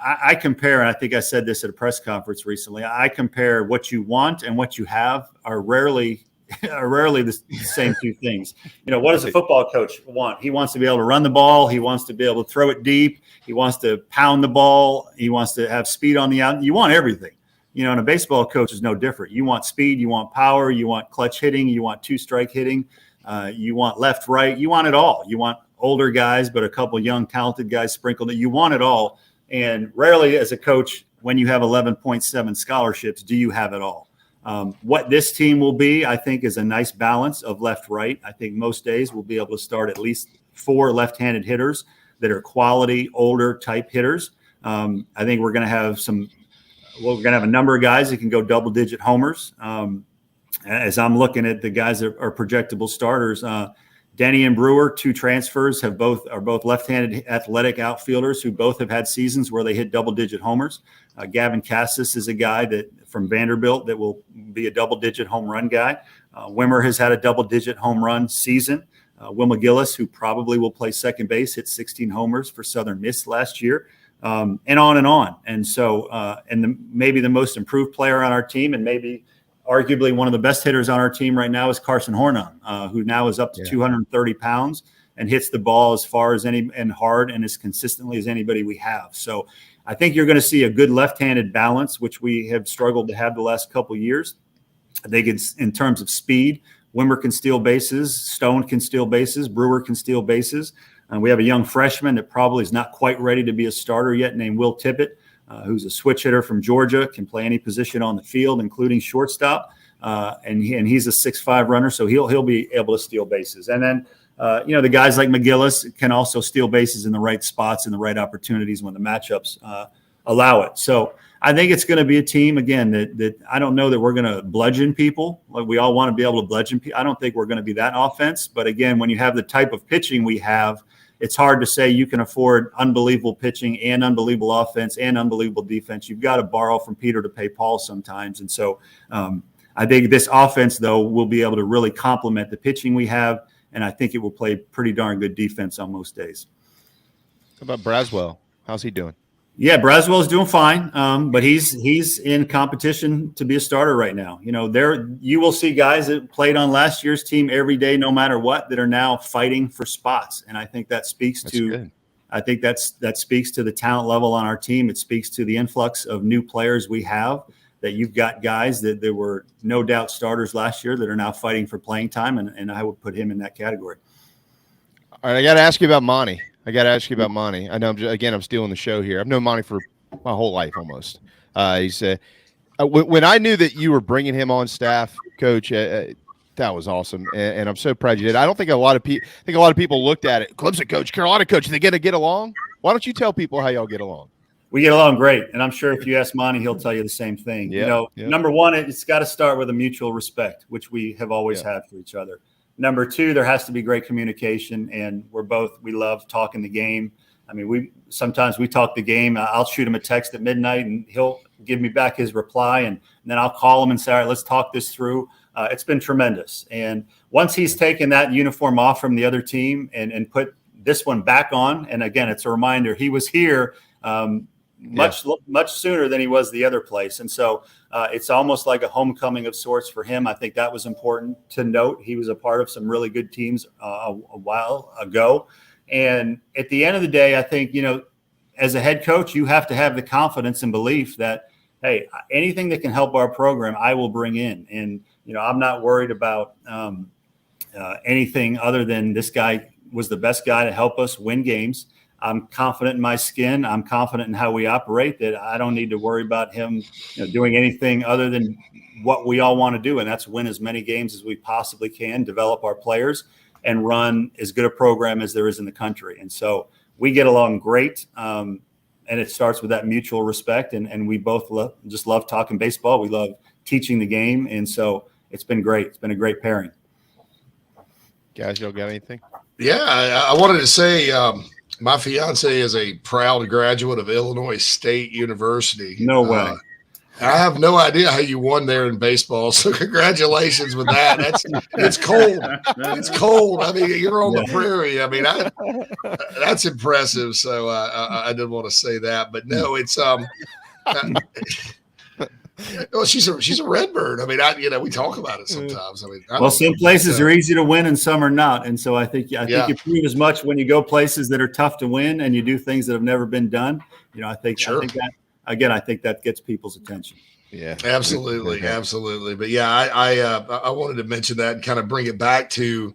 I compare, and I think I said this at a press conference recently, I compare what you want and what you have are rarely the same two things. What does a football coach want? He wants to be able to run the ball. He wants to be able to throw it deep. He wants to pound the ball. He wants to have speed on the out. You want everything. And a baseball coach is no different. You want speed, you want power, you want clutch hitting, you want 2-strike hitting, you want left, right, you want it all. You want older guys, but a couple young, talented guys sprinkled. You want it all. And rarely as a coach, when you have 11.7 scholarships, do you have it all? What this team will be, I think, is a nice balance of left, right. I think most days we'll be able to start at least 4 left-handed hitters that are quality, older type hitters. I think we're going to have a number of guys that can go double-digit homers. As I'm looking at the guys that are projectable starters, Denny and Brewer, 2 transfers, are both left-handed athletic outfielders who both have had seasons where they hit double-digit homers. Gavin Cassis is a guy from Vanderbilt that will be a double-digit home run guy. Wimmer has had a double-digit home run season. Will McGillis, who probably will play second base, hit 16 homers for Southern Miss last year. And on and on. And so, maybe the most improved player on our team, and maybe arguably one of the best hitters on our team right now, is Carson Hornung, who now is up to 230 pounds and hits the ball as far as and hard and as consistently as anybody we have. So I think you're going to see a good left-handed balance, which we have struggled to have the last couple of years. I think it's in terms of speed. Wimmer can steal bases. Stone can steal bases. Brewer can steal bases. We have a young freshman that probably is not quite ready to be a starter yet, named Will Tippett, who's a switch hitter from Georgia, can play any position on the field, including shortstop. And he's a 6'5" runner, so he'll be able to steal bases. And then, the guys like McGillis can also steal bases in the right spots and the right opportunities when the matchups allow it. So I think it's going to be a team, again, that I don't know that we're going to bludgeon people. Like we all want to be able to bludgeon people. I don't think we're going to be that offense. But again, when you have the type of pitching we have, it's hard to say you can afford unbelievable pitching and unbelievable offense and unbelievable defense. You've got to borrow from Peter to pay Paul sometimes. And so I think this offense, though, will be able to really complement the pitching we have, and I think it will play pretty darn good defense on most days. How about Braswell? How's he doing? Yeah, Braswell's doing fine, but he's in competition to be a starter right now. You know, you will see guys that played on last year's team every day, no matter what, that are now fighting for spots, and I think that speaks to. I think that speaks to the talent level on our team. It speaks to the influx of new players we have. That you've got guys that there were no doubt starters last year that are now fighting for playing time, and I would put him in that category. All right, I got to ask you about Monty. I know I'm stealing the show here. I've known Monty for my whole life almost. He's when I knew that you were bringing him on staff, Coach, that was awesome, and I'm so proud you did. I don't think a lot of people looked at it. Clemson coach, Carolina coach, they get along. Why don't you tell people how y'all get along? We get along great, and I'm sure if you ask Monty, he'll tell you the same thing. Number one, it's got to start with a mutual respect, which we have always had for each other. Number two, there has to be great communication, and we love talking the game. I mean, sometimes we talk the game. I'll shoot him a text at midnight, and he'll give me back his reply, and then I'll call him and say, all right, let's talk this through. It's been tremendous. And once he's taken that uniform off from the other team and put this one back on, and again, it's a reminder, he was here much sooner than he was the other place. And so it's almost like a homecoming of sorts for him. I think that was important to note. He was a part of some really good teams a while ago. And at the end of the day, I think, as a head coach, you have to have the confidence and belief that, hey, anything that can help our program, I will bring in. And, I'm not worried about anything other than this guy was the best guy to help us win games. I'm confident in my skin. I'm confident in how we operate, that I don't need to worry about him doing anything other than what we all want to do. And that's win as many games as we possibly can, develop our players, and run as good a program as there is in the country. And so we get along great. And it starts with that mutual respect. And we both just love talking baseball. We love teaching the game. And so it's been great. It's been a great pairing. Guys, y'all got anything? Yeah, I wanted to say my fiance is a proud graduate of Illinois State University. No way. I have no idea how you won there in baseball, so congratulations with that. It's cold. It's cold. I mean, you're on the prairie. I mean, that's impressive. So I didn't want to say that, but no, it's well, she's a Redbird. I mean, we talk about it sometimes. I mean, some places are easy to win and some are not, and so I think you prove as much when you go places that are tough to win and you do things that have never been done. I think that. Again, I think that gets people's attention. Yeah, absolutely. But yeah, I wanted to mention that and kind of bring it back to,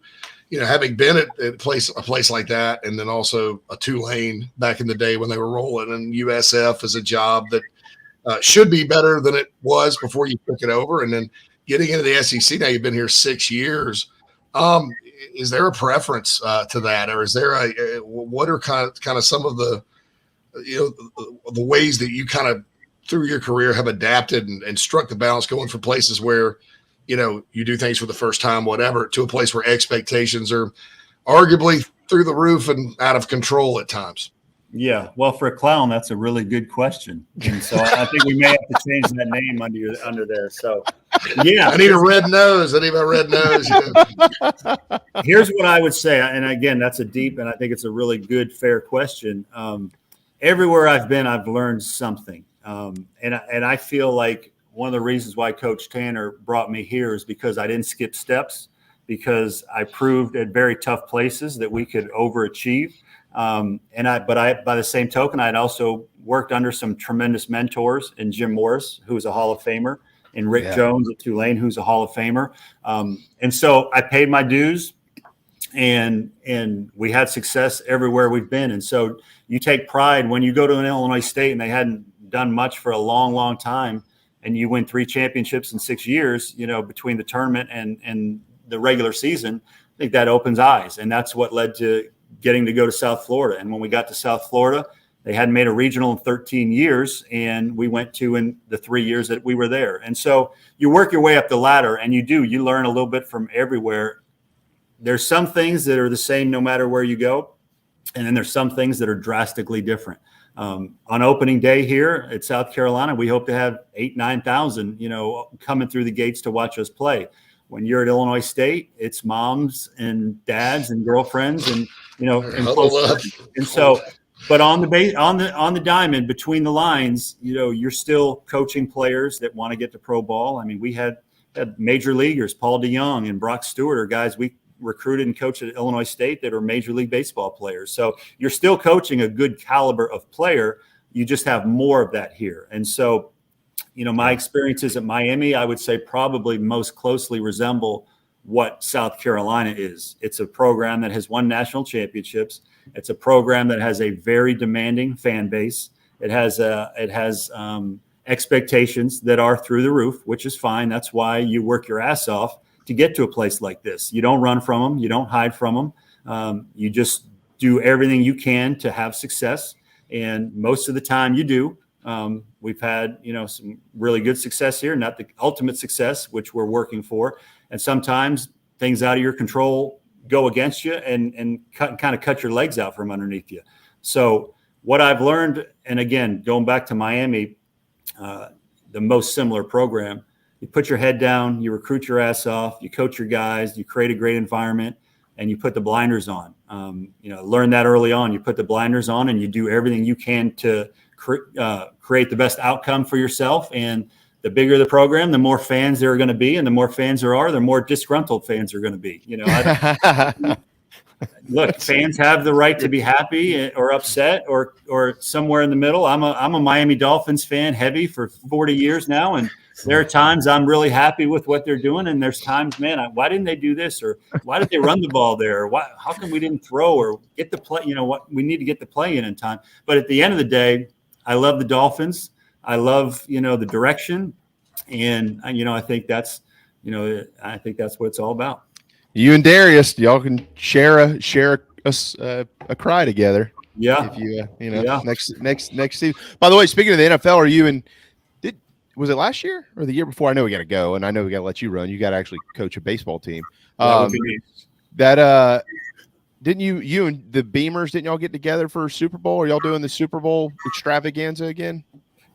having been at a place like that, and then also a Tulane back in the day when they were rolling, and USF is a job that should be better than it was before you took it over, and then getting into the SEC. Now you've been here 6 years. Is there a preference to that, or is there what are kind of some of the the ways that you kind of through your career have adapted and struck the balance, going from places where, you do things for the first time, whatever, to a place where expectations are arguably through the roof and out of control at times? Yeah. Well, for a clown, that's a really good question. And so I think we may have to change that name under there. So yeah, I need a red nose. I need my red nose. Here's what I would say. And again, that's a deep, and I think it's a really good, fair question. Everywhere I've been, I've learned something. And I feel like one of the reasons why Coach Tanner brought me here is because I didn't skip steps, because I proved at very tough places that we could overachieve. But by the same token, I'd also worked under some tremendous mentors in Jim Morris, who's a Hall of Famer, and Rick Jones at Tulane, who's a Hall of Famer. And so I paid my dues, and we had success everywhere we've been. And so you take pride when you go to an Illinois State and they hadn't done much for a long, long time, and you win 3 championships in 6 years, between the tournament and the regular season. I think that opens eyes, and that's what led to getting to go to South Florida. And when we got to South Florida, they hadn't made a regional in 13 years, and we went to in the 3 years that we were there. And so you work your way up the ladder, and you learn a little bit from everywhere. There's some things that are the same no matter where you go, and then there's some things that are drastically different. On opening day here at South Carolina, we hope to have 8,000-9,000, coming through the gates to watch us play. When you're at Illinois State, it's moms and dads and girlfriends and, and so But on the diamond, between the lines, you're still coaching players that want to get to pro ball. I mean, we had major leaguers, Paul DeYoung and Brock Stewart, are guys we recruited and coached at Illinois State that are Major League Baseball players. So you're still coaching a good caliber of player. You just have more of that here. And so, my experiences at Miami, I would say probably most closely resemble what South Carolina is. It's a program that has won national championships. It's a program that has a very demanding fan base. It has expectations that are through the roof, which is fine. That's why you work your ass off to get to a place like this. You don't run from them. You don't hide from them. You just do everything you can to have success. And most of the time you do. We've had, some really good success here, not the ultimate success, which we're working for. And sometimes things out of your control go against you and kind of cut your legs out from underneath you. So what I've learned, and again, going back to Miami, the most similar program, you put your head down, you recruit your ass off, you coach your guys, you create a great environment, and you put the blinders on. Learn that early on. You put the blinders on and you do everything you can to create the best outcome for yourself. And the bigger the program, the more fans there are going to be, and the more fans there are, the more disgruntled fans are going to be. Look, fans have the right to be happy or upset or somewhere in the middle. I'm a Miami Dolphins fan heavy for 40 years now, and there are times I'm really happy with what they're doing, and there's times, man, why didn't they do this, or why did they run the ball there, or how come we didn't throw or get the play? We need to get the play in time. But at the end of the day, I love the Dolphins. I love the direction, and I think that's what it's all about. You and Darius, y'all can share a cry together. Yeah. If you next season. By the way, speaking of the NFL, are you in? Was it last year or the year before? I know we got to go, and I know we got to let you run. You got to actually coach a baseball team. Didn't you and the Beamers, didn't y'all get together for Super Bowl? Are y'all doing the Super Bowl extravaganza again?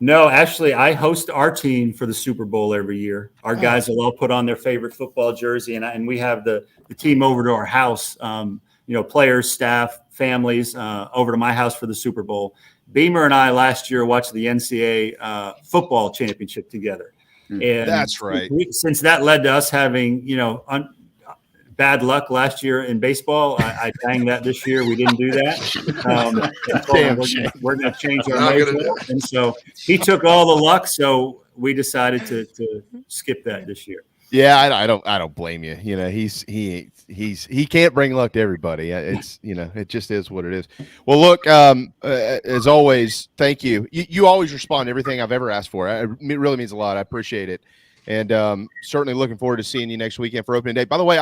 No, actually, I host our team for the Super Bowl every year. Our guys will all put on their favorite football jersey, and we have the team over to our house, players, staff, families, over to my house for the Super Bowl. Beamer and I last year watched the NCAA football championship together. And that's right. Since that led to us having, bad luck last year in baseball, I banged that this year. We didn't do that. We're going to change our major. And so he took all the luck. So we decided to skip that this year. Yeah, I don't blame you. He can't bring luck to everybody. It's it just is what it is. Well, look, as always, thank you. You always respond to everything I've ever asked for. It really means a lot. I appreciate it, and certainly looking forward to seeing you next weekend for opening day. By the way,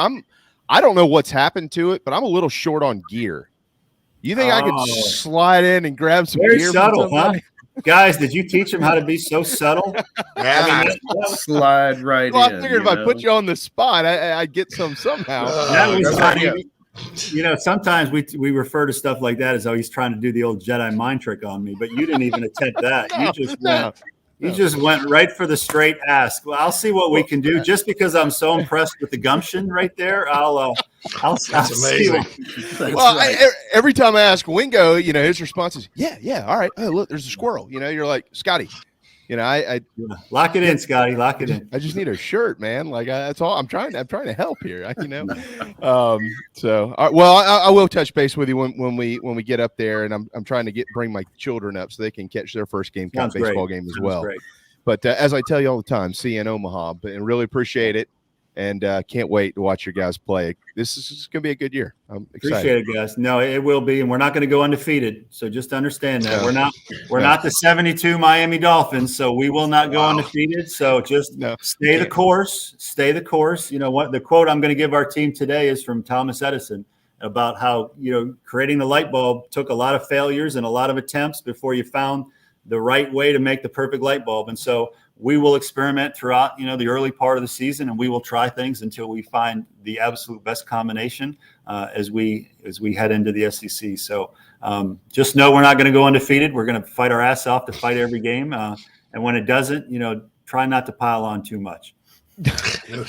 I don't know what's happened to it, but I'm a little short on gear. You think I could slide in and grab some very gear? Subtle, huh? Guys, did you teach him how to be so subtle? Yeah, slide right well, in. I figured if I put you on the spot, I'd get some somehow. Sometimes we refer to stuff like that as though he's trying to do the old Jedi mind trick on me, but you didn't even attempt that. You just went right for the straight ask. Well, I'll see what we can do. Just because I'm so impressed with the gumption right there, I'll That's amazing. Every time I ask Wingo, his response is, yeah, all right. Oh, look, there's a squirrel. You're like, Scotty, I lock it in, Scotty, lock it in. I just need a shirt, man. Like that's all I'm trying to help here. So, I will touch base with you when we get up there, and I'm trying to bring my children up so they can catch their first Gamecock baseball game as well. Great. But as I tell you all the time, see you in Omaha, and really appreciate it. And can't wait to watch your guys play. This is going to be a good year. I'm excited. Appreciate it, guys. No, it will be, and we're not going to go undefeated. So just understand that we're not the 72 Miami Dolphins. So we will not go undefeated. So just stay the course. Stay the course. You know what? The quote I'm going to give our team today is from Thomas Edison about how creating the light bulb took a lot of failures and a lot of attempts before you found the right way to make the perfect light bulb. And so we will experiment throughout, the early part of the season, and we will try things until we find the absolute best combination as we head into the SEC. So just know we're not going to go undefeated. We're going to fight our ass off to fight every game. And when it doesn't, try not to pile on too much.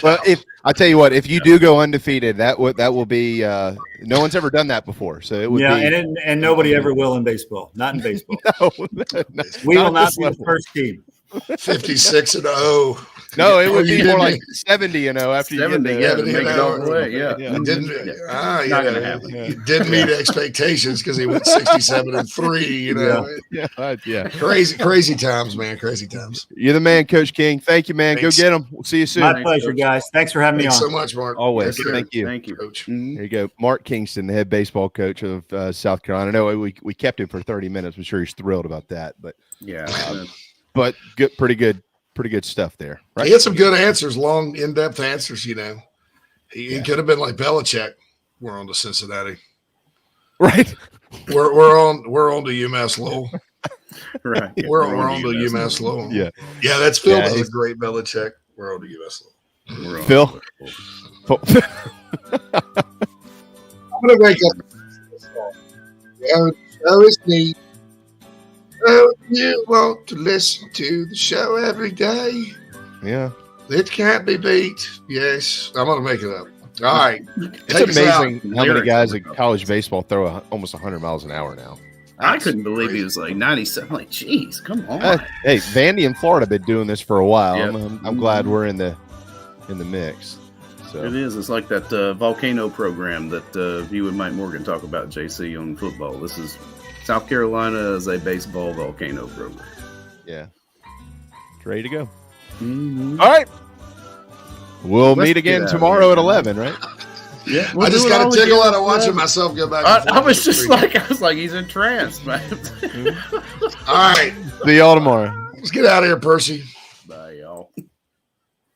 Well, if I tell you what, if you do go undefeated, that will be no one's ever done that before. So it would be, and nobody ever will in baseball. Not in baseball. No, we will not be the first team. 56-0. No, it would be more like 70-0 after 70, you get to make it all the way. Yeah. Not gonna happen. He didn't meet expectations because he went 67-3. You know, yeah. Crazy times, man. Crazy times. You're the man, Coach King. Thank you, man. Thanks. Go get him. We'll see you soon. My pleasure, guys. Thanks for having me on. Thanks so much, Mark. Always. Yes, Thank you. Thank you, Coach. There you go. Mark Kingston, the head baseball coach of South Carolina. I know we kept him for 30 minutes. I'm sure he's thrilled about that. But but good, pretty good stuff there. Right? He had some good answers, long, in-depth answers. You know, he could have been like Belichick. We're on to Cincinnati, right? We're on to UMass Lowell, right? We're on to UMass Lowell. Yeah. That's Phil. Yeah, that's a great Belichick. We're on to UMass Lowell. Phil. I'm gonna wake up. The show is neat. Oh, you want to listen to the show every day? Yeah. It can't be beat. Yes. I'm going to make it up. All right. It's amazing how many guys in college baseball throw almost 100 miles an hour now. I couldn't believe he was like 97. Like, geez, come on. Hey, Vandy and Florida have been doing this for a while. Yep. I'm glad we're in the mix. So. It is. It's like that volcano program that you and Mike Morgan talk about, JC, on football. This is South Carolina as a baseball volcano program. Yeah. It's ready to go. Mm-hmm. All right. We'll meet again tomorrow at 11, right? Yeah. I just got a tickle out of watching myself go back. I was like, he's in trance, man. All right. See y'all tomorrow. Let's get out of here, Percy.